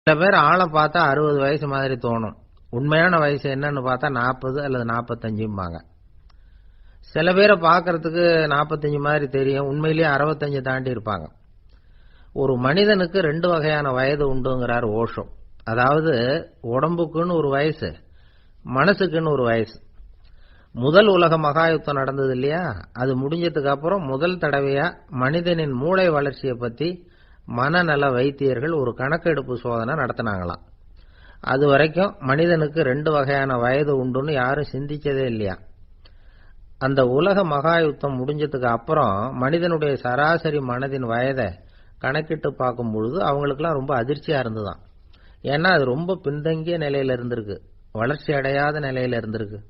சில பேர் ஆளை பார்த்தா 60 வயசு மாதிரி தோணும். உண்மையான வயசு என்னன்னு பார்த்தா 40 அல்லது 45ம்பாங்க. சில பேரை பார்க்கறதுக்கு 45 மாதிரி தெரியும், உண்மையிலேயே 65 தாண்டி இருப்பாங்க. ஒரு மனிதனுக்கு 2 வகையான வயது உண்டுங்கிறார் ஓஷோ. அதாவது உடம்புக்குன்னு ஒரு வயசு, மனசுக்குன்னு ஒரு வயசு. முதல் உலக மகாயுத்தம் நடந்தது இல்லையா, அது முடிஞ்சதுக்கு அப்புறம் முதல் தடவையா மனிதனின் மூளை வளர்ச்சியை பத்தி மனநல வைத்தியர்கள் ஒரு கணக்கெடுப்பு சோதனை நடத்தினாங்களாம். அது வரைக்கும் மனிதனுக்கு 2 வகையான வயது உண்டுன்னு யாரும் சிந்திச்சதே இல்லையா. அந்த உலக மகாயுத்தம் முடிஞ்சதுக்கு அப்புறம் மனிதனுடைய சராசரி மனதின் வயதை கணக்கிட்டு பார்க்கும் பொழுது அவங்களுக்குலாம் ரொம்ப அதிர்ச்சியா இருந்துதான். ஏன்னா அது ரொம்ப பின்தங்கிய நிலையில இருந்திருக்கு, வளர்ச்சி அடையாத நிலையில இருந்திருக்கு.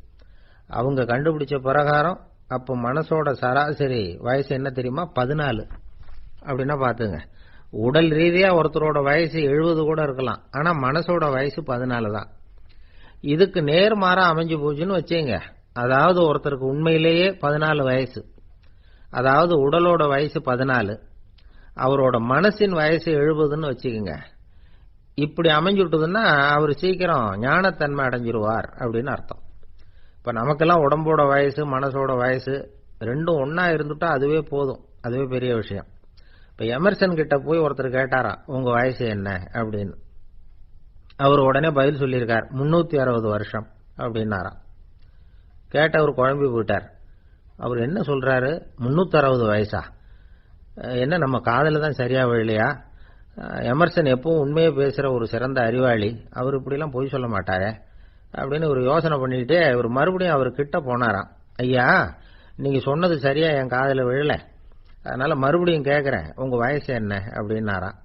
அவங்க கண்டுபிடிச்ச பிரகாரம் அப்ப மனசோட சராசரி வயசு என்ன தெரியுமா, 14. அப்படின்னா பாத்துங்க, உடல் ரீதியா ஒருத்தரோட வயசு 70 கூட இருக்கலாம், ஆனா மனசோட வயசு 14 தான். இதுக்கு நேர்மாறா அமைஞ்சு போச்சுன்னு வச்சுங்க. அதாவது ஒருத்தருக்கு உண்மையிலேயே 14 வயசு, அதாவது உடலோட வயசு 14, அவரோட மனசின் வயசு 70ன்னு வச்சுக்கோங்க. இப்படி அமைஞ்சுட்டுதுன்னா அவர் சீக்கிரம் ஞானத்தன்மை அடைஞ்சிருவார் அப்படின்னு அர்த்தம். இப்ப நமக்கெல்லாம் உடம்போட வயசு மனசோட வயசு ரெண்டும் ஒன்னா இருந்துட்டா அதுவே போதும், அதுவே பெரிய விஷயம். இப்ப எமர்சன் கிட்ட போய் ஒருத்தர் கேட்டாராம், உங்க வயசு என்ன அப்படின்னு. அவர் உடனே பதில் சொல்லியிருக்கார், 360 வருஷம் அப்படின்னாராம். கேட்டவர் குழம்பி போயிட்டார். அவர் என்ன சொல்றாரு, 360 வயசா, என்ன நம்ம காதல தான் சரியா விழலையா? எமர்சன் எப்பவும் உண்மையே பேசுற ஒரு சிறந்த அறிவாளி, அவர் இப்படிலாம் பொய் சொல்ல மாட்டாரே அப்படின்னு ஒரு யோசனை பண்ணிக்கிட்டே இவர் மறுபடியும் அவர் கிட்ட போனாராம். ஐயா, நீங்க சொன்னது சரியா என் காதல விழல, அதனால மறுபடியும் கேட்கிறேன், உங்க வயசு என்ன அப்படின்னாராம்.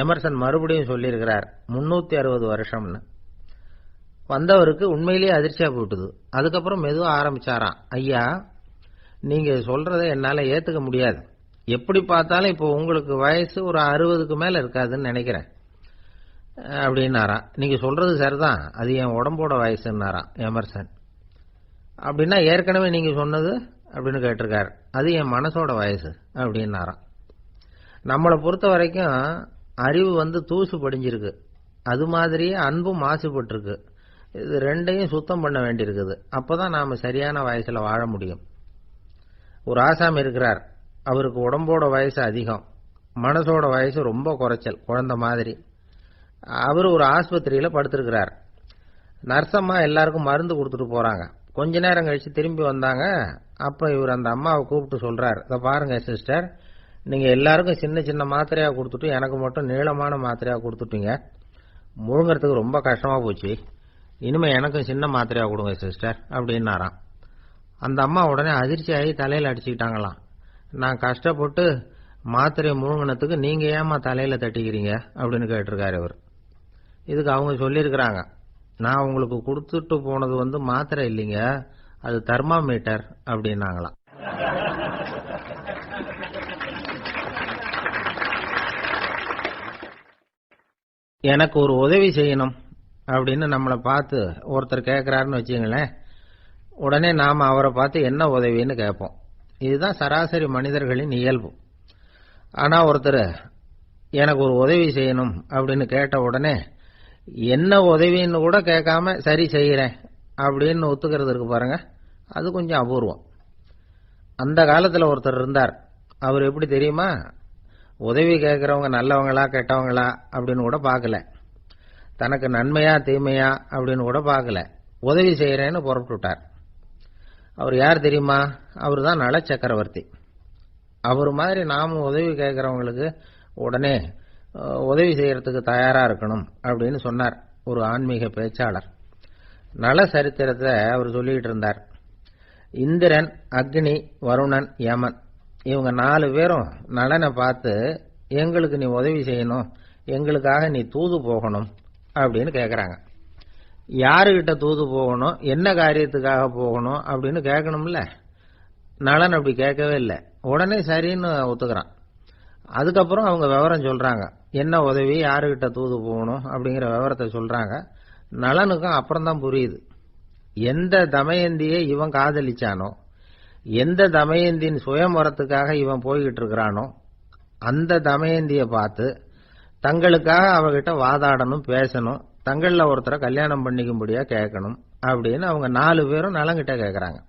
எமர்சன் மறுபடியும் சொல்லியிருக்கிறார் 360 வருஷம்னு. வந்தவருக்கு உண்மையிலேயே அதிர்ச்சியா போயிட்டுது. அதுக்கப்புறம் மெதுவா ஆரம்பிச்சாராம், ஐயா நீங்க சொல்றதை என்னால ஏத்துக்க முடியாது, எப்படி பார்த்தாலும் இப்போ உங்களுக்கு வயசு ஒரு 60க்கு மேல இருக்காதுன்னு நினைக்கிறேன் அப்படின்னாராம். நீங்க சொல்றது சரிதான், அது என் உடம்போட வயசுன்னாராம் எமர்சன். அப்படின்னா ஏற்கனவே நீங்க சொன்னது அப்படின்னு கேட்டிருக்காரு, அது என் மனசோட வயசு அப்படின்னாராம். நம்மளை பொறுத்த வரைக்கும் அறிவு தூசு படிஞ்சிருக்கு, அது மாதிரியே அன்பும் மாசுபட்டிருக்கு. இது ரெண்டையும் சுத்தம் பண்ண வேண்டியிருக்குது, அப்பதான் நாம சரியான வயசுல வாழ முடியும். ஒரு ஆசாமி இருக்கிறார், அவருக்கு உடம்போட வயசு அதிகம், மனசோட வயசு ரொம்ப குறைச்சல், குழந்தை மாதிரி. அவர் ஒரு ஆஸ்பத்திரியில படுத்திருக்கிறார். நர்சம்மா எல்லாருக்கும் மருந்து கொடுத்துட்டு போறாங்க. கொஞ்ச நேரம் கழிச்சு திரும்பி வந்தாங்க. அப்ப இவர் அந்த அம்மாவை கூப்பிட்டு சொல்றார், இதை பாருங்க சிஸ்டர், நீங்க எல்லாருக்கும் சின்ன சின்ன மாத்திரையா கொடுத்துட்டு எனக்கு மட்டும் நீளமான மாத்திரையா கொடுத்துட்டீங்க, முழுங்கிறதுக்கு ரொம்ப கஷ்டமா போச்சு, இனிமே எனக்கும் சின்ன மாத்திரையா கொடுங்க சிஸ்டர் அப்படின்னாராம். அந்த அம்மா உடனே அதிர்ச்சி ஆகி தலையில அடிச்சுக்கிட்டாங்களாம். நான் கஷ்டப்பட்டு மாத்திரையை முழுங்கினத்துக்கு நீங்க ஏமா தலையில தட்டிக்கிறீங்க அப்படின்னு கேட்டிருக்காரு இவர். இதுக்கு அவங்க சொல்லியிருக்கிறாங்க, நான் உங்களுக்கு கொடுத்துட்டு போனது மாத்திரை இல்லைங்க, அது தெர்மாமீட்டர் அப்படின்னாங்களாம். எனக்கு ஒரு உதவி செய்யணும் அப்படின்னு நம்மளை பார்த்து ஒருத்தர் கேட்கிறாருன்னு வச்சுங்களேன், உடனே நாம அவரை பார்த்து என்ன உதவின்னு கேட்போம். இதுதான் சராசரி மனிதர்களின் இயல்பு. ஆனா ஒருத்தர் எனக்கு ஒரு உதவி செய்யணும் அப்படின்னு கேட்ட உடனே என்ன உதவின்னு கூட கேட்காம சரி செய்யறேன் அப்படின்னு ஒத்துக்கிறது இருக்கு பாருங்க, அது கொஞ்சம் அபூர்வம். அந்த காலத்துல ஒருத்தர் இருந்தார். அவர் எப்படி தெரியுமா, உதவி கேட்கறவங்க நல்லவங்களா கெட்டவங்களா அப்படின்னு கூட பார்க்கல, தனக்கு நன்மையா தீமையா அப்படின்னு கூட பார்க்கல, உதவி செய்யறேன்னு புறப்பட்டுட்டார். அவர் யார் தெரியுமா, அவர் தான் நல சக்கரவர்த்தி. அவர் மாதிரி நாமும் உதவி கேட்கறவங்களுக்கு உடனே உதவி செய்யறதுக்கு தயாரா இருக்கணும் அப்படின்னு சொன்னார் ஒரு ஆன்மீக பேச்சாளர். நல சரித்திரத்தை அவர் சொல்லிட்டு இருந்தார். இந்திரன், அக்னி, வருணன், யமன், இவங்க 4 பேரும் நலனை பார்த்து எங்களுக்கு நீ உதவி செய்யணும், எங்களுக்காக நீ தூது போகணும் அப்படின்னு கேட்கறாங்க. யாருகிட்ட தூது போகணும், என்ன காரியத்துக்காக போகணும் அப்படின்னு கேட்கணும்ல. நலன் அப்படி கேட்கவே இல்லை, உடனே சரின்னு ஒத்துக்கிறான். அதுக்கப்புறம் அவங்க விவரம் சொல்றாங்க, என்ன உதவி, யாருகிட்ட தூது போகணும் அப்படிங்கிற விவரத்தை சொல்றாங்க. நலனுக்கும் அப்புறம் தான் புரியுது, எந்த தமயந்தியை இவன் காதலிச்சானோ, எந்த தமயந்தின் சுயமரத்துக்காக இவன் போய்கிட்டு இருக்கிறானோ, அந்த தமயந்தியை பார்த்து தங்களுக்காக அவகிட்ட வாதாடணும், பேசணும், தங்கள்ல ஒருத்தரை கல்யாணம் பண்ணிக்கும்படியா கேட்கணும் அப்படின்னு அவங்க 4 பேரும் நலங்கிட்ட கேட்கறாங்க.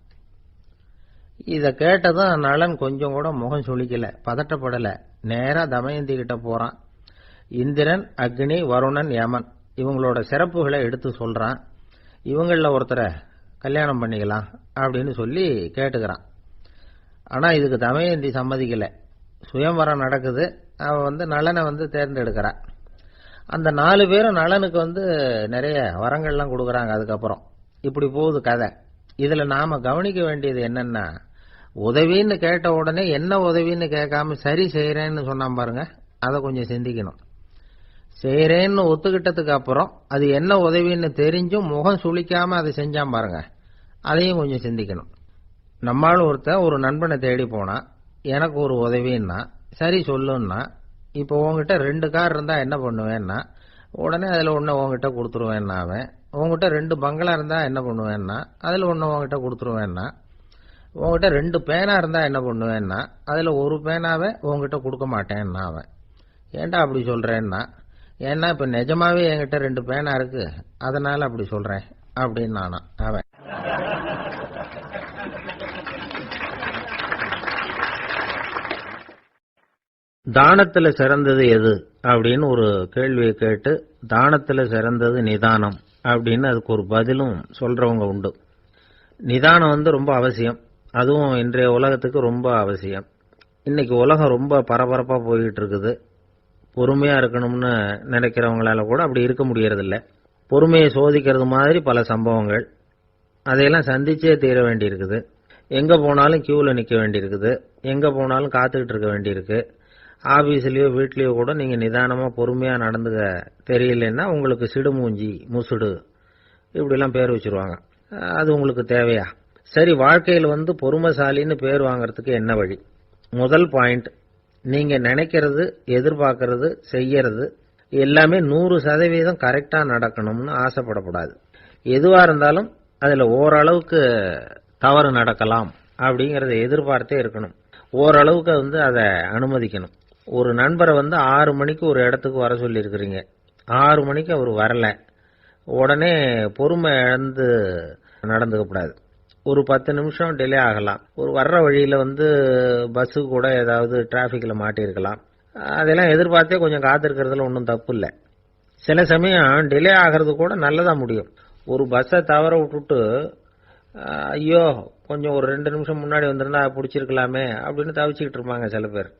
இத கேட்டதும் நலன் கொஞ்சம் கூட முகம் சுளிக்கல, பதட்டப்படல. நேரா தமயந்தி கிட்ட போறான். இந்திரன், அக்னி, வருணன், யமன் இவங்களோட சிறப்புகளை எடுத்து சொல்றான். இவங்கள ஒருத்தரை கல்யாணம் பண்ணிக்கலாம் அப்படின்னு சொல்லி கேட்டுக்கிறான். ஆனா இதுக்கு தமயந்தி சம்மதிக்கல. சுயம்வரம் நடக்குது. அவ நலனை தேர்ந்தெடுக்கிறா. அந்த 4 பேரும் நலனுக்கு நிறைய வரங்கள்லாம் கொடுக்கறாங்க. அதுக்கப்புறம் இப்படி போகுது கதை. இதுல நாம கவனிக்க வேண்டியது என்னன்னா, உதவின்னு கேட்ட உடனே என்ன உதவின்னு கேட்காம சரி செய்யறேன்னு சொன்னான் பாருங்க, அதை கொஞ்சம் சிந்திக்கணும். செய்யறேன்னு ஒத்துக்கிட்டதுக்கு அப்புறம் அது என்ன உதவின்னு தெரிஞ்சும் முகம் சுளிக்காம அதை செஞ்சான் பாருங்க, அதையும் கொஞ்சம் சிந்திக்கணும். நம்மளும் ஒரு நண்பனை தேடி போனா, எனக்கு ஒரு உதவின்னா சரி சொல்லுன்னா, இப்போ உங்ககிட்ட 2 கார் இருந்தா என்ன பண்ணுவேன்னா, உடனே அதுல ஒண்ணு உங்ககிட்ட கொடுத்துருவேன்னா, அவன் உங்ககிட்ட 2 பங்களா இருந்தா என்ன பண்ணுவேன்னா, அதுல ஒண்ணு உங்ககிட்ட கொடுத்துருவேன்னா, உங்ககிட்ட 2 பேனா இருந்தா என்ன பண்ணுவேன்னா, அதுல ஒரு பேனாவை உங்ககிட்ட கொடுக்க மாட்டேன்னா அவன். ஏன்டா அப்படி சொல்றேன்னா, ஏன்னா இப்ப நிஜமாவே என்கிட்ட 2 பேனா இருக்கு, அதனால அப்படி சொல்றேன் அப்படின்னு நானா அவன். தானத்துல சிறந்தது எது அப்படின்னு ஒரு கேள்வியை கேட்டு, தானத்துல சிறந்தது நிதானம் அப்படின்னு அதுக்கு ஒரு பதிலும் சொல்றவங்க உண்டு. நிதானம் ரொம்ப அவசியம். அதுவும் இன்றைய உலகத்துக்கு ரொம்ப அவசியம். இன்னைக்கு உலகம் ரொம்ப பரபரப்பா போயிட்டு இருக்குது. பொறுமையா இருக்கணும்னு நினைக்கிறவங்களால கூட அப்படி இருக்க முடியறதில்ல. பொறுமையை சோதிக்கிறது மாதிரி பல சம்பவங்கள். அதையெல்லாம் சந்திச்சே தீர வேண்டி இருக்குது. எங்க போனாலும் கியூல நிக்க வேண்டி இருக்குது. எங்க போனாலும் காத்துக்கிட்டு இருக்க வேண்டி இருக்கு. ஆபீஸ்லயோ வீட்லயோ கூட நீங்க நிதானமா பொறுமையா நடந்துக்க தெரியலன்னா உங்களுக்கு சிடுமூஞ்சி, முசுடு இப்படிலாம் பேர் வச்சிருவாங்க. அது உங்களுக்கு தேவையா? சரி, வாழ்க்கையில் பொறுமைசாலின்னு பேர் வாங்கறதுக்கு என்ன வழி? முதல் பாயிண்ட், நீங்க நினைக்கிறது, எதிர்பார்க்கறது, செய்யறது எல்லாமே 100% கரெக்டா நடக்கணும்னு ஆசைப்படக்கூடாது. எதுவா இருந்தாலும் அதுல ஓரளவுக்கு தவறு நடக்கலாம் அப்படிங்கறத எதிர்பார்த்தே இருக்கணும். ஓரளவுக்கு அதை அனுமதிக்கணும். ஒரு நண்பரை 6 மணிக்கு ஒரு இடத்துக்கு வர சொல்லி இருக்கிறீங்க. 6 மணிக்கு அவர் வரல, உடனே பொறுமை இழந்து நடந்துக்க கூடாது. ஒரு 10 நிமிஷம் டிலே ஆகலாம். ஒரு வர்ற வழியில பஸ்ஸு கூட ஏதாவது டிராபிக்ல மாட்டிருக்கலாம். அதெல்லாம் எதிர்பார்த்தே கொஞ்சம் காத்திருக்கிறதுல ஒன்றும் தப்பு இல்லை. சில சமயம் டிலே ஆகிறது கூட நல்லதா முடியும். ஒரு பஸ்ஸை தவற விட்டுட்டு, ஐயோ கொஞ்சம் ஒரு 2 நிமிஷம் முன்னாடி வந்திருந்தா பிடிச்சிருக்கலாமே அப்படின்னு தவிச்சுக்கிட்டு இருப்பாங்க சில பேர்.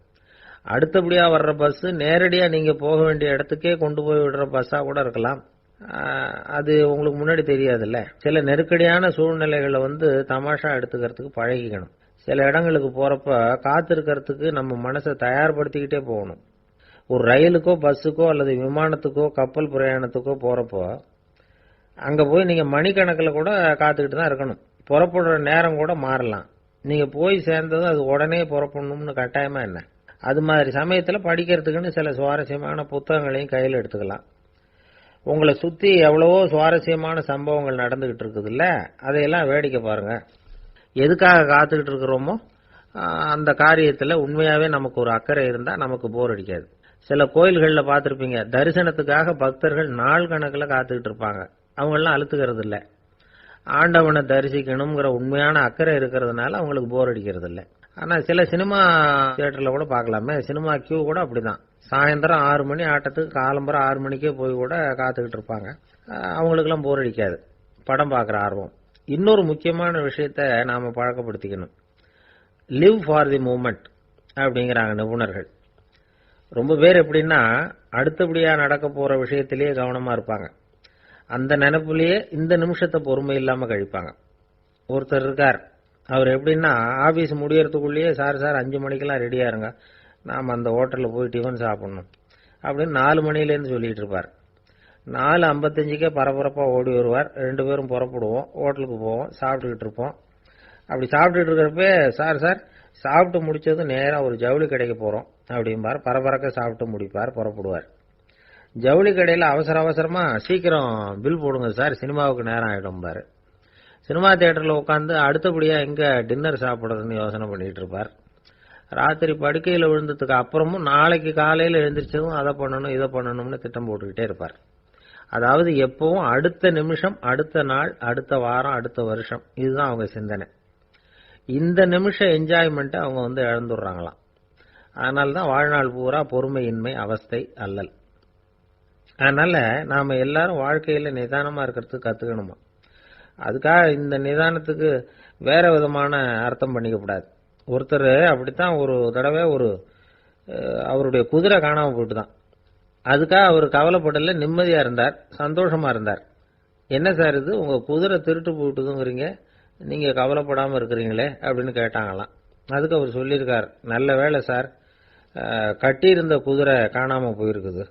அடுத்தபடியா வர்ற பஸ் நேரடியா நீங்க போக வேண்டிய இடத்துக்கே கொண்டு போய் விடுற பஸ்ஸா கூட இருக்கலாம். அது உங்களுக்கு முன்னாடி தெரியாதுல்ல. சில நெருக்கடியான சூழ்நிலைகளை தமாஷா எடுத்துக்கிறதுக்கு பழகிக்கணும். சில இடங்களுக்கு போறப்ப காத்திருக்கிறதுக்கு நம்ம மனசை தயார்படுத்திக்கிட்டே போகணும். ஒரு ரயிலுக்கோ பஸ்ஸுக்கோ அல்லது விமானத்துக்கோ கப்பல் பிரயாணத்துக்கோ போறப்போ அங்க போய் நீங்க மணிக்கணக்கில் கூட காத்துக்கிட்டு தான் இருக்கணும். புறப்படுற நேரம் கூட மாறலாம். நீங்க போய் சேர்ந்ததும் அது உடனே புறப்படணும்னு கட்டாயமா என்ன? அது மாதிரி சமயத்துல படிக்கிறதுக்குன்னு சில சுவாரஸ்யமான புத்தகங்களையும் கையில் எடுத்துக்கலாம். உங்களை சுத்தி எவ்வளவோ சுவாரஸ்யமான சம்பவங்கள் நடந்துகிட்டு இருக்குது இல்ல, அதையெல்லாம் வேடிக்கை பாருங்க. எதுக்காக காத்துக்கிட்டு இருக்கிறோமோ அந்த காரியத்துல உண்மையாவே நமக்கு ஒரு அக்கறை இருந்தா நமக்கு போர் அடிக்காது. சில கோயில்கள்ல பார்த்திருப்பீங்க, தரிசனத்துக்காக பக்தர்கள் நாள் கணக்குல காத்துக்கிட்டு இருப்பாங்க. அவங்க எல்லாம் அழுத்துக்கிறது இல்ல. ஆண்டவனை தரிசிக்கணுங்கிற உண்மையான அக்கறை இருக்கிறதுனால அவங்களுக்கு போர் அடிக்கிறது இல்ல. ஆனா சில சினிமா தியேட்டர்ல கூட பார்க்கலாமே, சினிமா கியூ கூட அப்படிதான். சாயந்தரம் 6 மணி ஆட்டத்துக்கு காலம்பரம் 6 மணிக்கே போய் கூட காத்துக்கிட்டு இருப்பாங்க. அவங்களுக்கு எல்லாம் போர் அடிக்காது, படம் பார்க்குற ஆர்வம். இன்னொரு முக்கியமான விஷயத்த நாம பழக்கப்படுத்திக்கணும். லிவ் ஃபார் தி மூமெண்ட் அப்படிங்கிறாங்க நிபுணர்கள். ரொம்ப பேர் எப்படின்னா அடுத்தபடியா நடக்க போற விஷயத்திலேயே கவனமா இருப்பாங்க. அந்த நினைப்புலயே இந்த நிமிஷத்தை பொறுமை இல்லாம கழிப்பாங்க. ஒருத்தர் இருக்கார், அவர் எப்படின்னா ஆபீஸ் முடியறதுக்குள்ளேயே சார் 5 மணிக்கெல்லாம் ரெடியா இருங்க, நாம அந்த ஹோட்டல்ல போய் டிஃபன் சாப்பிடணும் அப்படின்னு 4 மணிலேருந்து சொல்லிட்டு இருப்பார். 4:55க்கே பரபரப்பா ஓடி வருவார். 2 பேரும் புறப்படுவோம், ஹோட்டலுக்கு போவோம், சாப்பிட்டுக்கிட்டு இருப்போம். அப்படி சாப்பிட்டுட்டு இருக்கிறப்ப சார் சாப்பிட்டு முடிச்சது நேரா ஒரு ஜவுளி கடைக்கு போறோம் அப்படிம்பார். பரபரக்க சாப்பிட்டு முடிப்பார், புறப்படுவார். ஜவுளி கடையில அவசரமா சீக்கிரம் பில் போடுங்க சார், சினிமாவுக்கு நேரம் ஆயிடும் பாரு. சினிமா தியேட்டர்ல உட்காந்து அடுத்தபடியா எங்க டின்னர் சாப்பிடுறதுன்னு யோசனை பண்ணிட்டு இருப்பார். ராத்திரி படுக்கையில் விழுந்ததுக்கு அப்புறமும் நாளைக்கு காலையில் எழுந்திரிச்சதும் அதை பண்ணணும் இதை பண்ணணும்னு திட்டம் போட்டுக்கிட்டே இருப்பார். அதாவது எப்பவும் அடுத்த நிமிஷம், அடுத்த நாள், அடுத்த வாரம், அடுத்த வருஷம், இதுதான் அவங்க சிந்தனை. இந்த நிமிஷம் என்ஜாய்மெண்ட் அவங்க இழந்துடுறாங்களாம். அதனால்தான் வாழ்நாள் பூரா பொறுமையின்மை, அவஸ்தை, அல்லல். அதனால நாம எல்லாரும் வாழ்க்கையில நிதானமா இருக்கிறதுக்கு கத்துக்கணுமா. அதுக்காக இந்த நிதானத்துக்கு வேற விதமான அர்த்தம் பண்ணிக்கப்படாது. ஒருத்தர் அப்படித்தான் ஒரு தடவை அவருடைய குதிரை காணாம போயிட்டு தான். அதுக்காக அவர் கவலைப்படல, நிம்மதியா இருந்தார், சந்தோஷமா இருந்தார். என்ன சார் இது, உங்க குதிரை திருட்டு போயிட்டுதுங்கிறீங்க, நீங்க கவலைப்படாம இருக்கிறீங்களே அப்படின்னு கேட்டாங்களாம். அதுக்கு அவர் சொல்லியிருக்கார், நல்ல வேளை சார், கட்டியிருந்த குதிரை காணாம போயிருக்குது.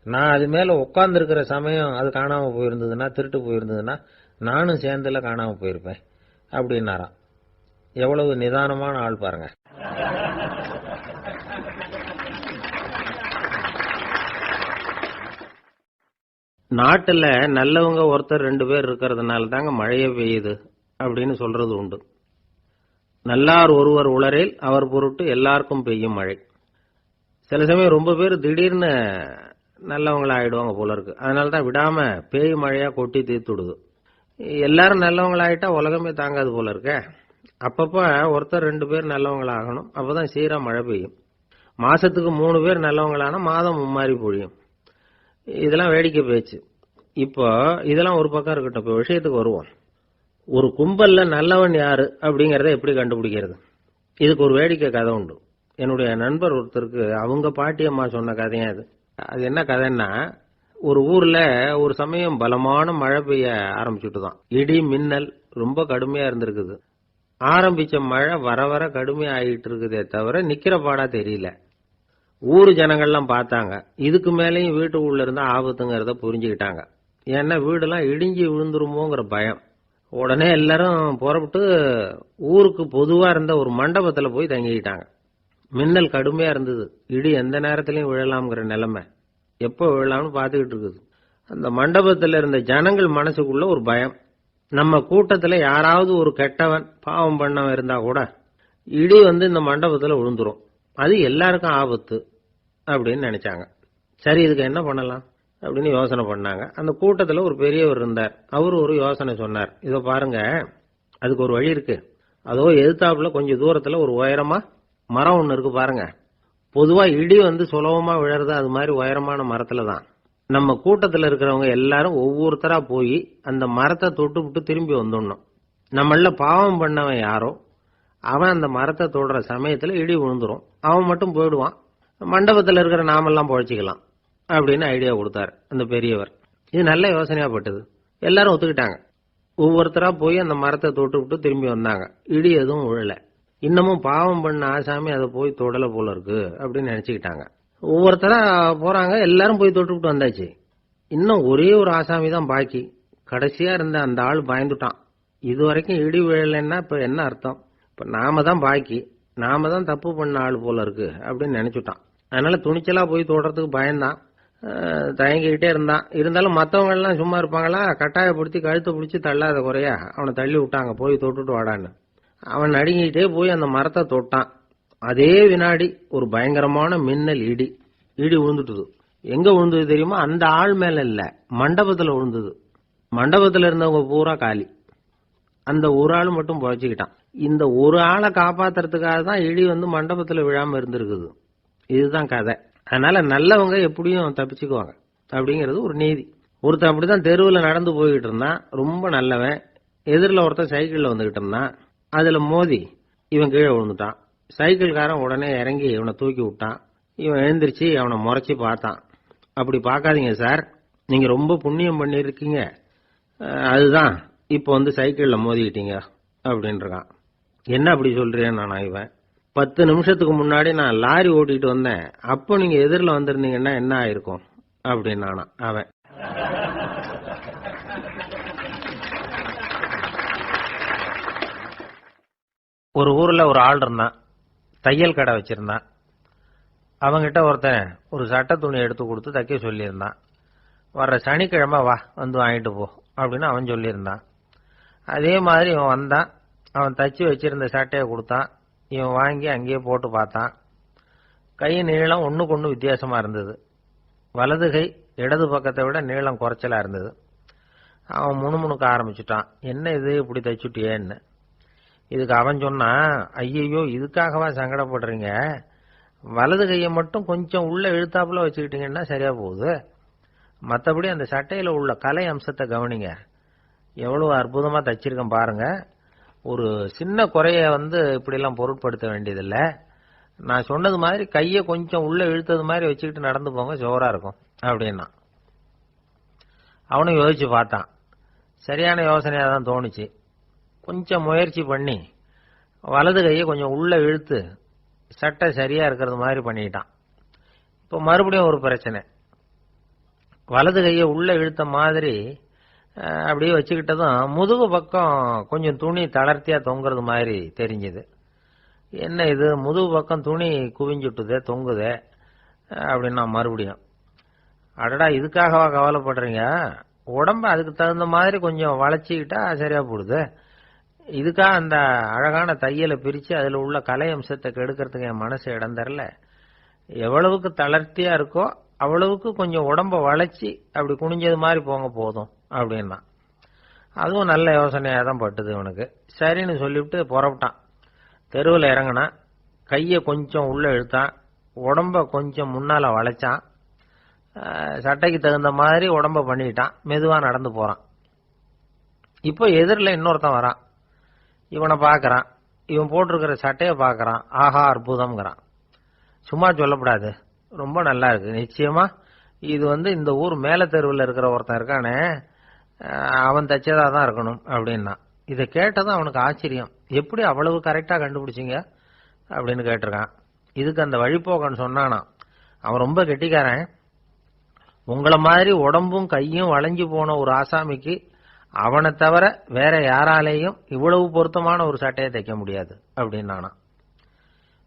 நான் அது மேல உட்கார்ந்து இருக்கிற சமயம் அது காணாம போயிருந்ததுன்னா, திருட்டு போயிருந்ததுன்னா நானும் சேர்ந்துல காணாம போயிருப்பேன் அப்படின்னாராம். எவ்வளவு நிதானமான ஆள் பாருங்க. நாட்டுல நல்லவங்க ஒருத்தர் 2 பேர் இருக்கிறதுனால தாங்க மழையே பெய்யுது அப்படின்னு சொல்றது உண்டு. நல்லார் ஒருவர் உளரேல் அவர் பொருட்டு எல்லாருக்கும் பெய்யும் மழை. சில சமயம் ரொம்ப பேர் திடீர்னு நல்லவங்களா ஆயிடுவாங்க போல இருக்கு. அதனாலதான் விடாம பேய் மழையா கொட்டி தீர்த்துடுது. எல்லாரும் நல்லவங்களாயிட்டா உலகமே தாங்காது போல இருக்க. அப்பப்ப ஒருத்தர் 2 பேர் நல்லவங்களாகணும், அப்பதான் சீரா மழை பெய்யும். மாசத்துக்கு 3 பேர் நல்லவங்களானா மாதம் மும்மாரி பொழியும். இதெல்லாம் வேடிக்கை பேச்சு. இப்போ இதெல்லாம் ஒரு பக்கம் இருக்கட்டும், இப்போ விஷயத்துக்கு வருவோம். ஒரு கும்பல்ல நல்லவன் யாரு அப்படிங்கறத எப்படி கண்டுபிடிக்கிறது? இதுக்கு ஒரு வேடிக்கை கதை உண்டு. என்னுடைய நண்பர் ஒருத்தருக்கு அவங்க பாட்டி அம்மா சொன்ன கதையா அது. அது என்ன கதைன்னா, ஒரு ஊர்ல ஒரு சமயம் பலமான மழை பெய்ய ஆரம்பிச்சுட்டுதான். இடி மின்னல் ரொம்ப கடுமையா இருந்திருக்குது. ஆரம்பிச்ச மழை வர வர கடுமையா ஆகிட்டு இருக்குதே தவிர நிக்கிற பாடா தெரியல. ஊரு ஜனங்கள்லாம் பார்த்தாங்க. இதுக்கு மேலேயும் வீட்டு உள்ள இருந்தா ஆபத்துங்கிறத புரிஞ்சுக்கிட்டாங்க. ஏன்னா வீடெல்லாம் இடிஞ்சி விழுந்துருமோங்கிற பயம். உடனே எல்லாரும் புறப்பட்டு ஊருக்கு பொதுவா இருந்த ஒரு மண்டபத்துல போய் தங்கிக்கிட்டாங்க. மின்னல் கடுமையா இருந்தது. இடி எந்த நேரத்திலையும் விழலாம்ங்கிற நிலைமை. எப்போ விழலாம்னு பார்த்துக்கிட்டு இருக்குது. அந்த மண்டபத்துல இருந்த ஜனங்கள் மனசுக்குள்ள ஒரு பயம். நம்ம கூட்டத்துல யாராவது ஒரு கெட்டவன் பாவம் பண்ணவன் இருந்தா கூட இடி இந்த மண்டபத்துல விழுந்துரும், அது எல்லாருக்கும் ஆபத்து அப்படின்னு நினைச்சாங்க. சரி, இதுக்கு என்ன பண்ணலாம் அப்படின்னு யோசனை பண்ணாங்க. அந்த கூட்டத்துல ஒரு பெரியவர் இருந்தார். அவரு ஒரு யோசனை சொன்னார். இதோ பாருங்க, அதுக்கு ஒரு வழி இருக்கு. அதோ எதிர்த்தாப்புல கொஞ்சம் தூரத்துல ஒரு உயரமா மரம் ஒண்ணு இருக்கு பாருங்க. பொதுவா இடி சுலபமா விழறது அது மாதிரி உயரமான மரத்துல தான். நம்ம கூட்டத்துல இருக்கிறவங்க எல்லாரும் ஒவ்வொருத்தரா போய் அந்த மரத்தை தொட்டு விட்டு திரும்பி வந்துடணும். நம்மள பாவம் பண்ணவன் யாரோ அவன் அந்த மரத்தை தொடுற சமயத்துல இடி விழுந்துரும், அவன் மட்டும் போயிடுவான், மண்டபத்துல இருக்கிற நாமெல்லாம் பொழைச்சிக்கலாம் அப்படின்னு ஐடியா கொடுத்தாரு அந்த பெரியவர். இது நல்ல யோசனையா பட்டது. எல்லாரும் ஒத்துக்கிட்டாங்க. ஒவ்வொருத்தரா போய் அந்த மரத்தை தொட்டு விட்டு திரும்பி வந்தாங்க. இடி எதுவும் விழல. இன்னமும் பாவம் பண்ண ஆசாமி அதை போய் தொடல போல இருக்கு அப்படின்னு நினைச்சுக்கிட்டாங்க. ஒவ்வொருத்தரா போறாங்க, எல்லாரும் போய் தொட்டு விட்டு வந்தாச்சு. இன்னும் ஒரே ஒரு ஆசாமி தான் பாக்கி. கடைசியா இருந்த அந்த ஆள் பயந்துட்டான். இது வரைக்கும் இடி விழலைன்னா இப்ப என்ன அர்த்தம்? இப்ப நாம தான் பாக்கி, நாம தான் தப்பு பண்ண ஆள் போல இருக்கு அப்படின்னு நினைச்சுட்டான். அதனால துணிச்சலா போய் தொடறதுக்கு பயந்தான், தயங்கிக்கிட்டே இருந்தான். இருந்தாலும் மற்றவங்க எல்லாம் சும்மா இருப்பாங்களா? கட்டாயப்படுத்தி கழுத்தை பிடிச்சி தள்ளாத குறையா அவனை தள்ளி விட்டாங்க, போய் தொட்டுட்டு வாடான்னு. அவன் நடுங்கிட்டே போய் அந்த மரத்தை தொட்டான். அதே வினாடி ஒரு பயங்கரமான மின்னல் இடி விழுந்துட்டுது. எங்க விழுந்தது தெரியுமா? அந்த ஆள் மேல இல்ல, மண்டபத்துல விழுந்தது. மண்டபத்துல இருந்தவங்க பூரா காலி. அந்த ஒரு ஆள் மட்டும் பொழைச்சுக்கிட்டான். இந்த ஒரு ஆளை காப்பாத்துறதுக்காக தான் இடி மண்டபத்துல விழாம இருந்திருக்குது. இதுதான் கதை. அதனால நல்லவங்க எப்படியும் தப்பிச்சுக்குவாங்க அப்படிங்கிறது ஒரு நீதி. ஒருத்தன் அப்படிதான் தெருவில் நடந்து போய்கிட்டு இருந்தான், ரொம்ப நல்லவன். எதிரில் ஒருத்தன் சைக்கிள்ல வந்துகிட்டு இருந்தான். அதுல மோதி இவன் கீழே விழுந்துட்டான். சைக்கிள்காரன் உடனே இறங்கி இவனை தூக்கி விட்டான். இவன் எழுந்திருச்சு அவனை முறைச்சி பார்த்தான். அப்படி பார்க்காதீங்க சார், நீங்க ரொம்ப புண்ணியம் பண்ணிருக்கீங்க, அதுதான் இப்ப சைக்கிள்ல மோதிக்கிட்டீங்க அப்படின்றான். என்ன அப்படி சொல்றேன் நானா? இவன் 10 நிமிஷத்துக்கு முன்னாடி நான் லாரி ஓட்டிட்டு வந்தேன், அப்போ நீங்க எதிரில் வந்திருந்தீங்கன்னா என்ன ஆயிருக்கும் அப்படின்னானா அவன். ஒரு ஊர்ல ஒரு ஆள் இருந்தான், தையல் கடை வச்சிருந்தான். அவங்கிட்ட ஒருத்தன் ஒரு சட்டை துணி எடுத்து கொடுத்து தைக்க சொல்லியிருந்தான். வர்ற சனிக்கிழமை வா, வாங்கிட்டு போ அப்படின்னு அவன் சொல்லியிருந்தான். அதே மாதிரி இவன் வந்தான். அவன் தச்சு வச்சிருந்த சட்டையை கொடுத்தான். இவன் வாங்கி அங்கேயே போட்டு பார்த்தான். கை நீளம் ஒண்ணுக்கு ஒண்ணு வித்தியாசமா இருந்தது. வலது கை இடது பக்கத்தை விட நீளம் குறைச்சலா இருந்தது. அவன் முணுமுணுக்க ஆரம்பிச்சுட்டான், என்ன இது இப்படி தைச்சுட்டியேன்னு. இதுக்கு அவன் சொன்னான், ஐயோ இதுக்காகவா சங்கடப்படுறீங்க, வலது கையை மட்டும் கொஞ்சம் உள்ள இழுத்தாப்புல வச்சுக்கிட்டீங்கன்னா சரியா போகுது, மற்றபடி அந்த சட்டையில உள்ள கலை அம்சத்தை கவனிங்க, எவ்வளவு அற்புதமா தச்சிருக்கேன் பாருங்க, ஒரு சின்ன குறைய இப்படிலாம் பொருட்படுத்த வேண்டியதில்லை, நான் சொன்னது மாதிரி கையை கொஞ்சம் உள்ள இழுத்தது மாதிரி வச்சுக்கிட்டு நடந்து போங்க, ஜோரா இருக்கும் அப்படின்னா. அவனும் யோசிச்சு பார்த்தான், சரியான யோசனையா தான் தோணுச்சு. கொஞ்சம் முயற்சி பண்ணி வலது கையை கொஞ்சம் உள்ள இழுத்து சட்டை சரியா இருக்கிறது மாதிரி பண்ணிட்டான். இப்ப மறுபடியும் ஒரு பிரச்சனை, வலது கையை உள்ள இழுத்த மாதிரி அப்படியே வச்சுக்கிட்டதும் முதுகு பக்கம் கொஞ்சம் துணி தளர்த்தியா தொங்குறது மாதிரி தெரிஞ்சது. என்ன இது முதுகு பக்கம் துணி குவிஞ்சுட்டுதே தொங்குதே அப்படின்னா மறுபடியும், அடடா இதுக்காகவா கவலைப்படுறீங்க, உடம்ப அதுக்கு தகுந்த மாதிரி கொஞ்சம் வளைச்சிக்கிட்டா சரியா போடுது, இதுக்காக அந்த அழகான தையலை பிரிச்சு அதுல உள்ள கலை அம்சத்தை கெடுக்கிறதுக்கு என் மனசு இடம் தரல, எவ்வளவுக்கு தளர்த்தியா இருக்கோ அவ்வளவுக்கு கொஞ்சம் உடம்ப வளைச்சி அப்படி குனிஞ்சது மாதிரி போங்க போதும் அப்படின்னா. அதுவும் நல்ல யோசனையா தான் பட்டுது இவனுக்கு. சரின்னு சொல்லிவிட்டு புறப்பட்டான். தெருவில் இறங்கினான், கையை கொஞ்சம் உள்ள இழுத்தான், உடம்ப கொஞ்சம் முன்னால வளைச்சான், சட்டைக்கு தகுந்த மாதிரி உடம்ப பண்ணிட்டான், மெதுவா நடந்து போறான். இப்போ எதிரில் இன்னொருத்தன் வரான், இவனை பார்க்கறான், இவன் போட்டிருக்கிற சட்டையை பார்க்கறான், ஆஹா அற்புதம்ங்கிறான். சும்மா சொல்லப்படாது, ரொம்ப நல்லா இருக்கு, நிச்சயமா இது இந்த ஊர் மேல தெருவில் இருக்கிற ஒருத்தன் இருக்கானே அவன் தச்சதா தான் இருக்கணும் அப்படின்னா. இதை கேட்டதும் அவனுக்கு ஆச்சரியம், எப்படி அவ்வளவு கரெக்டா கண்டுபிடிச்சிங்க அப்படின்னு கேட்டிருக்கான். இதுக்கு அந்த வழிபோக்கன் சொன்னானா, அவன் ரொம்ப கெட்டிக்காரன், உங்களை மாதிரி உடம்பும் கையும் வளைஞ்சு போன ஒரு ஆசாமிக்கு அவனை தவிர வேற யாராலேயும் இவ்வளவு பொருத்தமான ஒரு சட்டையை தைக்க முடியாது அப்படின்னானா.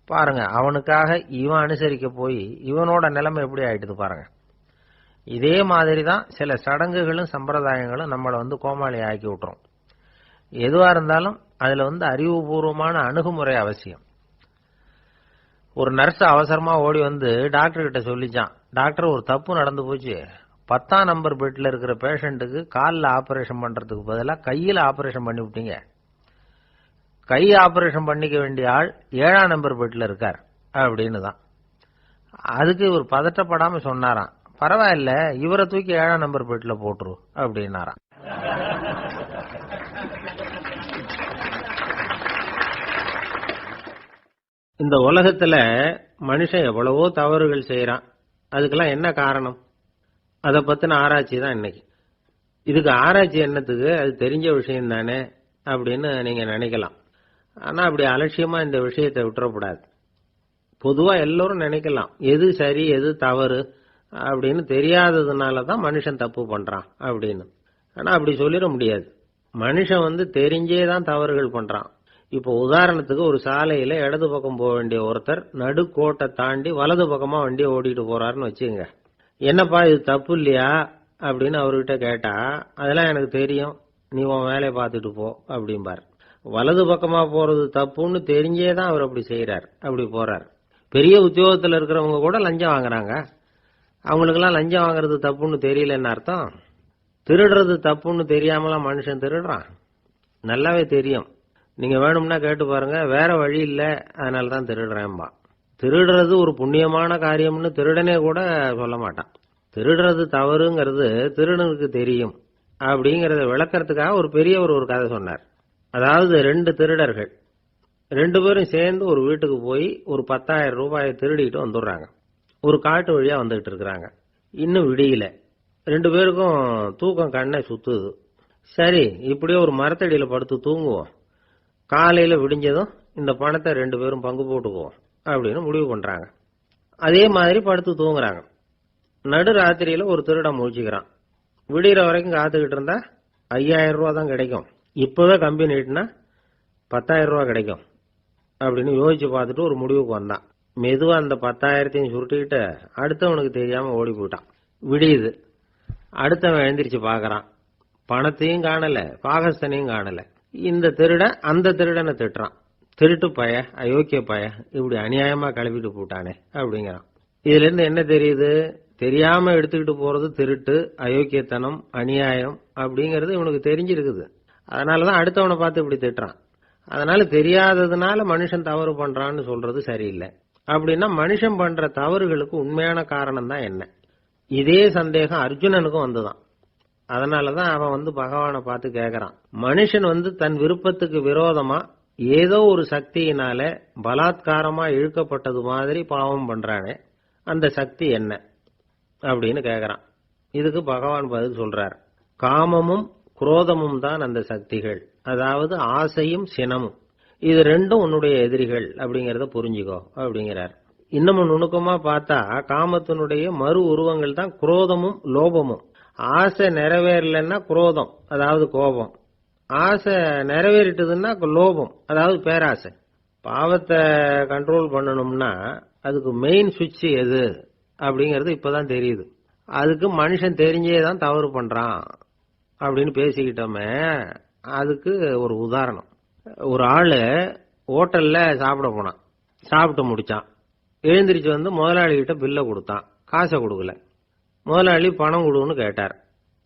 பாருங்க, அவனுக்காக இவன் அனுசரிக்க போய் இவனோட நிலைமை எப்படி ஆயிட்டுது பாருங்க. இதே மாதிரி தான் சில சடங்குகளும் சம்பிரதாயங்களும் நம்மளை கோமாளி ஆக்கி விட்டுரும். எதுவா இருந்தாலும் அதுல அறிவுபூர்வமான அணுகுமுறை அவசியம். ஒரு நர்ஸ் அவசரமா ஓடி டாக்டர் கிட்ட சொல்லிச்சான், டாக்டர் ஒரு தப்பு நடந்து போச்சு, 10ஆம் நம்பர் பெட்ல இருக்கிற பேஷண்ட்டுக்கு காலில் ஆபரேஷன் பண்றதுக்கு பதிலாக கையில் ஆபரேஷன் பண்ணி விட்டீங்க, கை ஆபரேஷன் பண்ணிக்க வேண்டிய ஆள் 7ஆம் நம்பர் பெட்ல இருக்கார் அப்படின்னு தான். அதுக்கு இவர் பதட்டப்படாம சொன்னாராம், பரவாயில்ல இவரை தூக்கி 7ஆம் நம்பர் பெட்ல போட்டுரு அப்படின்னாராம். இந்த உலகத்துல மனுஷன் எவ்வளவோ தவறுகள் செய்யறான், அதுக்கெல்லாம் என்ன காரணம், அதை பத்தின ஆராய்ச்சி தான் இன்னைக்கு. இதுக்கு ஆராய்ச்சி என்னத்துக்கு, அது தெரிஞ்ச விஷயம் தானே அப்படின்னு நீங்க நினைக்கலாம். ஆனா அப்படி அலட்சியமா இந்த விஷயத்தை விட்டுறக்கூடாது. பொதுவா எல்லோரும் நினைக்கலாம் எது சரி எது தவறு அப்படின்னு தெரியாததுனால தான் மனுஷன் தப்பு பண்றான் அப்படின்னு. ஆனா அப்படி சொல்லிட முடியாது. மனுஷன் தெரிஞ்சே தான் தவறுகள் பண்றான். இப்போ உதாரணத்துக்கு ஒரு சாலையில இடது பக்கம் போக வேண்டிய ஒருத்தர் நடுக்கோட்டை தாண்டி வலது பக்கமா வண்டியை ஓடிட்டு போறாருன்னு வச்சுங்க. என்னப்பா இது தப்பு இல்லையா அப்படின்னு அவர்கிட்ட கேட்டா, அதெல்லாம் எனக்கு தெரியும், நீ உன் வேலையை பார்த்துட்டு போ அப்படிம்பார். வலது பக்கமா போறது தப்புன்னு தெரிஞ்சே தான் அவர் அப்படி செய்யறார், அப்படி போறார். பெரிய உத்தியோகத்தில் இருக்கிறவங்க கூட லஞ்சம் வாங்குறாங்க, அவங்களுக்கெல்லாம் லஞ்சம் வாங்குறது தப்புன்னு தெரியலன்னு அர்த்தம். திருடுறது தப்புன்னு தெரியாமலாம் மனுஷன் திருடுறான், நல்லாவே தெரியும். நீங்க வேணும்னா கேட்டு பாருங்க, வேற வழி இல்ல அதனால தான் திருடுறேன்பா. திருடுறது ஒரு புண்ணியமான காரியம்னு திருடனே கூட சொல்ல மாட்டான். திருடுறது தவறுங்கிறது திருடனுக்கு தெரியும் அப்படிங்கறத விளக்கறதுக்காக ஒரு பெரியவர் ஒரு கதை சொன்னார். அதாவது 2 திருடர்கள் 2 பேரும் சேர்ந்து ஒரு வீட்டுக்கு போய் ஒரு 10,000 ரூபாயை திருடிட்டு வந்துடுறாங்க. ஒரு காட்டு வழியா வந்துகிட்டு இருக்கிறாங்க. இன்னும் விடியல. 2 பேருக்கும் தூக்கம் கண்ணை சுத்துது. சரி இப்படியே ஒரு மரத்தடியில படுத்து தூங்குவோம், காலையில விடிஞ்சதும் இந்த பணத்தை 2 பேரும் பங்கு போட்டுக்குவோம் அப்படின்னு முடிவு பண்றாங்க. அதே மாதிரி படுத்து தூங்குறாங்க. நடு ராத்திரியில ஒரு திருடன் முழிச்சுக்கிறான். விடிகிற வரைக்கும் காத்துக்கிட்டு இருந்தா 5,000 ரூபா தான் கிடைக்கும், இப்பவே கம்பி நீட்டினா 10,000 ரூபா கிடைக்கும் அப்படின்னு யோசிச்சு பார்த்துட்டு ஒரு முடிவுக்கு வந்தான். மெதுவா அந்த 10,000த்தையும் சுருட்டிக்கிட்டு அடுத்தவனுக்கு தெரியாம ஓடி போயிட்டான். விடியுது. அடுத்தவன் எழுந்திரிச்சு பாக்குறான், பணத்தையும் காணல பாகஸ்தனையும் காணல. இந்த திருடன் அந்த திருடனை திட்டுறான், திருட்டு பய, அயோக்கிய பய, இப்படி அநியாயமா கிளப்பிட்டு போட்டானே அப்படிங்கிறான். இதுல இருந்து என்ன தெரியுது? தெரியாம எடுத்துக்கிட்டு போறது திருட்டு, அயோக்கியத்தனம், அநியாயம் அப்படிங்கறது இவனுக்கு தெரிஞ்சிருக்குது. அதனாலதான் அடுத்தவனை பார்த்து இப்படி திட்டுறான். அதனால தெரியாததுனால மனுஷன் தவறு பண்றான்னு சொல்றது சரியில்லை. அப்படின்னா மனுஷன் பண்ற தவறுகளுக்கு உண்மையான காரணம் தான் என்ன? இதே சந்தேகம் அர்ஜுனனுக்கும் வந்துதான். அதனாலதான் அவன் பகவானை பார்த்து கேட்கறான். மனுஷன் தன் விருப்பத்துக்கு விரோதமா ஏதோ ஒரு சக்தியினால பலாத்காரமா இழுக்கப்பட்டது மாதிரி பாவம் பண்றானே, அந்த சக்தி என்ன அப்படின்னு கேட்கறான். இதுக்கு பகவான் பதில் சொல்றார். காமமும் குரோதமும் தான் அந்த சக்திகள், அதாவது ஆசையும் சினமும். இது ரெண்டும் உன்னுடைய எதிரிகள் அப்படிங்கறத புரிஞ்சுக்கோ அப்படிங்கிறார். இன்னமும் நுணுக்கமா பார்த்தா காமத்தினுடைய மறு உருவங்கள் தான் குரோதமும் லோபமும். ஆசை நிறைவேறலன்னா குரோதம், அதாவது கோபம். ஆசை நிறைவேறிட்டதுன்னா லோபம், அதாவது பேராசை. பாவத்தை கண்ட்ரோல் பண்ணணும்னா அதுக்கு மெயின் சுவிட்ச் எது அப்படிங்கறது இப்பதான் தெரியுது. அதுக்கு மனுஷன் தெரிஞ்சே தான் தவறு பண்றான் அப்படின்னு பேசிக்கிட்டோமே. அதுக்கு ஒரு உதாரணம். ஒரு ஆளு ஹோட்டல்ல சாப்பிட போனான். சாப்பிட்டு முடிச்சான். எழுந்திரிச்சு முதலாளி கிட்ட பில்ல கொடுத்தான். காசை கொடுக்கல. முதலாளி பணம் கொடுன்னு கேட்டார்.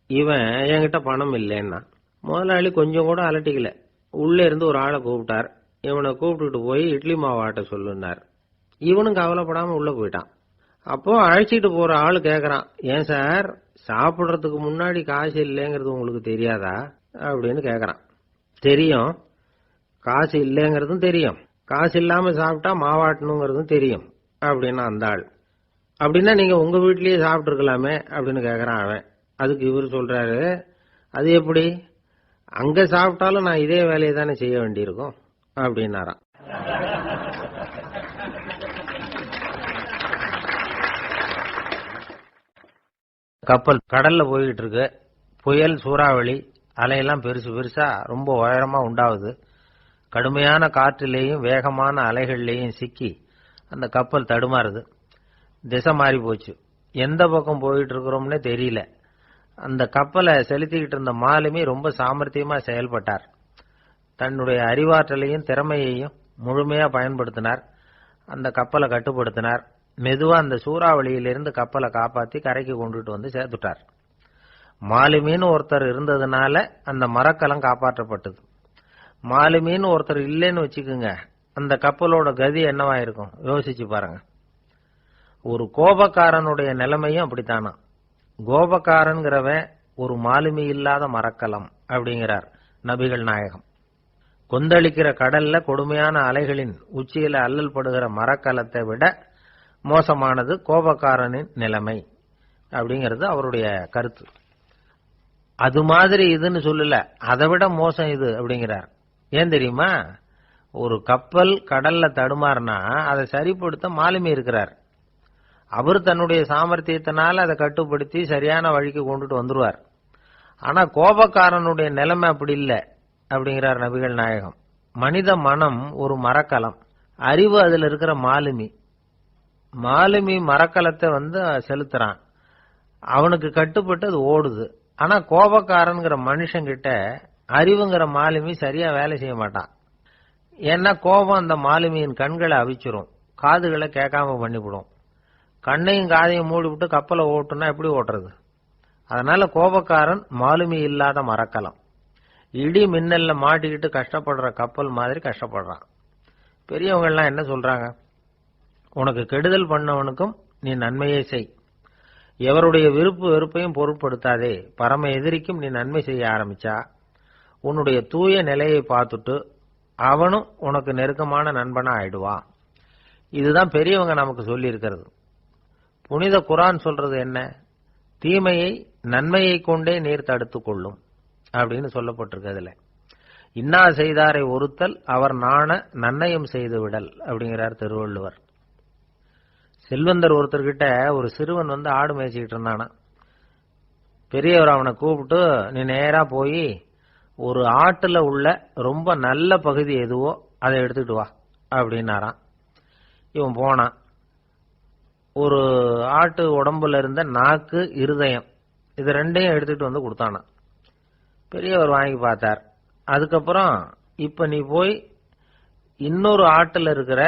இவன் என்கிட்ட பணம் இல்லைன்னா. முதலாளி கொஞ்சம் கூட அலட்டிக்கல. உள்ள இருந்து ஒரு ஆளை கூப்பிட்டார். இவனை கூப்பிட்டுட்டு போய் இட்லி மாவு ஆட்ட சொல்லுனார். இவனும் கவலைப்படாம உள்ள போயிட்டான். அப்போ அழைச்சிட்டு போற ஆளு கேக்குறான், ஏன் சார் சாப்பிடுறதுக்கு முன்னாடி காசு இல்லைங்கிறது உங்களுக்கு தெரியாதா அப்படின்னு கேக்குறான். தெரியும், காசு இல்லைங்கிறதும் தெரியும், காசு இல்லாம சாப்பிட்டா மாவாட்டணுங்கிறதும் தெரியும் அப்படின்னா அந்த ஆள். அப்படின்னா நீங்க உங்க வீட்லயே சாப்பிட்டு இருக்கலாமே அப்படின்னு கேக்குறான் அவன். அதுக்கு இவர் சொல்றாரு, அது எப்படி, அங்க சாப்பிட்டாலும் நான் இதே வேலையை தானே செய்ய வேண்டியிருக்கும் அப்படின்னாராம். கப்பல் கடல்ல போய்கிட்டு இருக்கு. புயல், சூறாவளி, அலையெல்லாம் பெருசு பெருசா ரொம்ப உயரமா உண்டாகுது. கடுமையான காற்றிலேயும் வேகமான அலைகள்லேயும் சிக்கி அந்த கப்பல் தடுமாறுது. திசை மாறி போச்சு. எந்த பக்கம் போயிட்டு இருக்கிறோம்னே தெரியல. அந்த கப்பலை செலுத்திக்கிட்டு இருந்த மாலுமி ரொம்ப சாமர்த்தியமா செயல்பட்டார். தன்னுடைய அறிவாற்றலையும் திறமையையும் முழுமையா பயன்படுத்தினார். அந்த கப்பலை கட்டுப்படுத்தினார். மெதுவா அந்த சூறாவளியிலிருந்து கப்பலை காப்பாத்தி கரைக்கு கொண்டுட்டு சேர்த்துட்டார். மாலுமின்னு ஒருத்தர் இருந்ததுனால அந்த மரக்கலம் காப்பாற்றப்பட்டது. மாலுமின்னு ஒருத்தர் இல்லைன்னு வச்சுக்குங்க, அந்த கப்பலோட கதி என்னவா இருக்கும் யோசிச்சு பாருங்க. ஒரு கோபக்காரனுடைய நிலைமையும் அப்படித்தானா. கோபக்காரன்கிறவன் ஒரு மாலுமி இல்லாத மரக்கலம் அப்படிங்கிறார் நபிகள் நாயகம். கொந்தளிக்கிற கடல்ல கொடுமையான அலைகளின் உச்சியில அல்லல் படுகிற மரக்கலத்தை விட மோசமானது கோபக்காரனின் நிலைமை அப்படிங்கிறது அவருடைய கருத்து. அது மாதிரி இதுன்னு சொல்லல, அதை விட மோசம் இது அப்படிங்கிறார். ஏன் தெரியுமா? ஒரு கப்பல் கடல்ல தடுமாறினா அதை சரிப்படுத்த மாலுமி இருக்கிறார். அவர் தன்னுடைய சாமர்த்தியத்தினால அதை கட்டுப்படுத்தி சரியான வழிக்கு கொண்டுட்டு வந்துருவார். ஆனா கோபக்காரனுடைய நிலைமை அப்படி இல்லை அப்படிங்கிறார் நபிகள் நாயகம். மனித மனம் ஒரு மரக்கலம், அறிவு அதுல இருக்கிற மாலுமி. மாலுமி மரக்கலத்தை செலுத்துறான், அவனுக்கு கட்டுப்பட்டு அது ஓடுது. ஆனா கோபக்காரன்கிற மனுஷங்கிட்ட அறிவுங்கிற மாலுமி சரியா வேலை செய்ய மாட்டான். ஏன்னா கோபம் அந்த மாலுமியின் கண்களை அவிச்சிரும், காதுகளை கேட்காம பண்ணிவிடும். கண்ணையும் காதையும் மூடி விட்டு கப்பலை ஓட்டுனா எப்படி ஓட்டுறது? அதனால கோபக்காரன் மாலுமி இல்லாத மரக்கலம். இடி மின்னல்ல மாட்டிக்கிட்டு கஷ்டப்படுற கப்பல் மாதிரி கஷ்டப்படுறான். பெரியவங்க எல்லாம் என்ன சொல்றாங்க? உனக்கு கெடுதல் பண்ணவனுக்கும் நீ நன்மையை செய், எவருடைய விருப்பு வெறுப்பையும் பொருட்படுத்தாதே, பரம எதிரிக்கும் நீ நன்மை செய்ய ஆரம்பிச்சா உன்னுடைய தூய நிலையை பார்த்துட்டு அவனும் உனக்கு நெருக்கமான நண்பனா ஆயிடுவான். இதுதான் பெரியவங்க நமக்கு சொல்லி இருக்கிறது. புனித குர்ஆன் சொல்றது என்ன? தீமையை நன்மையை கொண்டே நீர் தடுத்துக் கொள்ளும் அப்படின்னு சொல்லப்பட்டிருக்கு. அதுல இன்னா செய்தாரை ஒருத்தல் அவர் நாண நன்னயம் செய்து விடல் அப்படிங்கிறார் திருவள்ளுவர். செல்வந்தர் ஒருத்தர்கிட்ட ஒரு சிறுவன் ஆடு மேய்ச்சிக்கிட்டு இருந்தானா. பெரியவர் அவனை கூப்பிட்டு, நீ நேரா போய் ஒரு ஆட்டுல உள்ள ரொம்ப நல்ல பகுதி எதுவோ அதை எடுத்துக்கிட்டு வா அப்படின்னாராம். இவன் போனான். ஒரு ஆட்டு உடம்புல இருந்த நாக்கு, இருதயம், இது ரெண்டையும் எடுத்துட்டு கொடுத்தானா. பெரியவர் வாங்கி பார்த்தார். அதுக்கப்புறம் இப்ப நீ போய் இன்னொரு ஆட்டுல இருக்கிற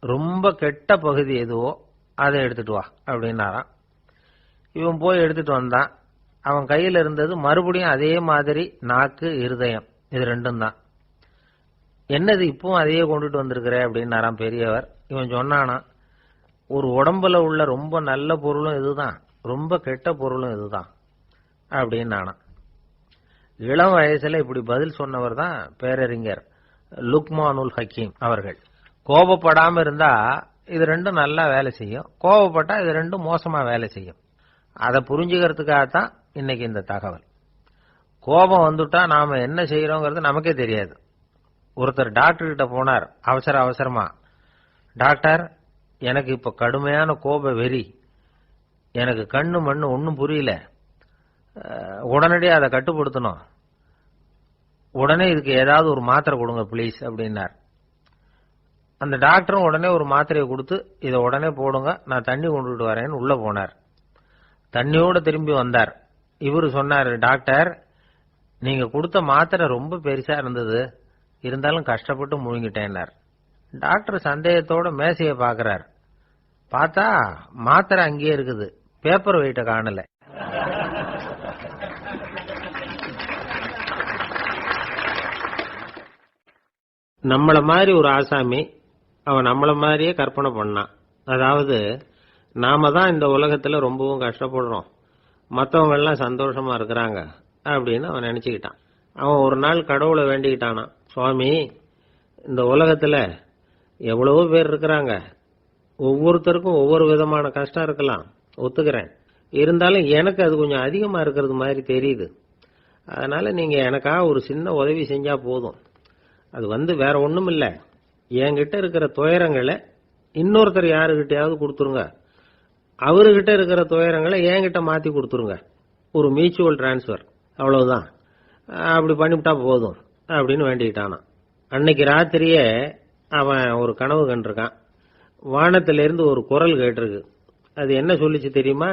ரொம்ப கெட்ட பகுதி எதுவோ அதை எடுத்துட்டு வா அப்படின்னாராம். இவன் போய் எடுத்துட்டு வந்தான். அவன் கையில இருந்தது மறுபடியும் அதே மாதிரி நாக்கு, இருதயம், இது ரெண்டும் தான். என்னது இப்பவும் அதையே கொண்டுட்டு வந்திருக்கிற அப்படின்னாராம் பெரியவர். இவன் சொன்னானா, ஒரு உடம்புல உள்ள ரொம்ப நல்ல பொருளும் இதுதான், ரொம்ப கெட்ட பொருளும் இதுதான் அப்படின்னானா. இளம் வயசுல இப்படி பதில் சொன்னவர் தான் பேரறிஞர் லுக்மானுல் ஹக்கீம் அவர்கள். கோபப்படாம இருந்தா இது ரெண்டும் நல்லா வேலை செய்யும், கோபப்பட்டா இது ரெண்டும் மோசமா வேலை செய்யும். அதை புரிஞ்சுக்கிறதுக்காகத்தான் இன்னைக்கு இந்த தகவல். கோபம் வந்துட்டா நாம என்ன செய்யறோங்கிறது நமக்கே தெரியாது. ஒருத்தர் டாக்டர் கிட்ட போனார் அவசரமா. டாக்டர், எனக்கு இப்ப கடுமையான கோப வெறி, எனக்கு கண்ணு மண்ணு ஒன்னும் புரியல, உடனடியாக அதை கட்டுப்படுத்தணும், உடனே இதுக்கு ஏதாவது ஒரு மாத்திரை கொடுங்க பிளீஸ் அப்படின்னார். அந்த டாக்டரும் உடனே ஒரு மாத்திரையை கொடுத்து இதை உடனே போடுங்க, நான் தண்ணி கொண்டுட்டு வரேன்னு உள்ள போனார். தண்ணியோட திரும்பி வந்தார். இவரு சொன்னார், டாக்டர், நீங்க கொடுத்த மாத்திரை ரொம்ப பெருசா இருந்தது, இருந்தாலும் கஷ்டப்பட்டு முழுங்கிட்டேன்னார். டாக்டர் சந்தேகத்தோட மேசையை பாக்குறார். பார்த்தா மாத்திரை அங்கேயே இருக்குது, பேப்பர் வெயிட்ட காணல. நம்மள மாதிரி ஒரு ஆசாமி அவன் நம்மள மாதிரியே கற்பனை பண்ணான். அதாவது நாம தான் இந்த உலகத்துல ரொம்பவும் கஷ்டப்படுறோம், மற்றவங்க எல்லாம் சந்தோஷமா இருக்கிறாங்க அப்படின்னு அவன் நினைச்சுக்கிட்டான். அவன் ஒரு நாள் கடவுளை வேண்டிக்கிட்டானா, சுவாமி, இந்த உலகத்துல எவ்வளவோ பேர் இருக்கிறாங்க, ஒவ்வொருத்தருக்கும் ஒவ்வொரு விதமான கஷ்டம் இருக்கலாம், ஒத்துக்கிறேன், இருந்தாலும் எனக்கு அது கொஞ்சம் அதிகமா இருக்கிறது மாதிரி தெரியுது, அதனால நீங்க எனக்காக ஒரு சின்ன உதவி செஞ்சா போதும். அது வேற ஒண்ணும் இல்ல, என்கிட்ட இருக்கிற துயரங்களை இன்னொருத்தர் யாருகிட்டயாவது கொடுத்துருங்க, அவர்கிட்ட இருக்கிற துயரங்களை என்கிட்ட மாத்தி கொடுத்துருங்க, ஒரு மியூச்சுவல் டிரான்ஸ்பர், அவ்வளவுதான், அப்படி பண்ணிவிட்டா போதும் அப்படின்னு வேண்டிக்கிட்டானா. அன்னைக்கு ராத்திரியே அவன் ஒரு கனவு கண்டிருக்கான். வானத்திலிருந்து ஒரு குரல் கேட்டிருக்கு. அது என்ன சொல்லிச்சு தெரியுமா?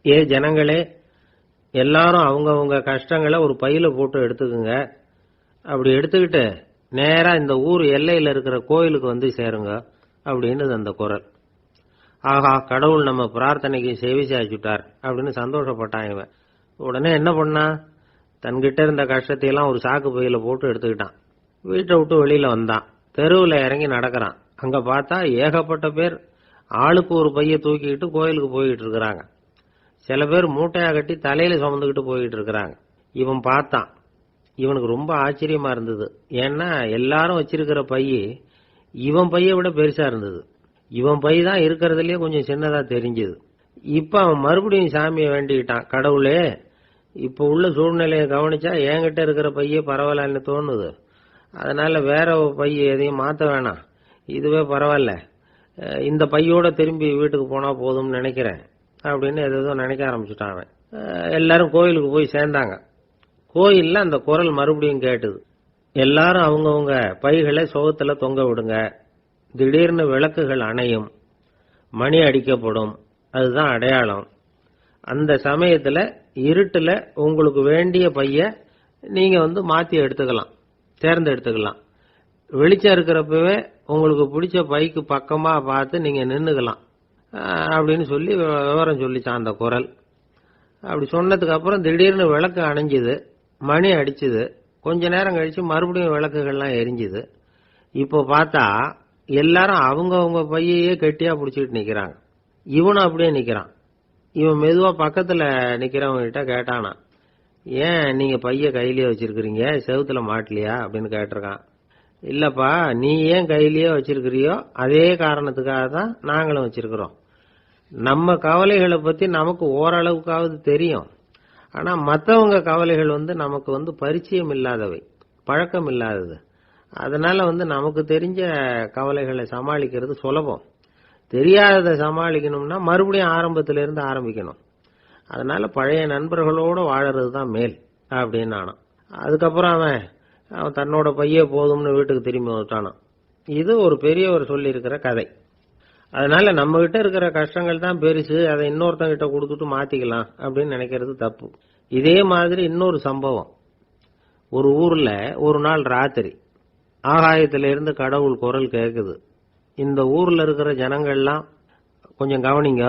ஏ ஜனங்களே, எல்லாரும் அவங்கவுங்க கஷ்டங்களை ஒரு பையில போட்டு எடுத்துக்குங்க, அப்படி எடுத்துக்கிட்டு நேரா இந்த ஊர் எல்லையில இருக்கிற கோயிலுக்கு வந்து சேருங்க அப்படின்னு அந்த குரல். ஆஹா, கடவுள் நம்ம பிரார்த்தனைக்கு செவி சாய்ச்சுட்டார் அப்படின்னு சந்தோஷப்பட்டான் இவன். உடனே என்ன பண்ணா, தன்கிட்ட இருந்த கஷ்டத்தையெல்லாம் ஒரு சாக்கு பையில போட்டு எடுத்துக்கிட்டான். வீட்டை விட்டு வெளியில வந்தான். தெருவில் இறங்கி நடக்கிறான். அங்க பார்த்தா ஏகப்பட்ட பேர் ஆளுக்கு ஒரு பைய தூக்கிக்கிட்டு கோயிலுக்கு போயிட்டு இருக்கிறாங்க. சில பேர் மூட்டையா கட்டி தலையில சுமந்துக்கிட்டு போயிட்டு இருக்கிறாங்க. இவன் பார்த்தான். இவனுக்கு ரொம்ப ஆச்சரியமா இருந்தது. ஏன்னா எல்லாரும் வச்சிருக்கிற பைய இவன் பைய விட பெருசா இருந்தது. இவன் பை தான் இருக்கிறதுலயே கொஞ்சம் சின்னதா தெரிஞ்சது. இப்ப அவன் மறுபடியும் சாமியை வேண்டிக்கிட்டான், கடவுளே, இப்ப உள்ள சூழ்நிலையை கவனிச்சா என்கிட்ட இருக்கிற பையே பரவாயில்லன்னு தோணுது, அதனால வேற பைய எதையும் மாத்த வேணாம், இதுவே பரவாயில்ல, இந்த பையோட திரும்பி வீட்டுக்கு போனா போதும்னு நினைக்கிறேன் அப்படின்னு ஏதோ நினைக்க ஆரம்பிச்சுட்டான் அவன். எல்லாரும் கோயிலுக்கு போய் சேர்ந்தாங்க. கோயில்ல அந்த குரல் மறுபடியும் கேட்டுது. எல்லாரும் அவங்கவுங்க பைகளை சுகத்துல தொங்க விடுங்க, திடீர்னு விளக்குகள் அணையும், மணி அடிக்கப்படும், அதுதான் அடையாளம். அந்த சமயத்துல இருட்டுல உங்களுக்கு வேண்டிய பைய நீங்க மாத்தி எடுத்துக்கலாம், தேர்ந்தெடுத்துக்கலாம். வெளிச்சம் இருக்கிறப்பவே உங்களுக்கு பிடிச்ச பைக்கு பக்கமா பார்த்து நீங்க நின்னுக்கலாம் அப்படின்னு சொல்லி விவரம் சொல்லிச்சான் அந்த குரல். அப்படி சொன்னதுக்கு அப்புறம் திடீர்னு விளக்கு அணைஞ்சுது, மணி அடிச்சுது. கொஞ்ச நேரம் கழிச்சு மறுபடியும் விளக்குகள்லாம் எரிஞ்சுது. இப்போ பார்த்தா எல்லாரும் அவங்கவுங்க பையையே கெட்டியா பிடிச்சிட்டு நிக்கிறாங்க. இவனும் அப்படியே நிக்கிறான். இவன் மெதுவா பக்கத்துல நிக்கிறவங்க கிட்ட கேட்டானா, ஏன் நீங்க பைய கையிலேயே வச்சிருக்கிறீங்க, செவுத்துல மாட்டலையா அப்படின்னு கேட்டிருக்கான். இல்லப்பா, நீ ஏன் கையிலேயே வச்சிருக்கிறியோ அதே காரணத்துக்காக தான் நாங்களும் வச்சிருக்கிறோம். நம்ம கவலைகளை பத்தி நமக்கு ஓரளவுக்காவது தெரியும், ஆனா மற்றவங்க கவலைகள் நமக்கு பரிச்சயம் இல்லாதவை, பழக்கம் இல்லாதது. அதனால நமக்கு தெரிஞ்ச கவலைகளை சமாளிக்கிறது சுலபம். தெரியாததை சமாளிக்கணும்னா மறுபடியும் ஆரம்பத்திலிருந்து ஆரம்பிக்கணும். அதனால பழைய நண்பர்களோட வாழறது தான் மேல் அப்படின்னு ஆனான். அதுக்கப்புறம் அவன் தன்னோட பைய போதும்னு வீட்டுக்கு திரும்பி வந்துட்டானான். இது ஒரு பெரியவர் சொல்லி இருக்கிற கதை. அதனால நம்ம கிட்ட இருக்கிற கஷ்டங்கள் தான் பெருசு, அதை இன்னொருத்தங்கிட்ட கொடுத்துட்டு மாத்திக்கலாம் அப்படின்னு நினைக்கிறது தப்பு. இதே மாதிரி இன்னொரு சம்பவம். ஒரு ஊர்ல ஒரு நாள் ராத்திரி ஆகாயத்திலிருந்து கடவுள் குரல் கேட்குது, இந்த ஊர்ல இருக்கிற ஜனங்கள்லாம் கொஞ்சம் கவனிங்க,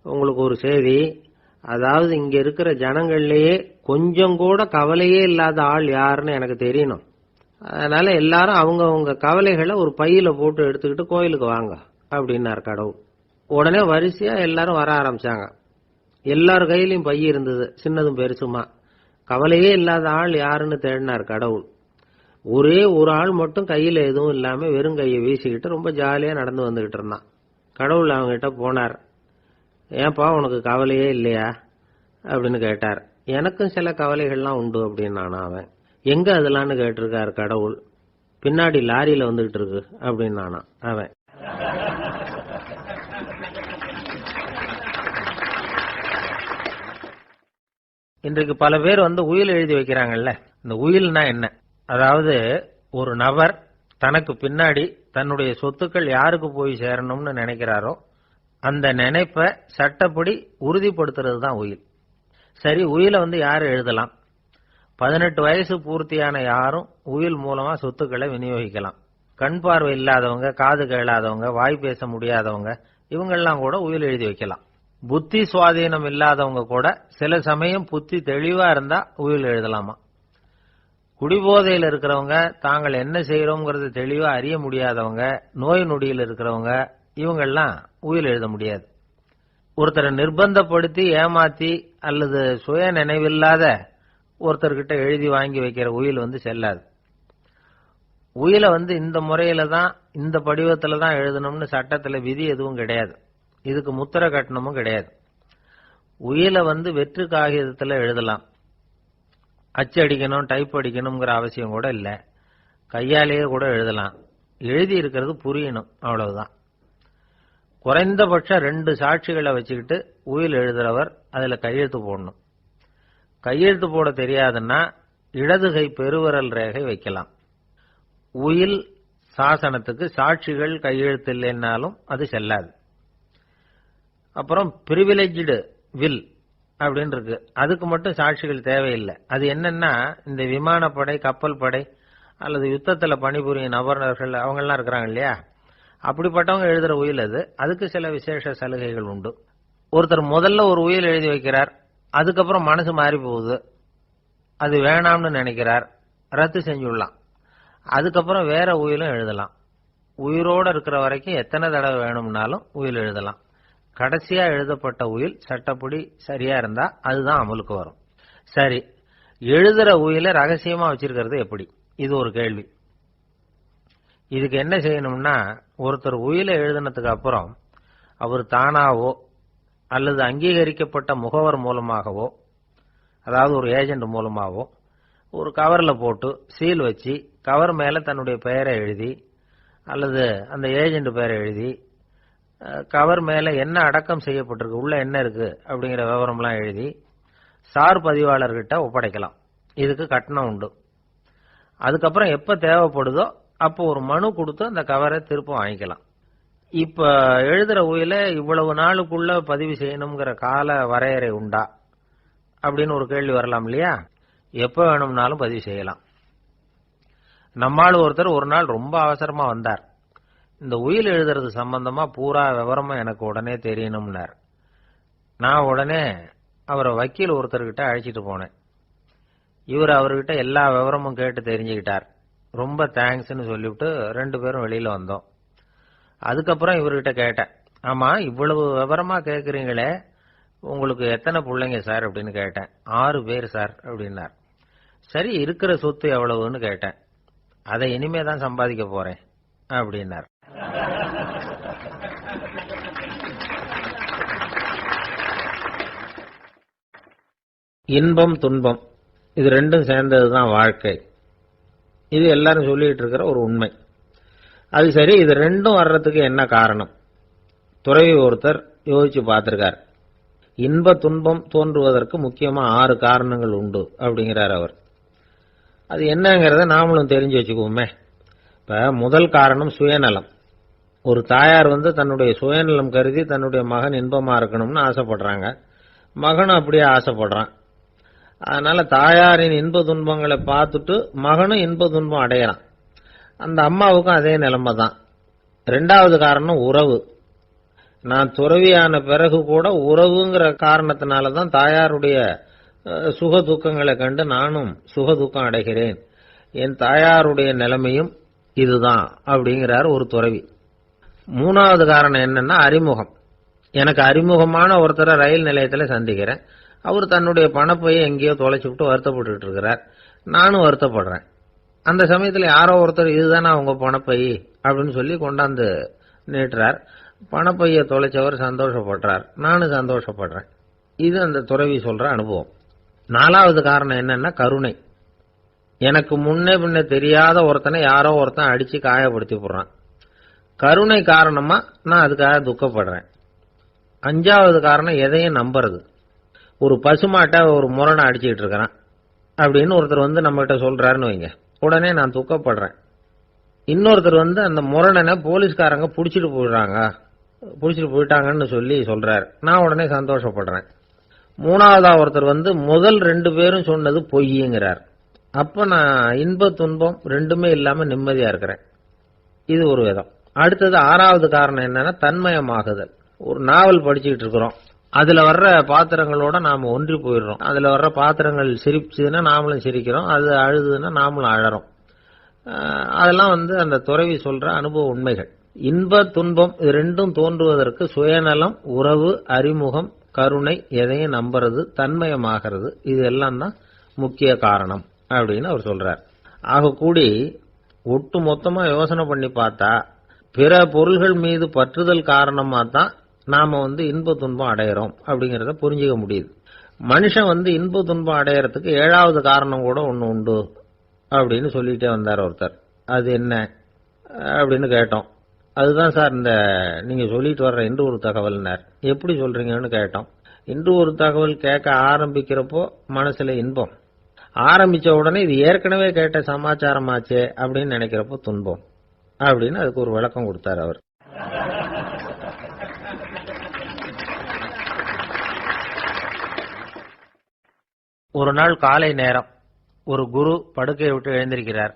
உங்களுக்கு ஒரு செய்தி. அதாவது இங்க இருக்கிற ஜனங்கள்லயே கொஞ்சம் கூட கவலையே இல்லாத ஆள் யாருன்னு எனக்கு தெரியணும். அதனால எல்லாரும் அவங்க கவலைகளை ஒரு பையில போட்டு எடுத்துக்கிட்டு கோயிலுக்கு வாங்க அப்படின்னார் கடவுள். உடனே வரிசையா எல்லாரும் வர ஆரம்பிச்சாங்க. எல்லார் கையிலையும் பை இருந்தது, சின்னதும் பெருசுமா. கவலையே இல்லாத ஆள் யாருன்னு தேடினார் கடவுள். ஒரே ஒரு ஆள் மட்டும் கையில எதுவும் இல்லாம வெறும் கையை வீசிக்கிட்டு ரொம்ப ஜாலியா நடந்து வந்துகிட்டு இருந்தான். கடவுள் அவங்க கிட்ட போனார். ஏன்பா உனக்கு கவலையே இல்லையா அப்படின்னு கேட்டார். எனக்கும் சில கவலைகள்லாம் உண்டு அப்படின்னானா அவன். எங்க அதெல்லாம்னு கேட்டிருக்காரு கடவுள். பின்னாடி லாரியில வந்துகிட்டு இருக்கு அப்படின்னானா அவன். இன்றைக்கு பல பேர் உயில் எழுதி வைக்கிறாங்கல்ல. இந்த உயில்னா என்ன? அதாவது ஒரு நபர் தனக்கு பின்னாடி தன்னுடைய சொத்துக்கள் யாருக்கு போய் சேரணும்னு நினைக்கிறாரோ அந்த நினைப்பை சட்டப்படி உறுதிப்படுத்துறது தான் உயில். சரி, உயில யாரு எழுதலாம்? 18 வயசு பூர்த்தியான யாரும் உயில் மூலமா சொத்துக்களை விநியோகிக்கலாம். கண் பார்வை இல்லாதவங்க, காது கேளாதவங்க, வாய் பேச முடியாதவங்க, இவங்கெல்லாம் கூட உயில் எழுதி வைக்கலாம். புத்தி சுவாதீனம் இல்லாதவங்க கூட சில சமயம் புத்தி தெளிவா இருந்தா உயில் எழுதலாமா. குடிபோதையில் இருக்கிறவங்க, தாங்கள் என்ன செய்யறோங்கிறது தெளிவா அறிய முடியாதவங்க, நோய் நொடியில் இருக்கிறவங்க, இவங்கெல்லாம் உயில் எழுத முடியாது. ஒருத்தரை நிர்பந்தப்படுத்தி ஏமாத்தி அல்லது சுய நினைவில்லாத ஒருத்தர்கிட்ட எழுதி வாங்கி வைக்கிற உயில் செல்லாது. உயில இந்த முறையில தான், இந்த படிவத்துல தான் எழுதணும்னு சட்டத்துல விதி எதுவும் கிடையாது. இதுக்கு முத்திரை கட்டணமும் கிடையாது. உயில வெற்று காகிதத்துல எழுதலாம். அச்சடிக்கணும், டைப் அடிக்கணுங்கிற அவசியம் கூட இல்ல. கையாலேயே கூட எழுதலாம். எழுதி இருக்கிறது புரியணும், அவ்வளவுதான். குறைந்தபட்சம் 2 சாட்சிகளை வச்சுக்கிட்டு உயில் எழுதுறவர் அதுல கையெழுத்து போடணும். கையெழுத்து போட தெரியாதுன்னா இடது கை பெருவிரல் ரேகை வைக்கலாம். உயில் சாசனத்துக்கு சாட்சிகள் கையெழுத்து இல்லைன்னாலும் அது செல்லாது. அப்புறம் பிரிவிலேஜ்டு வில் அப்படின்னு இருக்கு, அதுக்கு மட்டும் சாட்சிகள் தேவையில்லை. அது என்னன்னா, இந்த விமானப்படை, கப்பல் படை அல்லது யுத்தத்துல பணிபுரியும் நபர்கள் அவங்கெல்லாம் இருக்கிறாங்க இல்லையா, அப்படிப்பட்டவங்க எழுதுற உயில் அது. அதுக்கு சில விசேஷ சலுகைகள் உண்டு. ஒருத்தர் முதல்ல ஒரு உயில் எழுதி வைக்கிறார், அதுக்கப்புறம் மனசு மாறி போகுது, அது வேணாம்னு நினைக்கிறார், ரத்து செஞ்சுடலாம். அதுக்கப்புறம் வேற உயிலும் எழுதலாம். உயிரோட இருக்கிற வரைக்கும் எத்தனை தடவை வேணும்னாலும் உயில் எழுதலாம். கடைசியா எழுதப்பட்ட உயில் சட்டப்படி சரியா இருந்தா அதுதான் அமலுக்கு வரும். சரி, எழுதுற உயில ரகசியமா வச்சிருக்கிறது எப்படி? இது ஒரு கேள்வி. இதுக்கு என்ன செய்யணும்னா, ஒருத்தர் உயில எழுதினதுக்கு அப்புறம் அவர் தானாவோ அல்லது அங்கீகரிக்கப்பட்ட முகவர் மூலமாகவோ, அதாவது ஒரு ஏஜென்ட் மூலமாகவோ, ஒரு கவர்ல போட்டு சீல் வச்சு கவர் மேல தன்னுடைய பெயரை எழுதி அல்லது அந்த ஏஜென்ட் பெயரை எழுதி கவர் மேல என்ன அடக்கம் செய்யப்பட்டிருக்கு, உள்ள என்ன இருக்கு அப்படிங்கிற விவரம்லாம் எழுதி சார் பதிவாளர்கிட்ட ஒப்படைக்கலாம். இதுக்கு கட்டணம் உண்டு. அதுக்கப்புறம் எப்ப தேவைப்படுதோ அப்போ ஒரு மனு கொடுத்து அந்த கவரை திரும்ப வாங்கிக்கலாம். இப்ப எழுதுற உயில இவ்வளவு நாளுக்குள்ள பதிவு செய்யணுங்கிற கால வரையறை உண்டா அப்படின்னு ஒரு கேள்வி வரலாம் இல்லையா? எப்ப வேணும்னாலும் பதிவு செய்யலாம். நம்மால் ஒருத்தர் ஒரு நாள் ரொம்ப அவசரமா வந்தார். இந்த உயில் எழுதுறது சம்பந்தமா பூரா விவரமா எனக்கு உடனே தெரியணும்னார். நான் உடனே அவரை வக்கீல் ஒருத்தர்கிட்ட அழைச்சிட்டு போனேன். இவர் அவர்கிட்ட எல்லா விவரமும் கேட்டு தெரிஞ்சுக்கிட்டார். ரொம்ப தேங்க்ஸ்ன்னு சொல்லிவிட்டு 2 பேரும் வெளியில வந்தோம். அதுக்கப்புறம் இவர்கிட்ட கேட்டேன், ஆமா இவ்வளவு விவரமா கேட்கறீங்களே, உங்களுக்கு எத்தனை பிள்ளைங்க சார் அப்படின்னு கேட்டேன். 6 பேர் சார் அப்படின்னார். சரி, இருக்கிற சொத்து எவ்வளவுன்னு கேட்டேன். அதை இனிமே தான் சம்பாதிக்க போறேன் அப்படின்னார். இன்பம் துன்பம் இது ரெண்டும் சேர்ந்ததுதான் வாழ்க்கை. இது எல்லாரும் சொல்லிட்டு இருக்கிற ஒரு உண்மை. அது சரி, இது ரெண்டும் வர்றதுக்கு என்ன காரணம்? துறவி ஒருத்தர் யோசிச்சு பார்த்திருக்கார். இன்ப துன்பம் தோன்றுவதற்கு முக்கியமா 6 காரணங்கள் உண்டு அப்படிங்கிறார் அவர். அது என்னங்கிறத நாமளும் தெரிஞ்சு வச்சுக்குவோமே. இப்ப முதல் காரணம் சுயநலம். ஒரு தாயார் தன்னுடைய சுயநலம் கருதி தன்னுடைய மகன் இன்பமா இருக்கணும்னு ஆசைப்படுறாங்க. மகனும் அப்படியே ஆசைப்படுறான். அதனால தாயாரின் இன்ப துன்பங்களை பார்த்துட்டு மகனும் இன்ப துன்பம் அடையறான். அந்த அம்மாவுக்கும் அதே நிலைமை தான். ரெண்டாவது காரணம் உறவு. நான் துறவியான பிறகு கூட உறவுங்கிற காரணத்தினால தான் தாயாருடைய சுக துக்கங்களை கண்டு நானும் சுக துக்கம் அடைகிறேன். என் தாயாருடைய நிலைமையும் இதுதான் அப்படிங்கிறார் ஒரு துறவி. மூணாவது காரணம் என்னன்னா அறிமுகம். எனக்கு அறிமுகமான ஒருத்தரை ரயில் நிலையத்தில் சந்திக்கிறேன். அவர் தன்னுடைய பணப்பையை எங்கேயோ தொலைச்சுட்டு வருத்தப்பட்டு இருக்கிறார். நானும் வருத்தப்படுறேன். அந்த சமயத்தில் யாரோ ஒருத்தர் இதுதானே அவங்க பணப்பை அப்படின்னு சொல்லி கொண்டாந்து நீட்டுறார். பணப்பையை தொலைச்சவர் சந்தோஷப்படுறார், நானும் சந்தோஷப்படுறேன். இது அந்த துறவி சொல்ற அனுபவம். நாலாவது காரணம் என்னன்னா கருணை. எனக்கு முன்னே பின்ன தெரியாத ஒருத்தனை யாரோ ஒருத்தன் அடிச்சு காயப்படுத்தி போடுறான். கருணை காரணமா நான் அதுக்காக துக்கப்படுறேன். அஞ்சாவது காரணம் எதையும் நம்புறது. ஒரு பசுமாட்டை ஒரு முரணை அடிச்சுட்டு இருக்கிறான் அப்படின்னு ஒருத்தர் வந்து நம்ம கிட்ட சொல்றாருன்னு வைங்க, உடனே நான் துக்கப்படுறேன். இன்னொருத்தர் வந்து அந்த முரணனை போலீஸ்காரங்க புடிச்சிட்டு போயிட்டாங்கன்னு சொல்லி சொல்றாரு, நான் உடனே சந்தோஷப்படுறேன். மூணாவதா ஒருத்தர் வந்து முதல் 2 பேரும் சொன்னது பொய்யுங்கிறார். அப்ப நான் இன்ப துன்பம் ரெண்டுமே இல்லாம நிம்மதியா இருக்கிறேன். இது ஒரு விதம். அடுத்தது ஆறாவது காரணம் என்னன்னா தன்மயமாகுதல். ஒரு நாவல் படிச்சுக்கிட்டு இருக்கிறோம், அதுல வர்ற பாத்திரங்களோட நாம ஒன்றி போயிடுறோம். அதுல வர்ற பாத்திரங்கள் சிரிச்சுதுன்னா நாமளும் சிரிக்கிறோம், அது அழுதுன்னா நாமளும் அழறோம். அதெல்லாம் வந்து அந்த துறவி சொல்ற அனுபவ உண்மைகள். இன்ப துன்பம் இது ரெண்டும் தோன்றுவதற்கு சுயநலம், உறவு, அறிமுகம், கருணை, எதையும் நம்புறது, தன்மயமாகிறது, இது எல்லாம் தான் முக்கிய காரணம் அப்படின்னு அவர் சொல்றார். ஆக கூடி ஒட்டு மொத்தமா யோசனை பண்ணி பார்த்தா பிற பொருள்கள் மீது பற்றுதல் காரணமா தான் நாம வந்து இன்ப துன்பம் அடையிறோம் அப்படிங்கறத புரிஞ்சுக்க முடியுது. மனுஷன் வந்து இன்ப துன்பம் அடையறதுக்கு 7வது காரணம் கூட ஒண்ணு உண்டு அப்படின்னு சொல்லிட்டே வந்தார் ஒருத்தர். அது என்ன அப்படின்னு கேட்டோம். அதுதான் சார் இந்த நீங்க சொல்லிட்டு வர்ற இன்று ஒரு தகவல்னார். எப்படி சொல்றீங்கன்னு கேட்டோம். இன்று ஒரு தகவல் கேட்க ஆரம்பிக்கிறப்போ மனசுல இன்பம், ஆரம்பிச்ச உடனே இது ஏற்கனவே கேட்ட சமாச்சாரமாச்சே அப்படின்னு நினைக்கிறப்போ துன்பம் அப்படின்னு அதுக்கு ஒரு விளக்கம் கொடுத்தார் அவர். ஒரு நாள் காலை நேரம் ஒரு குரு படுக்கையை விட்டு எழுந்திருக்கிறார்.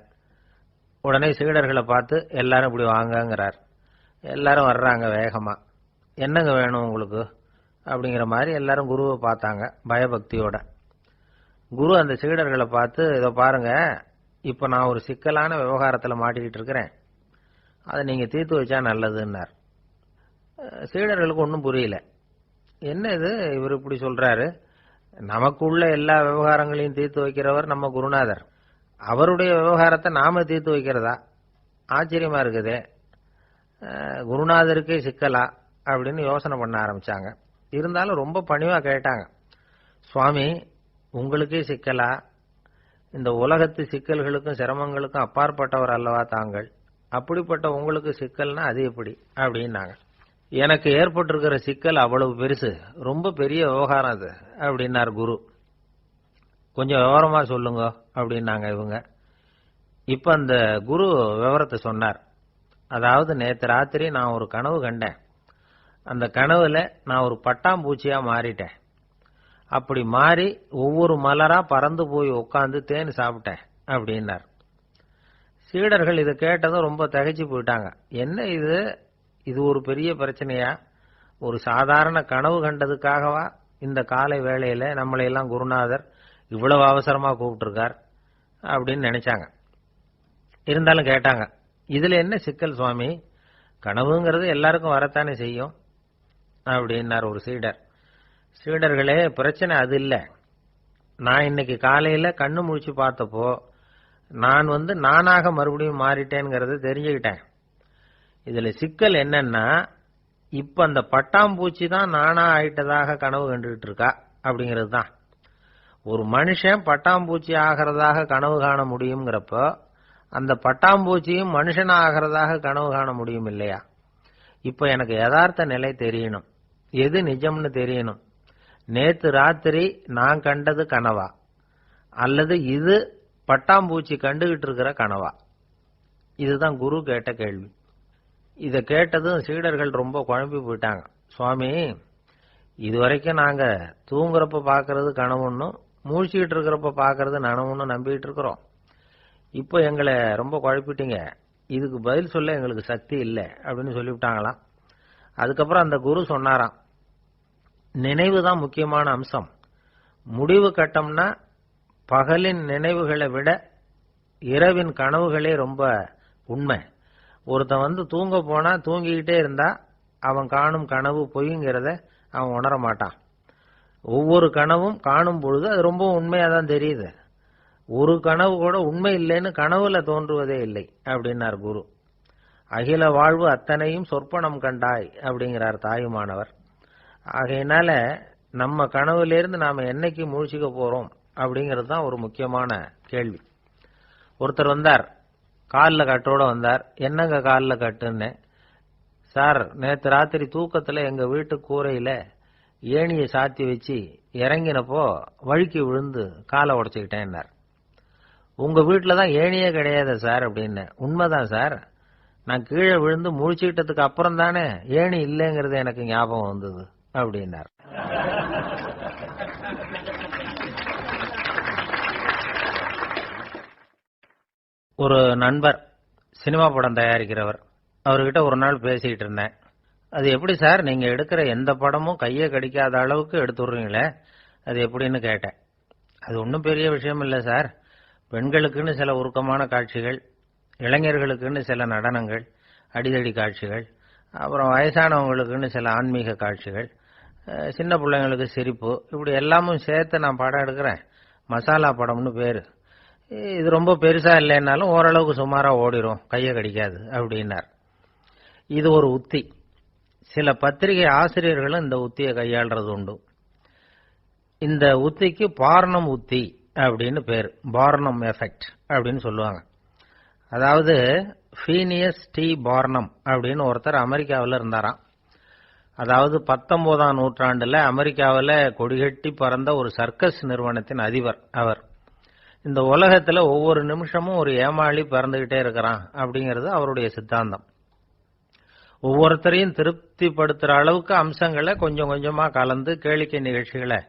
உடனே சீடர்களை பார்த்து எல்லாரும் இப்படி வாங்கங்கிறார். எல்லாரும் வர்றாங்க வேகமா. என்னங்க வேணும் உங்களுக்கு அப்படிங்கிற மாதிரி எல்லாரும் குருவை பார்த்தாங்க பயபக்தியோட. குரு அந்த சீடர்களை பார்த்து, இதை பாருங்க, இப்ப நான் ஒரு சிக்கலான விவகாரத்தில் மாட்டிக்கிட்டு இருக்கிறேன், அதை நீங்க தீர்த்து வச்சா நல்லதுன்னார். சீடர்களுக்கு ஒன்றும் புரியல. என்ன இது இவர் இப்படி சொல்றாரு, நமக்குள்ள எல்லா விவகாரங்களையும் தீர்த்து வைக்கிறவர் நம்ம குருநாதர், அவருடைய விவகாரத்தை நாம தீர்த்து வைக்கிறதா, ஆச்சரியமா இருக்குதே, குருநாதருக்கே சிக்கலா அப்படின்னு யோசனை பண்ண ஆரம்பிச்சாங்க. இருந்தாலும் ரொம்ப பணிவா கேட்டாங்க, சுவாமி உங்களுக்கே சிக்கலா? இந்த உலகத்து சிக்கல்களுக்கும் சிரமங்களுக்கும் அப்பாற்பட்டவர் அல்லவா தாங்கள், அப்படிப்பட்ட உங்களுக்கு சிக்கல்னா அது எப்படி அப்படின்னாங்க. எனக்கு ஏற்பட்டிருக்கிற சிக்கல் அவ்வளவு பெருசு, ரொம்ப பெரிய விவகாரம் அது அப்படின்னார் குரு. கொஞ்சம் விவரமா சொல்லுங்க அப்படின்னாங்க இவங்க. இப்ப அந்த குரு விவரத்தை சொன்னார். அதாவது நேற்று ராத்திரி நான் ஒரு கனவு கண்டேன். அந்த கனவுல நான் ஒரு பட்டாம்பூச்சியா மாறிட்டேன். அப்படி மாறி ஒவ்வொரு மலரா பறந்து போய் உட்காந்து தேன் சாப்பிட்டேன் அப்படின்னார். சீடர்கள் இதை கேட்டதும் ரொம்ப திகைச்சு போயிட்டாங்க. என்ன இது, இது ஒரு பெரிய பிரச்சனையா? ஒரு சாதாரண கனவு கண்டதுக்காகவா இந்த காலை வேளையில நம்மளை எல்லாம் குருநாதர் இவ்வளவு அவசரமா கூப்பிட்டுருக்கார் அப்படின்னு நினைச்சாங்க. இருந்தாலும் கேட்டாங்க, இதுல என்ன சிக்கல் சுவாமி? கனவுங்கிறது எல்லாருக்கும் வரத்தானே செய்யும் அப்படின்னார் ஒரு சீடர். சீடர்களே, பிரச்சனை அது இல்லை. நான் இன்னைக்கு காலையில கண்ணு முழிச்சு பார்த்தப்போ நான் நானாக மறுபடியும் மாறிட்டேங்கிறத தெரிஞ்சுக்கிட்டேன். இதுல சிக்கல் என்னன்னா, இப்ப அந்த பட்டாம்பூச்சி தான் நானா ஆயிட்டதாக கனவு கண்டுகிட்டு இருக்கா அப்படிங்கிறது தான். ஒரு மனுஷன் பட்டாம்பூச்சி ஆகிறதாக கனவு காண முடியுங்கிறப்போ அந்த பட்டாம்பூச்சியும் மனுஷனா ஆகிறதாக கனவு காண முடியும் இல்லையா? இப்ப எனக்கு யதார்த்த நிலை தெரியணும், எது நிஜம்னு தெரியணும். நேத்து ராத்திரி நான் கண்டது கனவா, அல்லது இது பட்டாம்பூச்சி கண்டுகிட்டு இருக்கிற கனவா? இதுதான் குரு கேட்ட கேள்வி. இதை கேட்டதும் சீடர்கள் ரொம்ப குழம்பி போயிட்டாங்க. சுவாமி, இதுவரைக்கும் நாங்க தூங்குறப்ப பாக்குறது கனவுன்னும் மூழ்கிட்டு இருக்கிறப்ப பாக்குறது நனவுன்னு நம்பிட்டு இருக்கிறோம். இப்போ எங்களை ரொம்ப குழப்பிட்டீங்க. இதுக்கு பதில் சொல்ல எங்களுக்கு சக்தி இல்லை அப்படின்னு சொல்லிவிட்டாங்களாம். அதுக்கப்புறம் அந்த குரு சொன்னாராம், நினைவு தான் முக்கியமான அம்சம். முடிவு கட்டம்னா பகலின் நினைவுகளை விட இரவின் கனவுகளே ரொம்ப உண்மை. ஒருத்தன் தூங்க போனா தூங்கிக்கிட்டே இருந்தா அவன் காணும் கனவு பொய்ங்கிறத அவன் உணர மாட்டான். ஒவ்வொரு கனவும் காணும் பொழுது அது ரொம்ப உண்மையா தான் தெரியுது. ஒரு கனவு கூட உண்மை இல்லைன்னு கனவுல தோன்றுவதே இல்லை அப்படின்னார் குரு. அகில வாழ்வு அத்தனையும் சொற்பனம் கண்டாய் அப்படிங்கிறார் தாயுமானவர். ஆகையினால நம்ம கனவுலேருந்து நாம என்னைக்கு முழிச்சுக்க போறோம் அப்படிங்கிறது தான் ஒரு முக்கியமான கேள்வி. ஒருத்தர் வந்தார், காலில் கட்டோட வந்தார். என்னங்க காலில் கட்டுன்னு? சார், நேற்று ராத்திரி தூக்கத்தில் எங்க வீட்டு கூரையில ஏணியை சாத்தி வச்சு இறங்கினப்போ வழுக்கி விழுந்து காலை உடைச்சுக்கிட்டேன்னார். உங்க வீட்டில் தான் ஏணியே கிடையாது சார் அப்படின்னு. உண்மைதான் சார், நான் கீழே விழுந்து முழிச்சுக்கிட்டதுக்கு அப்புறம் தானே ஏணி இல்லைங்கிறது எனக்கு ஞாபகம் வந்தது அப்படின்னார். ஒரு நண்பர் சினிமா படம் தயாரிக்கிறவர், அவர்கிட்ட ஒரு நாள் பேசிக்கிட்டு இருந்தேன். அது எப்படி சார், நீங்க எடுக்கிற எந்த படமும் கையை கடிக்காத அளவுக்கு எடுத்துடுறீங்களே, அது எப்படின்னு கேட்டேன். அது ஒன்றும் பெரிய விஷயம் இல்லை சார். பெண்களுக்குன்னு சில உருக்கமான காட்சிகள், இளைஞர்களுக்குன்னு சில நடனங்கள், அடிதடி காட்சிகள், அப்புறம் வயசானவங்களுக்குன்னு சில ஆன்மீக காட்சிகள், சின்ன பிள்ளைங்களுக்கு சிரிப்பு, இப்படி எல்லாமும் சேர்த்து நான் படம் எடுக்கிறேன். மசாலா படம்னு பேரு. இது ரொம்ப பெருசா இல்லைன்னாலும் ஓரளவுக்கு சுமாரா ஓடிரும், கையை கடிக்காது அப்படின்னார். இது ஒரு உத்தி. சில பத்திரிகை ஆசிரியர்களும் இந்த உத்தியை கையாளுறது உண்டு. இந்த உத்திக்கு பார்னம் உத்தி அப்படின்னு பேரு. பார்னம் எஃபெக்ட் அப்படின்னு சொல்லுவாங்க. அதாவது ஃபீனியஸ் டி பார்னம் அப்படின்னு ஒருத்தர் அமெரிக்காவில் இருந்தாராம். அதாவது 19ஆம் நூற்றாண்டுல அமெரிக்காவில் கொடிகட்டி பறந்த ஒரு சர்க்கஸ் நிறுவனத்தின் அதிபர் அவர். இந்த உலகத்துல ஒவ்வொரு நிமிஷமும் ஒரு ஏமாளி பிறந்துகிட்டே இருக்கிறான் அப்படிங்கிறது அவருடைய சித்தாந்தம். ஒவ்வொருத்தரையும் திருப்திப்படுத்துற அளவுக்கு அம்சங்களை கொஞ்சம் கொஞ்சமா கலந்து கேளிக்கை நிகழ்ச்சிகளை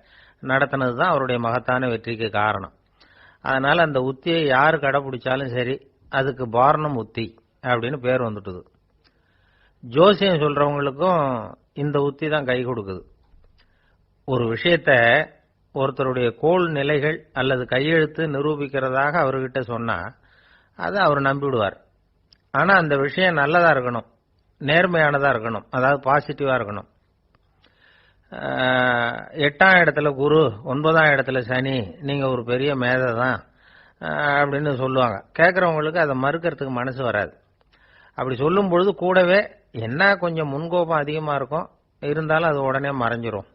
நடத்தினது தான் அவருடைய மகத்தான வெற்றிக்கு காரணம். அதனால அந்த உத்தியை யார் கடைபிடிச்சாலும் சரி, அதுக்கு பார்னம் உத்தி அப்படின்னு பேர் வந்துட்டுது. ஜோசியம் சொல்றவங்களுக்கும் இந்த உத்தி தான் கை கொடுக்குது. ஒரு விஷயத்த ஒருத்தருடைய கோள் நிலைகள் அல்லது கையெழுத்து நிரூபிக்கிறதாக அவர்கிட்ட சொன்னா அதை அவர் நம்பிவிடுவார். ஆனா அந்த விஷயம் நல்லதா இருக்கணும், நேர்மையானதா இருக்கணும், அதாவது பாசிட்டிவா இருக்கணும். 8ஆம் இடத்துல குரு, 9ஆம் இடத்துல சனி, நீங்க ஒரு பெரிய மேதை தான் அப்படின்னு சொல்லுவாங்க. கேட்கறவங்களுக்கு அதை மறுக்கிறதுக்கு மனசு வராது. அப்படி சொல்லும் பொழுது கூடவே என்ன கொஞ்சம் முன்கோபம் அதிகமா இருக்கும், இருந்தாலும் அது உடனே மறைஞ்சிரும்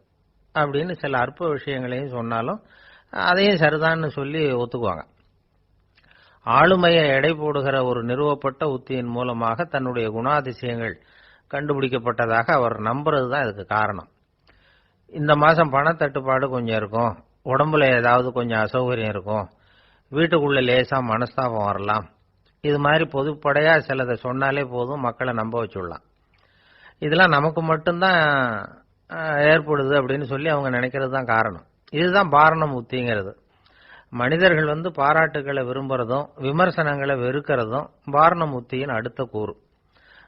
அப்படின்னு சில அற்ப விஷயங்களையும் சொன்னாலும் அதையும் சரிதான்னு சொல்லி ஒத்துக்குவாங்க. ஆளுமையை எடை போடுகிற ஒரு நிறுவப்பட்ட உத்தியின் மூலமாக தன்னுடைய குணாதிசயங்கள் கண்டுபிடிக்கப்பட்டதாக அவர் நம்புறது தான் இதுக்கு காரணம். இந்த மாசம் பணத்தட்டுப்பாடு கொஞ்சம் இருக்கும், உடம்புல ஏதாவது கொஞ்சம் அசௌகரியம் இருக்கும், வீட்டுக்குள்ள லேசா மனஸ்தாபம் வரலாம், இது மாதிரி பொதுப்படையா சிலதை சொன்னாலே போதும், மக்களை நம்ப வச்சுடலாம். இதெல்லாம் நமக்கு மட்டும்தான் ஏற்படுது அப்படின்னு சொல்லி அவங்க நினைக்கிறது தான் காரணம். இதுதான் பார்னம் உத்திங்கிறது. மனிதர்கள் பாராட்டுகளை விரும்புறதும் விமர்சனங்களை வெறுக்கிறதும் பார்னம் உத்தியின் அடுத்த கூறு.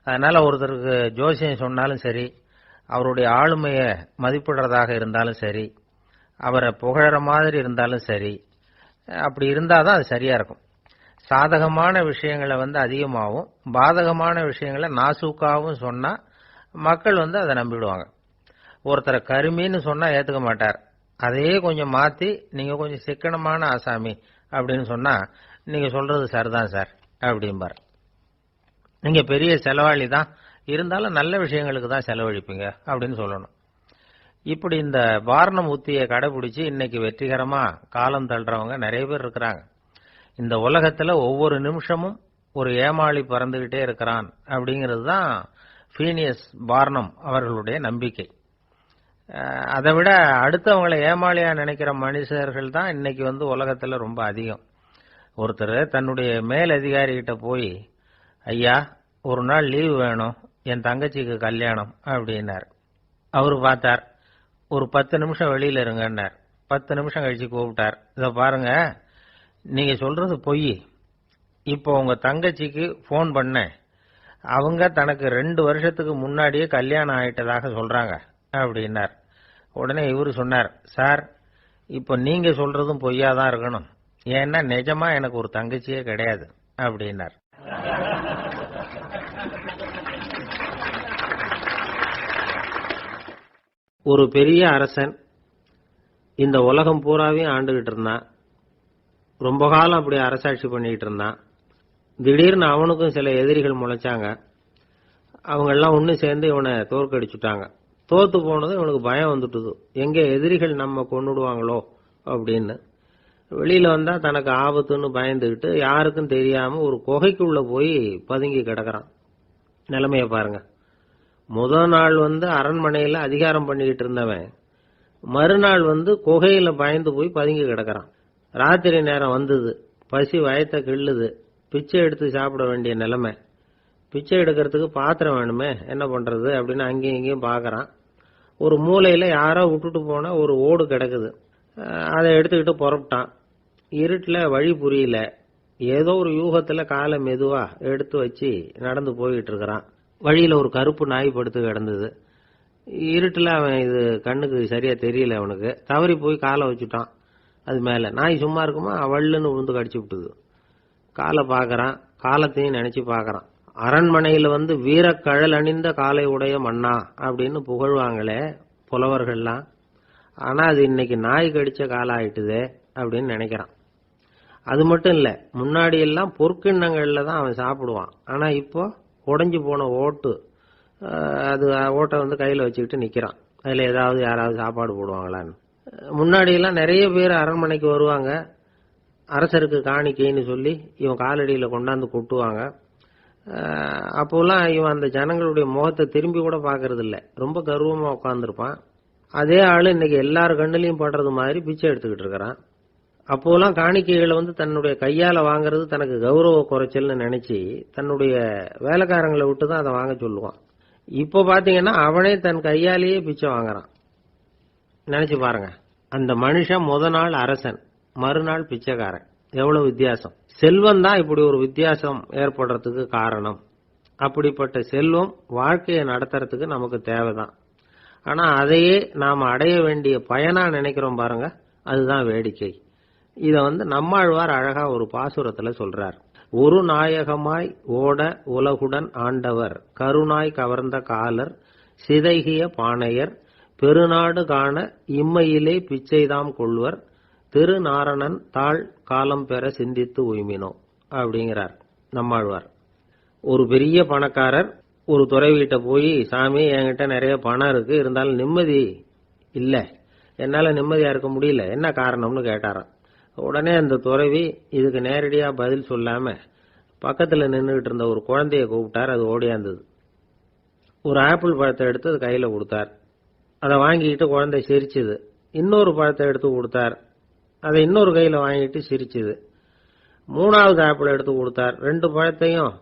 அதனால ஒருத்தருக்கு ஜோசியம் சொன்னாலும் சரி, அவருடைய ஆளுமையை மதிப்பிடுறதாக இருந்தாலும் சரி, அவரை புகழற மாதிரி இருந்தாலும் சரி, அப்படி இருந்தாதான் அது சரியா இருக்கும். சாதகமான விஷயங்களை அதிகமாகவும் பாதகமான விஷயங்களை நாசூக்காவும் சொன்னா மக்கள் அதை நம்பிடுவாங்க. ஒருத்தரை கருமின்னு சொன்னா ஏத்துக்க மாட்டார். அதையே கொஞ்சம் மாத்தி நீங்க கொஞ்சம் சிக்கனமான ஆசாமி அப்படின்னு சொன்னா நீங்க சொல்றது சரிதான் சார் அப்படிம்பார். நீங்க பெரிய செலவாளி தான், இருந்தாலும் நல்ல விஷயங்களுக்கு தான் செலவழிப்பீங்க அப்படின்னு சொல்லணும். இப்படி இந்த பார்னம் உத்தியை கடைபிடிச்சு இன்னைக்கு வெற்றிகரமா காலம் தள்ளுறவங்க நிறைய பேர் இருக்கிறாங்க. இந்த உலகத்துல ஒவ்வொரு நிமிஷமும் ஒரு ஏமாளி பறந்துகிட்டே இருக்கிறான் அப்படிங்கிறது தான் ஃபீனியஸ் பார்னம் அவர்களுடைய நம்பிக்கை. அதை விட அடுத்தவங்களை ஏமாளியா நினைக்கிற மனுஷர்கள் தான் இன்னைக்கு உலகத்துல ரொம்ப அதிகம். ஒருத்தர் தன்னுடைய மேல் அதிகாரிகிட்ட போய், ஐயா ஒரு நாள் லீவு வேணும், என் தங்கச்சிக்கு கல்யாணம் அப்படின்னார். அவரு பார்த்தார், ஒரு 10 நிமிஷம் வெளியில இருங்கன்னார். 10 நிமிஷம் கழிச்சு கூப்பிட்டார், இதை பாருங்க, நீங்க சொல்றது பொய், இப்போ உங்க தங்கச்சிக்கு போன் பண்ணேன், அவங்க தனக்கு 2 வருஷத்துக்கு முன்னாடியே கல்யாணம் ஆயிட்டதாக சொல்றாங்க அப்படின்னார். உடனே இவரு சொன்னார், சார் இப்போ நீங்க சொல்றதும் பொய்யாதான் இருக்கணும், ஏன்னா நிஜமா எனக்கு ஒரு தங்கச்சியே கிடையாது அப்படின்னார். ஒரு பெரிய அரசன் இந்த உலகம் பூராவையும் ஆண்டுகிட்டு இருந்தான். ரொம்ப காலம் அப்படி அரசாட்சி பண்ணிட்டு இருந்தான். திடீர்னு அவனுக்கும் சில எதிரிகள் முளைச்சாங்க. அவங்க எல்லாம் ஒண்ணு சேர்ந்து இவனை தோற்கடிச்சுட்டாங்க. தோத்து போனது இவனுக்கு பயம் வந்துட்டுது, எங்க எதிரிகள் நம்ம கொன்னுடுவாங்களோ அப்படின்னு. வெளியில வந்தா தனக்கு ஆபத்துன்னு பயந்துகிட்டு யாருக்கும் தெரியாம ஒரு குகைக்குள்ள போய் பதுங்கி கிடக்குறான். நிலைமைய பாருங்க. முதல் நாள் அரண்மனையில அதிகாரம் பண்ணிக்கிட்டு இருந்தவன் மறுநாள் குகையில பயந்து போய் பதுங்கி கிடக்குறான். ராத்திரி நேரம் வந்தது, பசி வயத்தை கிள்ளுது, பிச்சை எடுத்து சாப்பிட வேண்டிய நிலைமை. பிச்சை எடுக்கிறதுக்கு பாத்திரம் வேணுமே, என்ன பண்றது அப்படின்னு அங்கேயும் இங்கேயும் பாக்குறான். ஒரு மூலையில யாரோ விட்டுட்டு போன ஒரு ஓடு கிடக்குது, அதை எடுத்துக்கிட்டு புறப்பட்டான். இருட்டுல வழி புரியல, ஏதோ ஒரு யூகத்துல காலை மெதுவா எடுத்து வச்சு நடந்து போயிட்டு இருக்கிறான். வழியில ஒரு கருப்பு நாய் படுத்து கிடந்தது. இருட்டுல அவன் இது கண்ணுக்கு சரியா தெரியல, அவனுக்கு தவறி போய் காலை வச்சுட்டான். அது மேல நாய் சும்மா இருக்குமா, வள்ளுன்னு விழுந்து கடிச்சு விட்டுது. காலை பாக்குறான், காலத்தையும் நினைச்சு பாக்குறான். அரண்மனையில வீரக்கழல் அணிந்த காலை உடைய மன்னா அப்படின்னு புகழ்வாங்களே புலவர்கள்லாம், ஆனா அது இன்னைக்கு நாய் கடிச்ச காலம் ஆயிட்டுதே அப்படின்னு நினைக்கிறான். அது மட்டும் இல்ல, முன்னாடி எல்லாம் பொற்கிண்ணங்கள்ல தான் அவன் சாப்பிடுவான். ஆனா இப்போ உடைஞ்சு போன ஓட்டு, அது ஓட்டை கையில வச்சுக்கிட்டு நிக்கிறான். அதுல ஏதாவது யாராவது சாப்பாடு போடுவாங்களான்னு. முன்னாடி எல்லாம் நிறைய பேர் அரண்மனைக்கு வருவாங்க, அரசருக்கு காணிக்கைன்னு சொல்லி இவன் காலடியில கொண்டாந்து கொட்டுவாங்க. அப்போலாம் இவன் அந்த ஜனங்களுடைய முகத்தை திரும்பி கூட பாக்குறது இல்ல, ரொம்ப கர்வமா உட்கார்ந்துருப்பான். அதே ஆளு இன்னைக்கு எல்லார் கண்ணிலையும் படுறது மாதிரி பிச்சை எடுத்துக்கிட்டு இருக்கிறான். அப்போலாம் காணிக்கைகளை தன்னுடைய கையால வாங்குறது தனக்கு கௌரவ குறைச்சல்னு நினைச்சு தன்னுடைய வேலைக்காரங்களை விட்டு தான் அதை வாங்க சொல்லுவான். இப்போ பாத்தீங்கன்னா அவனே தன் கையாலேயே பிச்சை வாங்குறான். நினைச்சு பாருங்க, அந்த மனுஷன் முத நாள் அரசன், மறுநாள் பிச்சைக்காரன். எவ்வளவு வித்தியாசம்! செல்வம் தான் இப்படி ஒரு வித்தியாசம் ஏற்படுறதுக்கு காரணம். அப்படிப்பட்ட செல்வம் வாழ்க்கையை நடத்துறதுக்கு நமக்கு தேவைதான். ஆனா அதையே நாம அடைய வேண்டிய பயனா நினைக்கிறோம் பாருங்க, அதுதான் வேடிக்கை. இத நம்மாழ்வார் அழகா ஒரு பாசுரத்துல சொல்றார். ஒரு நாயகமாய் ஓட உலகுடன் ஆண்டவர், கருணாய் கவர்ந்த காலர், சிதைகிய பானையர், பெருநாடு காண இம்மையிலே பிச்சைதாம் கொள்வர், திருநாரணன் தாழ் காலம் பெற சிந்தித்து உய்மினோ அப்படிங்கிறார் நம்மாழ்வார். ஒரு பெரிய பணக்காரர் ஒரு துறவிகிட்ட போய், சாமி என்கிட்ட நிறைய பணம் இருக்கு, இருந்தாலும் நிம்மதி இல்ல, என்னால நிம்மதியா இருக்க முடியல, என்ன காரணம்னு கேட்டாராம். உடனே அந்த துறவி இதுக்கு நேரடியா பதில் சொல்லாம பக்கத்துல நின்றுகிட்டு இருந்த ஒரு குழந்தைய கூப்பிட்டார். அது ஓடியாந்தது. ஒரு ஆப்பிள் பழத்தை எடுத்து அது கையில கொடுத்தார். அதை வாங்கிட்டு குழந்தை சிரிச்சுது. இன்னொரு பழத்தை எடுத்து கொடுத்தார், அதை இன்னொரு கையில வாங்கிட்டு சிரிச்சுது. 3வது ஆப்பிள் எடுத்து கொடுத்தார். 2 பழத்தையும்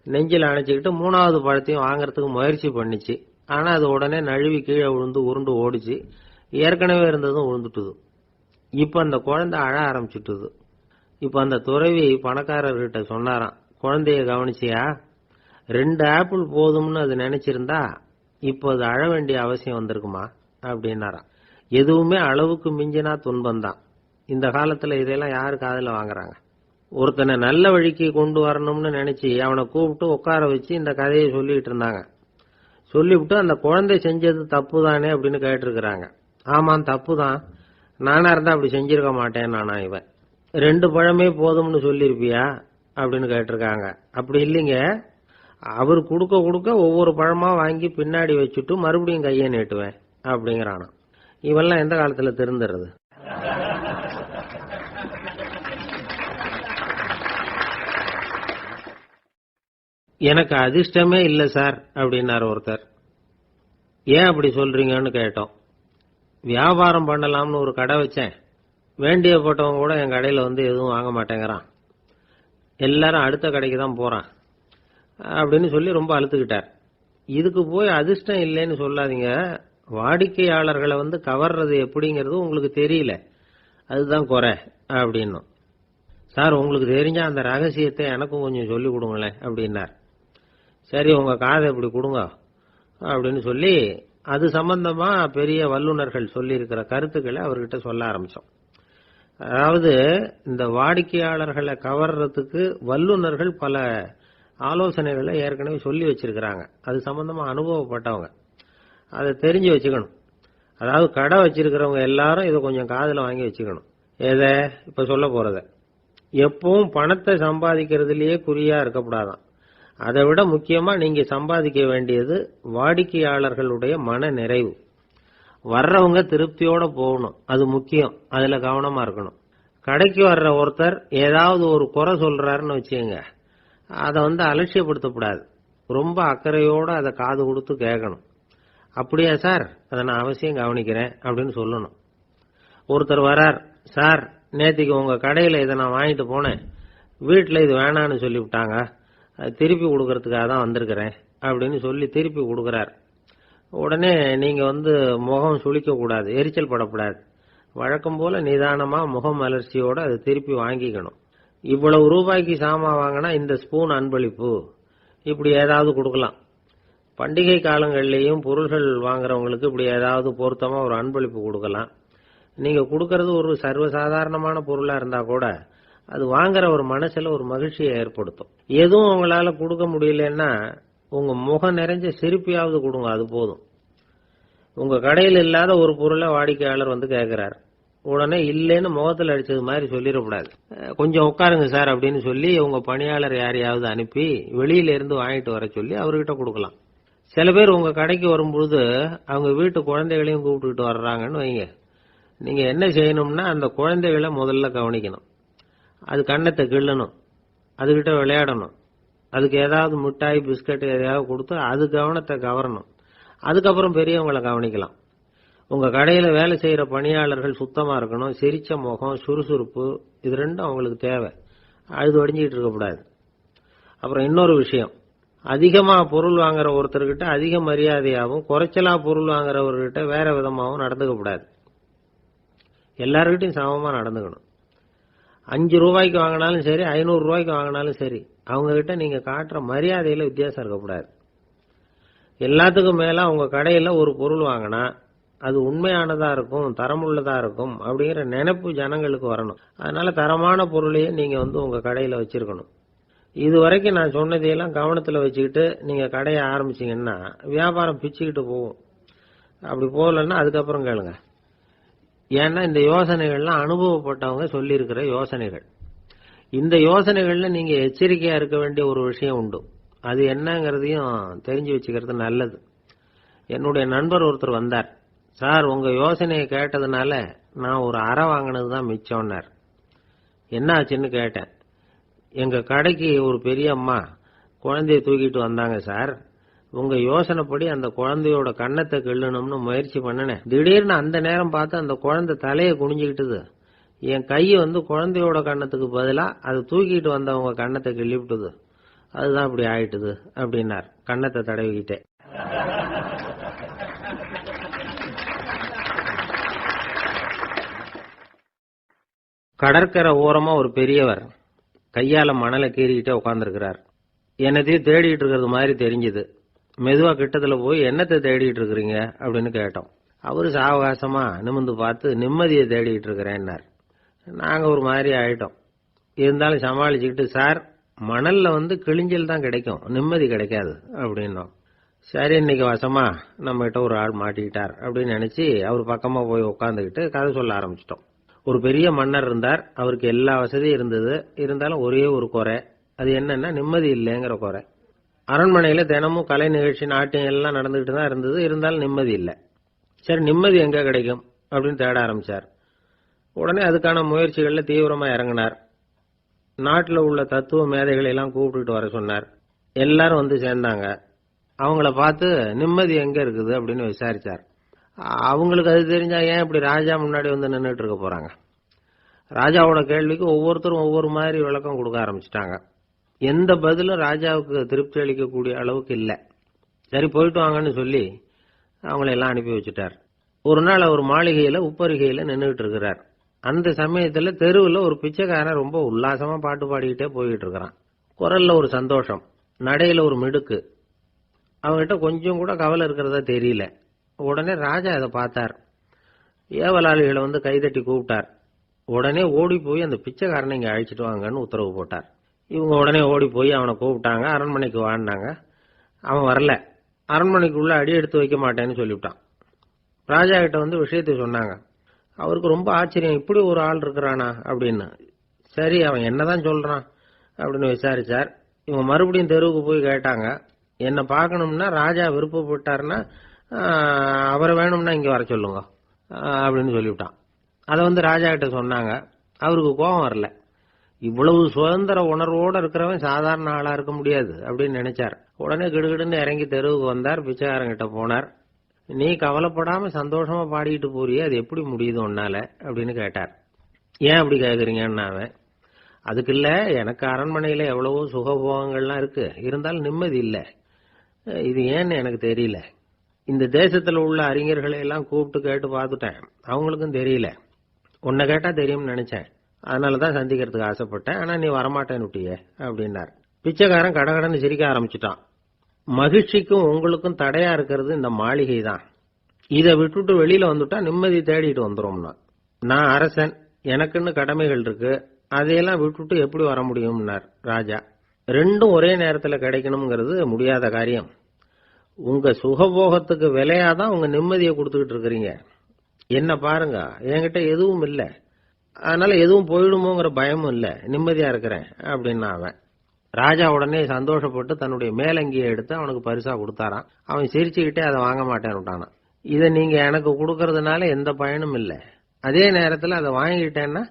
நெஞ்சில் அணைச்சிக்கிட்டு 3வது பழத்தையும் வாங்கறதுக்கு முயற்சி பண்ணிச்சு. ஆனா அது உடனே நழுவி கீழே விழுந்து உருண்டு ஓடிச்சு. ஏற்கனவே இருந்ததும் விழுந்துட்டுது. இப்ப அந்த குழந்தை அழ ஆரம்பிச்சுட்டுது. இப்ப அந்த துறவி பணக்காரர்கிட்ட சொன்னாராம், குழந்தைய கவனிச்சியா, 2 ஆப்பிள் போதும்னு அது நினைச்சிருந்தா இப்ப அது அழ வேண்டிய அவசியம் வந்திருக்குமா அப்படின்னாராம். எதுவுமே அளவுக்கு மிஞ்சினா துன்பம்தான். இந்த காலத்துல இதெல்லாம் யாரு காதுல வாங்குறாங்க? ஒருத்தனை நல்ல வழிக்கு கொண்டு வரணும்னு நினைச்சு அவனை கூப்பிட்டு உட்கார வச்சு இந்த கதையை சொல்லிட்டு இருந்தாங்க. சொல்லிவிட்டு அந்த குழந்தை செஞ்சது தப்பு தானே அப்படின்னு கேட்டிருக்கிறாங்க. ஆமாம், தப்பு தான், நானா இருந்தா அப்படி செஞ்சிருக்க மாட்டேன் நானா இவன். 2 பழமே போதும்னு சொல்லிருப்பியா அப்படின்னு கேட்டிருக்காங்க. அப்படி இல்லைங்க, அவர் கொடுக்க கொடுக்க ஒவ்வொரு பழமா வாங்கி பின்னாடி வச்சுட்டு மறுபடியும் கையை நீட்டுவேன் அப்படிங்கிறானா. இவெல்லாம் எந்த காலத்துல திருந்துறது? எனக்கு அதிர்ஷ்டமே இல்ல சார் அப்படின்னாரு ஒருத்தர். ஏன் அப்படி சொல்றீங்கன்னு கேட்டோம். வியாபாரம் பண்ணலாம்னு ஒரு கடை வச்சேன், வேண்டிய போட்டவங்க கூட என் கடையில எதுவும் வாங்க மாட்டேங்கிறான், எல்லாரும் அடுத்த கடைக்கு தான் போறான் அப்படின்னு சொல்லி ரொம்ப அழுத்துக்கிட்டார். இதுக்கு போய் அதிர்ஷ்டம் இல்லைன்னு சொல்லாதீங்க, வாடிக்கையாளர்களை கவர்றது எப்படிங்கிறது உங்களுக்கு தெரியல, அதுதான் குறை அப்படின்னும். சார் உங்களுக்கு தெரிஞ்ச அந்த ரகசியத்தை எனக்கும் கொஞ்சம் சொல்லி கொடுங்களேன் அப்படின்னார். சரி உங்க காதை இப்படி கொடுங்க அப்படின்னு சொல்லி அது சம்பந்தமா பெரிய வல்லுநர்கள் சொல்லி இருக்கிற கருத்துக்களை அவர்கிட்ட சொல்ல ஆரம்பிச்சோம். அதாவது இந்த வாடிக்கையாளர்களை கவர்றதுக்கு வல்லுநர்கள் பல ஆலோசனைகளை ஏற்கனவே சொல்லி வச்சிருக்கிறாங்க. அது சம்பந்தமா அனுபவப்பட்டவங்க, அதை தெரிஞ்சு வச்சுக்கணும். அதாவது கடை வச்சிருக்கிறவங்க எல்லாரும் இதை கொஞ்சம் காதுல வாங்கி வச்சுக்கணும். எதை இப்ப சொல்ல போறத எப்பவும் பணத்தை சம்பாதிக்கிறதுலயே குறியா இருக்கக்கூடாதான். அதை விட முக்கியமா நீங்க சம்பாதிக்க வேண்டியது வாடிக்கையாளர்களுடைய மன நிறைவு. வர்றவங்க திருப்தியோட போகணும், அது முக்கியம். அதுல கவனமா இருக்கணும். கடைக்கு வர்ற ஒருத்தர் ஏதாவது ஒரு குறை சொல்றாருன்னு வச்சுங்க, அதை அலட்சியப்படுத்தக்கூடாது. ரொம்ப அக்கறையோட அதை காது கொடுத்து கேட்கணும். அப்படியா சார், அதை நான் அவசியம் கவனிக்கிறேன் அப்படின்னு சொல்லணும். ஒருத்தர் வரார், சார் நேத்திக்கு உங்க கடையில இதை நான் வாங்கிட்டு போனேன், வீட்டில் இது வேணான்னு சொல்லிவிட்டாங்க, திருப்பி கொடுக்கறதுக்காக தான் வந்திருக்கிறேன் அப்படின்னு சொல்லி திருப்பி கொடுக்கறார். உடனே நீங்க முகம் சுளிக்க கூடாது, எரிச்சல் படக்கூடாது. வழக்கம் போல நிதானமா முகம் மலர்ச்சியோட அதை திருப்பி வாங்கிக்கணும். இவ்வளவு ரூபாய்க்கு சாமான் வாங்கினா இந்த ஸ்பூன் அன்பளிப்பு, இப்படி ஏதாவது கொடுக்கலாம். பண்டிகை காலங்கள்லயும் பொருள்கள் வாங்குறவங்களுக்கு இப்படி ஏதாவது பொருத்தமா ஒரு அன்பளிப்பு கொடுக்கலாம். நீங்க கொடுக்கறது ஒரு சர்வசாதாரணமான பொருளா இருந்தா கூட அது வாங்குற ஒரு மனசுல ஒரு மகிழ்ச்சியை ஏற்படுத்தும். எதுவும் உங்களால கொடுக்க முடியலன்னா உங்க முகம் நிறைஞ்ச சிரிப்பையாவது கொடுங்க, அது போதும். உங்க கடையில் இல்லாத ஒரு பொருளை வாடிக்கையாளர் கேட்கிறார், உடனே இல்லைன்னு முகத்தில் அடிச்சது மாதிரி சொல்லிடக்கூடாது. கொஞ்சம் உட்காருங்க சார் அப்படின்னு சொல்லி உங்க பணியாளர் யாரையாவது அனுப்பி வெளியில இருந்து வாங்கிட்டு வர சொல்லி அவர்கிட்ட கொடுக்கலாம். சில பேர் உங்க கடைக்கு வரும்பொழுது அவங்க வீட்டு குழந்தைகளையும் கூப்பிட்டுக்கிட்டு வர்றாங்கன்னு வைங்க. நீங்க என்ன செய்யணும்னா அந்த குழந்தைகளை முதல்ல கவனிக்கணும். அது கண்ணத்தை கிள்ளணும், அதுகிட்ட விளையாடணும், அதுக்கு ஏதாவது மிட்டாய் பிஸ்கட் எதையாவது கொடுத்து அது கவனத்தை கவரணும். அதுக்கப்புறம் பெரியவங்களை கவனிக்கலாம். உங்க கடையில வேலை செய்யற பணியாளர்கள் சுத்தமா இருக்கணும், சிரிச்ச முகம், சுறுசுறுப்பு, இது ரெண்டும் அவங்களுக்கு தேவை. அழுது வடிஞ்சிட்டு இருக்கக்கூடாது. அப்புறம் இன்னொரு விஷயம், அதிகமா பொருள் வாங்குற ஒருத்தர்கிட்ட அதிக மரியாதையாகவும் குறைச்சலா பொருள் வாங்குறவர்கிட்ட வேற விதமாகவும் நடந்துக்க கூடாது. எல்லார்கிட்டையும் சமமா நடந்துக்கணும். 5 ரூபாய்க்கு வாங்கினாலும் சரி, 500 ரூபாய்க்கு வாங்கினாலும் சரி, அவங்க கிட்ட நீங்க காட்டுற மரியாதையில வித்தியாசம் இருக்கக்கூடாது. எல்லாத்துக்கும் மேல உங்க கடையில ஒரு பொருள் வாங்கினா அது உண்மையானதா இருக்கும், தரமுள்ளதா இருக்கும் அப்படிங்கிற நினைப்பு ஜனங்களுக்கு வரணும். அதனால தரமான பொருளையே நீங்க உங்க கடையில வச்சிருக்கணும். இது வரைக்கும் நான் சொன்னதையெல்லாம் கவனத்துல வச்சுக்கிட்டு நீங்க கடையை ஆரம்பிச்சீங்கன்னா வியாபாரம் பிச்சுக்கிட்டு போகும். அப்படி போகலன்னா அதுக்கப்புறம் கேளுங்க. ஏன்னா இந்த யோசனைகள்லாம் அனுபவப்பட்டவங்க சொல்லி இருக்கிற யோசனைகள். இந்த யோசனைகள்ல நீங்க எச்சரிக்கையா இருக்க வேண்டிய ஒரு விஷயம் உண்டு. அது என்னங்கிறதையும் தெரிஞ்சு வச்சுக்கிறது நல்லது. என்னுடைய நண்பர் ஒருத்தர் வந்தார். சார் உங்க யோசனையை கேட்டதுனால நான் ஒரு அறை வாங்கினது தான் மிச்சம்னார். என்ன ஆச்சுன்னு கேட்டேன். எங்க கடைக்கு ஒரு பெரிய அம்மா குழந்தைய தூக்கிட்டு வந்தாங்க சார். உங்க யோசனைப்படி அந்த குழந்தையோட கண்ணத்தை கிள்ளணும்னு முயற்சி பண்ணினேன். திடீர்னு அந்த நேரம் பார்த்து அந்த குழந்தை தலையை குனிஞ்சுக்கிட்டுது. என் கையை குழந்தையோட கண்ணத்துக்கு பதிலா அது தூக்கிட்டு வந்தவங்க கண்ணத்தை கிள்ளிவிட்டுது. அதுதான் இப்படி ஆயிட்டுது அப்படின்னார், கண்ணத்தை தடவிக்கிட்டே. கடற்கரை ஓரமா ஒரு பெரியவர் கையால மணலை கீறிக்கிட்டே உட்கார்ந்துருக்கிறார். என்னத்தையும் தேடிட்டு இருக்கிறது மாதிரி தெரிஞ்சது. மெதுவா கிட்டத்துல போய் என்னத்தை தேடிட்டு இருக்கிறீங்க அப்படின்னு கேட்டோம். அவரு சாவகாசமா நிமிந்து பார்த்து நிம்மதியை தேடிட்டு இருக்கிறேன்னார். நாங்க ஒரு மாதிரி ஆயிட்டோம். இருந்தாலும் சமாளிச்சுக்கிட்டு, சார் மணல்ல கிழிஞ்சல் தான் கிடைக்கும், நிம்மதி கிடைக்காது அப்படின்னோம். சரி இன்னைக்கு வசமா நம்ம கிட்ட ஒரு ஆள் மாட்டிக்கிட்டார் அப்படின்னு நினைச்சு அவர் பக்கமா போய் உட்காந்துக்கிட்டு கதை சொல்ல ஆரம்பிச்சிட்டோம். ஒரு பெரிய மன்னர் இருந்தார். அவருக்கு எல்லா வசதியும் இருந்தது. இருந்தாலும் ஒரே ஒரு குறை. அது என்னன்னா நிம்மதி இல்லைங்கிற குறை. அரண்மனையில தினமும் கலை நிகழ்ச்சி, நாட்டியம் எல்லாம் நடந்துகிட்டு தான் இருந்தது. இருந்தாலும் நிம்மதி இல்லை. சரி நிம்மதி எங்க கிடைக்கும் அப்படின்னு தேட ஆரம்பிச்சார். உடனே அதுக்கான முயற்சிகள்ல தீவிரமா இறங்கினார். நாட்டில் உள்ள தத்துவ மேதைகளை எல்லாம் கூப்பிட்டுட்டு வர சொன்னார். எல்லாரும் சேர்ந்தாங்க. அவங்கள பார்த்து நிம்மதி எங்க இருக்குது அப்படின்னு விசாரிச்சார். அவங்களுக்கு அது தெரிஞ்சா ஏன் இப்படி ராஜா முன்னாடி நின்றுட்டு இருக்க போறாங்க? ராஜாவோட கேள்விக்கு ஒவ்வொருத்தரும் ஒவ்வொரு மாதிரி விளக்கம் கொடுக்க ஆரம்பிச்சிட்டாங்க. எந்த பதிலும் ராஜாவுக்கு திருப்தி அளிக்கக்கூடிய அளவுக்கு இல்ல. சரி போயிட்டு வாங்கன்னு சொல்லி அவங்களை எல்லாம் அனுப்பி வச்சுட்டார். ஒரு நாள் அவர் மாளிகையில உப்பரிகையில நின்றுட்டு இருக்கிறார். அந்த சமயத்துல தெருவில் ஒரு பிச்சைக்காரன் ரொம்ப உல்லாசமா பாட்டு பாடிக்கிட்டே போயிட்டு இருக்கிறான். குரல்ல ஒரு சந்தோஷம், நடையில ஒரு மிடுக்கு, அவங்ககிட்ட கொஞ்சம் கூட கவலை இருக்கிறதா தெரியல. உடனே ராஜா அதை பார்த்தார். ஏவலாளிகளை வந்து கைதட்டி கூப்பிட்டார். உடனே ஓடி போய் அந்த பிச்சைக்காரனை இங்க அழைச்சிட்டு வாங்கன்னு உத்தரவு போட்டார். இவங்க உடனே ஓடி போய் அவனை கூப்பிட்டாங்க. அரண்மனைக்கு வாழ்ந்தாங்க. அவன் வரல. அரண்மனைக்குள்ள அடி எடுத்து வைக்க மாட்டேன்னு சொல்லிவிட்டான். ராஜா கிட்ட வந்து விஷயத்தை சொன்னாங்க. அவருக்கு ரொம்ப ஆச்சரியம், இப்படி ஒரு ஆள் இருக்கிறானா அப்படின்னு. சரி, அவன் என்னதான் சொல்றான் அப்படின்னு விசாரிச்சார். இவங்க மறுபடியும் தெருவுக்கு போய் கேட்டாங்க. என்ன பார்க்கணும்னா ராஜா விருப்பப்பட்டாருன்னா அவரை வேணும்னா இங்க வர சொல்லுங்க அப்படின்னு சொல்லிவிட்டான். அதை வந்து ராஜா கிட்ட சொன்னாங்க. அவருக்கு கோபம் வரல. இவ்வளவு சுதந்திர உணர்வோடு இருக்கிறவன் சாதாரண ஆளா இருக்க முடியாது அப்படின்னு நினைச்சார். உடனே கிடுகிடுன்னு இறங்கி தெருவுக்கு வந்தார். பிச்சைக்காரங்கிட்ட போனார். நீ கவலைப்படாம சந்தோஷமா பாடிட்டு போறியே, அது எப்படி முடியுது உன்னால அப்படின்னு கேட்டார். ஏன் அப்படி கேக்குறீங்கன்னு அவன், அதுக்கு இல்ல, எனக்கு அரண்மனையில எவ்வளவோ சுகபோகங்கள்லாம் இருக்கு, இருந்தாலும் நிம்மதி இல்லை. இது ஏன்னு எனக்கு தெரியல. இந்த தேசத்துல உள்ள அறிஞர்களை எல்லாம் கூப்பிட்டு கேட்டு பார்த்துட்டேன், அவங்களுக்கும் தெரியல. உன்னை கேட்டா தெரியும்னு நினைச்சேன், அதனாலதான் சந்திக்கிறதுக்கு ஆசைப்பட்டேன். ஆனா நீ வரமாட்டேன்னு விட்டியே அப்படின்னார். பிச்சைக்காரன் கடகடன்னு சிரிக்க ஆரம்பிச்சுட்டான். மகிழ்ச்சிக்கும் உங்களுக்கும் தடையா இருக்கிறது இந்த மாளிகை தான். இதை விட்டுட்டு வெளியில வந்துட்டா நிம்மதி தேடிட்டு வந்துரும்னா. நான் அரசன், எனக்குன்னு கடமைகள் இருக்கு, அதையெல்லாம் விட்டுட்டு எப்படி வர முடியும்னார் ராஜா. ரெண்டும் ஒரே நேரத்தில் கிடைக்கணுங்கிறது முடியாத காரியம். உங்க சுகபோகத்துக்கு விலையாதான் உங்க நிம்மதியை கொடுத்துக்கிட்டு இருக்கிறீங்க. என்ன பாருங்க, என்கிட்ட எதுவும் இல்லை, அதனால எதுவும் போயிடுமோங்கிற பயமும் இல்லை, நிம்மதியா இருக்கிறேன் அப்படின்னா அவன். ராஜா உடனே சந்தோஷப்பட்டு தன்னுடைய மேலங்கியை எடுத்து அவனுக்கு பரிசா கொடுத்தாராம். அவன் சிரிச்சுக்கிட்டே அதை வாங்க மாட்டேன்னுட்டானான். இதை நீங்க எனக்கு கொடுக்கறதுனால எந்த பயனும் இல்லை, அதே நேரத்தில் அதை வாங்கிட்டேன்னா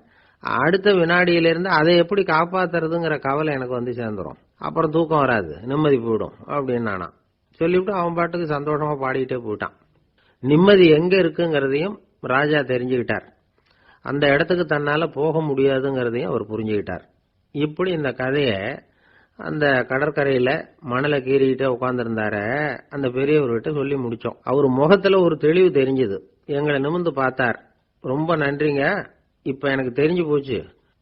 அடுத்த வினாடியிலிருந்து அதை எப்படி காப்பாத்துறதுங்கிற கவலை எனக்கு வந்து சேர்ந்துரும், அப்புறம் தூக்கம் வராது, நிம்மதி போயிடும் அப்படின்னானா. சொல்லிவிட்டு அவன் பாட்டுக்கு சந்தோஷமா பாடிக்கிட்டே போயிட்டான். நிம்மதி எங்க இருக்குங்கிறதையும் ராஜா தெரிஞ்சுக்கிட்டார். அந்த இடத்துக்கு தன்னால போக முடியாதுங்கிறதையும் அவர் புரிஞ்சுக்கிட்டார். இப்படி இந்த கதையை அந்த கடற்கரையில மணலை கீறிக்கிட்டே உட்கார்ந்துருந்தார அந்த பெரியவர்கிட்ட சொல்லி முடிச்சோம். அவர் முகத்துல ஒரு தெளிவு தெரிஞ்சது. எங்களை நிமிர்ந்து பார்த்தார். ரொம்ப நன்றிங்க, இப்ப எனக்கு தெரிஞ்சு போச்சு,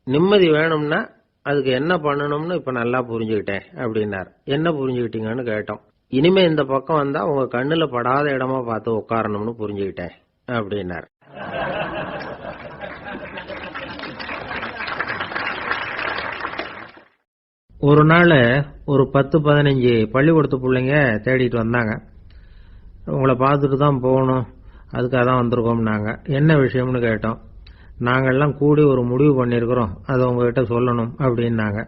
நிம்மதி வேணும்னா அதுக்கு என்ன பண்ணணும்னு இப்ப நல்லா புரிஞ்சுக்கிட்டேன் அப்படின்னார். என்ன புரிஞ்சுக்கிட்டீங்கன்னு கேட்டோம். இனிமே இந்த பக்கம் வந்தா உங்க கண்ணுல படாத இடமா பார்த்து உட்காரணும்னு புரிஞ்சுக்கிட்டேன் அப்படின்னார். ஒரு நாள் ஒரு 10-15 பள்ளிக்கூடத்து பிள்ளைங்க தேடிட்டு வந்தாங்க. உங்களை பார்த்துட்டு தான் போகணும், அதுக்காக தான் வந்திருக்கோம்னாங்க. என்ன விஷயம்னு கேட்டோம். நாங்கள்லாம் கூடி ஒரு முடிவு பண்ணியிருக்கிறோம், அதை உங்ககிட்ட சொல்லணும் அப்படின்னாங்க.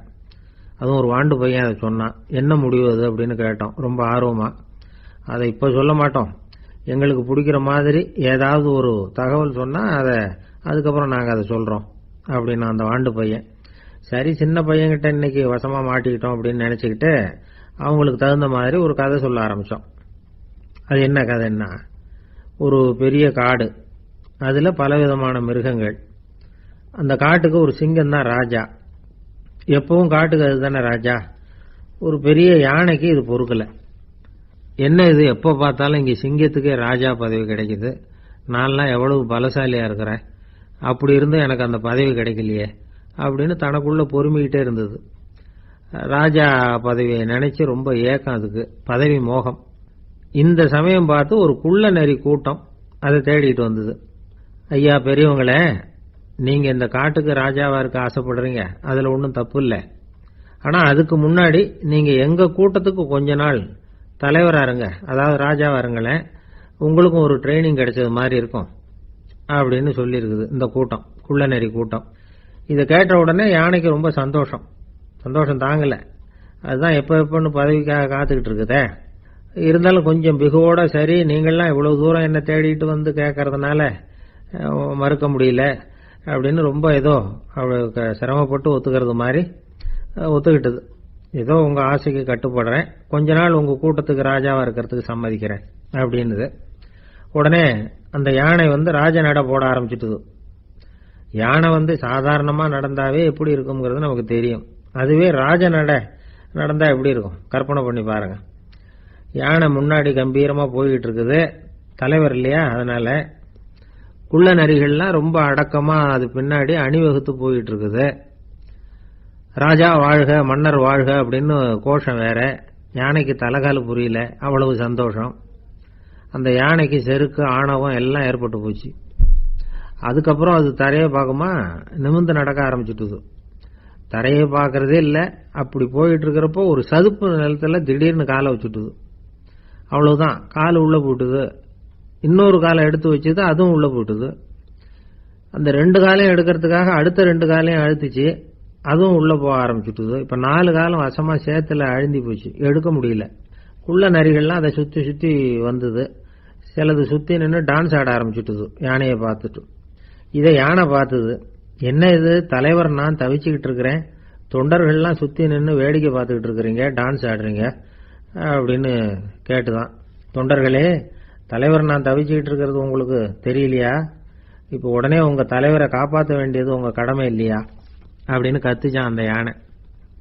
அதுவும் ஒரு வாண்டு பையன் அதை சொன்னான். என்ன முடிவு அது அப்படின்னு கேட்டோம் ரொம்ப ஆர்வமா. அதை இப்போ சொல்ல மாட்டோம், எங்களுக்கு பிடிக்கிற மாதிரி ஏதாவது ஒரு தகவல் சொன்னால் அதுக்கப்புறம் நாங்கள் அதை சொல்கிறோம் அப்படின்னா அந்த வாண்டு பையன். சரி, சின்ன பையன்கிட்ட இன்னைக்கு வசமா மாட்டிக்கிட்டோம் அப்படின்னு நினைச்சுக்கிட்டு அவங்களுக்கு தகுந்த மாதிரி ஒரு கதை சொல்ல ஆரம்பிச்சோம். அது என்ன கதைன்னா, ஒரு பெரிய காடு, அதுல பலவிதமான மிருகங்கள். அந்த காட்டுக்கு ஒரு சிங்கம் தான் ராஜா. எப்பவும் காட்டுக்கு அதுதானே ராஜா. ஒரு பெரிய யானைக்கு இது பொறுக்கல. என்ன இது, எப்போ பார்த்தாலும் இங்க சிங்கத்துக்கே ராஜா பதவி கிடைக்குது, நான்லாம் எவ்வளவு பலசாலியா இருக்கிறேன், அப்படி இருந்தும் எனக்கு அந்த பதவி கிடைக்கலையே அப்படின்னு தனக்குள்ள பொறுமிக்கிட்டே இருந்தது. ராஜா பதவியை நினைச்சு ரொம்ப ஏக்கம், அதுக்கு பதவி மோகம். இந்த சமயம் பார்த்து ஒரு குள்ள நரி கூட்டம் அதை தேடிட்டு வந்தது. ஐயா பெரியவங்களே, நீங்க இந்த காட்டுக்கு ராஜாவா இருக்க ஆசைப்படுறீங்க, அதுல ஒன்றும் தப்பு இல்லை. ஆனா அதுக்கு முன்னாடி நீங்க எங்க கூட்டத்துக்கு கொஞ்ச நாள் தலைவரா இருங்க, அதாவது ராஜாவா இருங்களேன், உங்களுக்கும் ஒரு ட்ரைனிங் கிடைச்சது மாதிரி இருக்கும் அப்படின்னு சொல்லியிருக்குது இந்த கூட்டம், குள்ள நரி கூட்டம். இதை கேட்ட உடனே யானைக்கு ரொம்ப சந்தோஷம் தாங்கல. அதுதான் எப்பன்னு பதவிக்காக காத்துக்கிட்டு இருக்குதே. இருந்தாலும் கொஞ்சம் பிகுவோட, சரி நீங்கள்லாம் இவ்வளவு தூரம் என்ன தேடிட்டு வந்து கேட்கறதுனால மறுக்க முடியல அப்படின்னு ரொம்ப ஏதோ சிரமப்பட்டு ஒத்துக்கிறது மாதிரி ஒத்துக்கிட்டது. ஏதோ உங்க ஆசைக்கு கட்டுப்படுறேன், கொஞ்ச நாள் உங்க கூட்டத்துக்கு ராஜாவா இருக்கிறதுக்கு சம்மதிக்கிறேன் அப்படின்னுது. உடனே அந்த யானை ராஜ நட போட ஆரம்பிச்சுட்டுது. யானை சாதாரணமா நடந்தாவே எப்படி இருக்குங்கிறது நமக்கு தெரியும், அதுவே ராஜ நட நடந்தா எப்படி இருக்கும் கற்பனை பண்ணி பாருங்க. யானை முன்னாடி கம்பீரமா போய்கிட்டு இருக்குது, தலைவர் இல்லையா, அதனால குள்ள நரிகள்லாம் ரொம்ப அடக்கமா அது பின்னாடி அணிவகுத்து போயிட்டு இருக்குது. ராஜா வாழ்க மன்னர் வாழ்க அப்படின்னு கோஷம் வேற. யானைக்கு தலைகால புரியல, அவ்வளவு சந்தோஷம். அந்த யானைக்கு செருக்கு ஆணவம் எல்லாம் ஏற்பட்டு போச்சு. அதுக்கப்புறம் அது தரையை பார்க்குமா, நிமிர்ந்து நடக்க ஆரம்பிச்சுட்டுது. தரையை பார்க்கறதே இல்லை. அப்படி போயிட்டு இருக்கிறப்போ ஒரு சதுப்பு நிலத்துல திடீர்னு காலை வச்சுட்டுது. அவ்வளவுதான், கால் உள்ள போட்டுது. இன்னொரு காலை எடுத்து வச்சுது, அதுவும் உள்ள போட்டுது. அந்த 2 காலையும் எடுக்கிறதுக்காக அடுத்த 2 காலையும் அழுத்துச்சு, அதுவும் உள்ள போக ஆரம்பிச்சுட்டுது. இப்ப 4 காலம் வசமா சேத்துல அழுந்தி போச்சு, எடுக்க முடியல. குள்ள நரிகள்லாம் அதை சுத்தி சுத்தி வந்தது. சிலது சுத்தி நின்று டான்ஸ் ஆட ஆரம்பிச்சுட்டுது யானையை பார்த்துட்டு. இதை யானை பார்த்தது. என்ன இது தலைவர், நான் தவிச்சுக்கிட்டு இருக்கிறேன், தொண்டர்கள்லாம் சுத்தி நின்று வேடிக்கை பார்த்துக்கிட்டு இருக்கிறீங்க, டான்ஸ் ஆடுறீங்க அப்படின்னு கேட்டுதான். தொண்டர்களே, தலைவர் நான் தவிச்சுக்கிட்டு இருக்கிறது உங்களுக்கு தெரியலையா? இப்ப உடனே உங்க தலைவரை காப்பாற்ற வேண்டியது உங்க கடமை இல்லையா அப்படின்னு கத்துச்சான் அந்த யானை.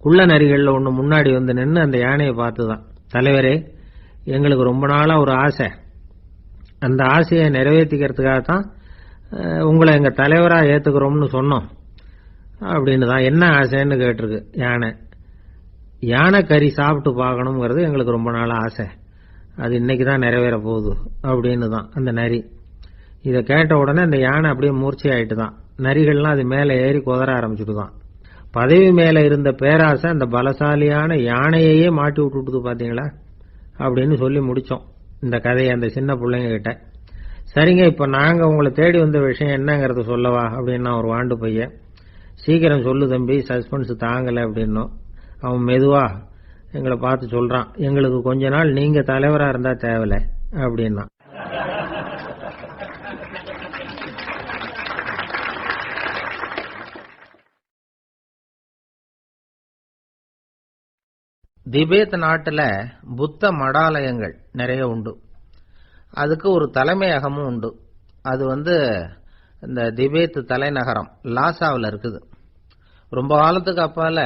குள்ள நரிகள்ல ஒண்ணு முன்னாடி வந்து நின்று அந்த யானையை பார்த்துதான், தலைவரே, எங்களுக்கு ரொம்ப நாளா ஒரு ஆசை, அந்த ஆசையை நிறைவேற்றிக்கிறதுக்காகத்தான் உங்களை எங்க தலைவரா ஏத்துக்கிறோம்னு சொன்னோம் அப்படின்னு தான். என்ன ஆசைன்னு கேட்டிருக்கு யானை. யானை கறி சாப்பிட்டு பார்க்கணுங்கிறது எங்களுக்கு ரொம்ப நாளா ஆசை, அது இன்னைக்கு தான் நிறைவேற போகுது அப்படின்னு தான் அந்த நரி. இதை கேட்ட உடனே அந்த யானை அப்படியே மூர்ச்சி ஆயிட்டு தான். நரிகள்லாம் அது மேலே ஏறி குதற ஆரம்பிச்சுட்டு தான். பதவி மேல இருந்த பேராசை அந்த பலசாலியான யானையே மாட்டி விட்டுட்டு பாத்தீங்களா அப்படின்னு சொல்லி முடிச்சோம் இந்த கதையை அந்த சின்ன பிள்ளைங்க கிட்ட. சரிங்க, இப்ப நாங்க உங்களை தேடி வந்த விஷயம் என்னங்கறத சொல்லவா அப்படின்னா ஒரு வாண்டு பையன். சீக்கிரம் சொல்லு தம்பி, சஸ்பென்ஸ் தாங்கல அப்படின்னும். அவன் மெதுவா எங்களை பார்த்து சொல்றான், எங்களுக்கு கொஞ்ச நாள் நீங்க தலைவரா இருந்தா தேவல அப்படின்னா. திபேத் நாட்டுல புத்த மடாலயங்கள் நிறைய உண்டு. அதுக்கு ஒரு தலைமையகமும் உண்டு. அது இந்த திபேத் தலைநகரம் லாசாவில் இருக்குது. ரொம்ப காலத்துக்கு அப்பால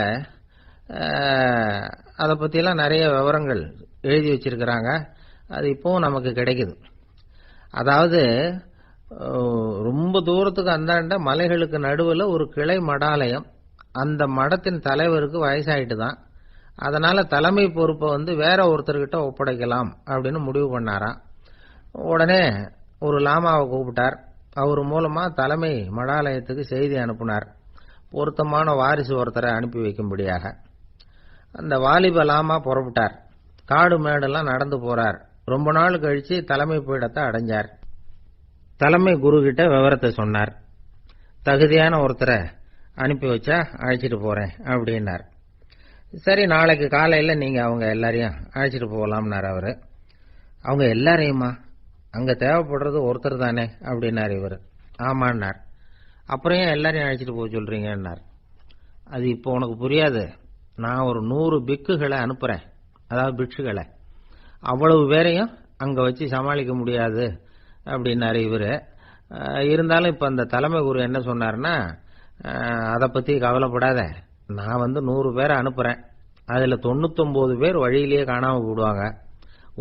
அதை பற்றியெல்லாம் நிறைய விவரங்கள் எழுதி வச்சிருக்கிறாங்க. அது இப்போவும் நமக்கு கிடைக்குது. அதாவது ரொம்ப தூரத்துக்கு அந்தாண்ட மலைகளுக்கு நடுவில் ஒரு கிளை மடாலயம். அந்த மடத்தின் தலைவருக்கு வயசாயிட்டு தான். அதனால தலைமை பொறுப்பை வேற ஒருத்தர்கிட்ட ஒப்படைக்கலாம் அப்படின்னு முடிவு பண்ணாராம். உடனே ஒரு லாமாவை கூப்பிட்டார். அவர் மூலமா தலைமை மடாலயத்துக்கு செய்தி அனுப்பினார், பொருத்தமான வாரிசு ஒருத்தரை அனுப்பி வைக்கும்படியாக. அந்த வாலிப லாமா புறப்பட்டார். காடு மேடெல்லாம் நடந்து போறார். ரொம்ப நாள் கழிச்சு தலைமை பீடத்தை அடைஞ்சார். தலைமை குரு கிட்ட விவரத்தை சொன்னார். தகுதியான ஒருத்தரை அனுப்பி வச்சா அழைச்சிட்டு போறேன் அப்படின்னார். சரி, நாளைக்கு காலையில நீங்க அவங்க எல்லாரையும் அழைச்சிட்டு போகலாம்னார் அவரு. அவங்க எல்லாரையுமா? அங்க தேவைப்படுறது ஒருத்தர் தானே அப்படின்னார் இவர். ஆமான்னார். அப்புறம் ஏன் எல்லாரையும் அழைச்சிட்டு போக சொல்றீங்கன்னார். அது இப்போ உனக்கு புரியாது. நான் ஒரு 100 பிக்குகளை அனுப்புறேன், அதாவது பிட்சுகளை. அவ்வளவு பேரையும் அங்க வச்சு சமாளிக்க முடியாது அப்படின்னாரு இவரு. இருந்தாலும் இப்ப அந்த தலைமை குரு என்ன சொன்னார்னா, அதை பத்தி கவலைப்படாத, நான் 100 பேரை அனுப்புறேன். அதுல 99 பேர் வழியிலேயே காணாம போடுவாங்க,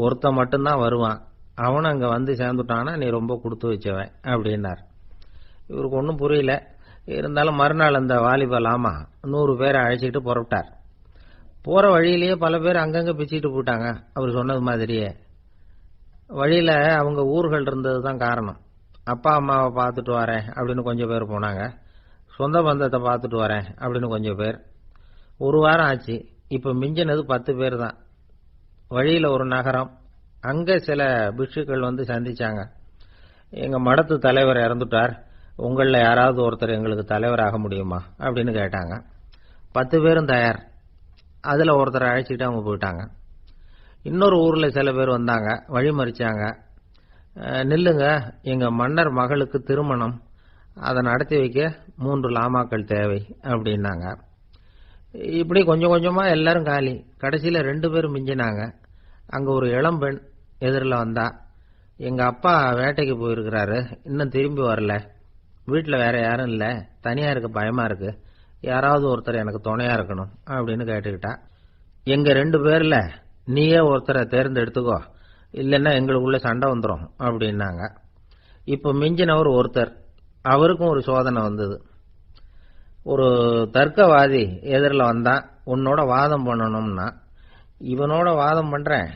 ஒருத்தன் மட்டும்தான் வருவான். அவனும் அங்க வந்து சேர்ந்துட்டானா நீ ரொம்ப கொடுத்து வச்சவன் அப்படின்னார். இவருக்கு ஒன்றும் புரியல. இருந்தாலும் மறுநாள் அந்த வாலிப லாமா 100 பேரை அழைச்சிட்டு புறப்பட்டார். போற வழியிலேயே பல பேர் அங்கங்க பிச்சுட்டு போட்டாங்க. அவர் சொன்னது மாதிரியே வழியில அவங்க ஊர்கள் இருந்தது தான் காரணம். அப்பா அம்மாவை பார்த்துட்டு வரேன் அப்படின்னு கொஞ்சம் பேர் போனாங்க. சொந்த பந்தத்தை பார்த்துட்டு வரேன் அப்படின்னு கொஞ்சம் பேர். ஒரு வாரம் ஆச்சு. இப்ப மிஞ்சினது 10 பேர் தான். வழியில ஒரு நகரம். அங்க சில பிட்சுக்கள் சந்திச்சாங்க. எங்க மடத்து தலைவர் இறந்துட்டார், உங்கள யாராவது ஒருத்தர் எங்களுக்கு தலைவராக முடியுமா அப்படின்னு கேட்டாங்க. 10 பேரும் தயார். அதுல ஒருத்தரை அழைச்சிட்டு அவங்க போயிட்டாங்க. இன்னொரு ஊர்ல சில பேர் வந்தாங்க, வழிமறிச்சாங்க. நில்லுங்க, எங்க மன்னர் மகளுக்கு திருமணம், அதை நடத்தி வைக்க 3 லாமாக்கள் தேவை அப்படின்னாங்க. இப்படி கொஞ்சம் கொஞ்சமா எல்லாரும் காலி. கடைசியில 2 பேரும் மிஞ்சினாங்க. அங்க ஒரு இளம்பெண் எதிரில் வந்தா, எங்க அப்பா வேட்டைக்கு போயிருக்கிறாரு, இன்னும் திரும்பி வரல, வீட்டுல வேற யாரும் இல்ல, தனியா இருக்க பயமா இருக்கு, யாராவது ஒருத்தர் எனக்கு துணையா இருக்கணும் அப்படின்னு கேட்டுக்கிட்டா. எங்க 2 பேர்ல நீயே ஒருத்தரை தேர்ந்தெடுத்துக்கோ, இல்லைன்னா எங்களுக்குள்ள சண்டை வந்துடும் அப்படின்னாங்க. இப்ப மிஞ்சினவர் ஒருத்தர், அவருக்கும் ஒரு சோதனை வந்தது. ஒரு தர்க்கவாதி எதிரில் வந்தா, உன்னோட வாதம் பண்ணணும்னா, இவனோட வாதம் பண்றேன்,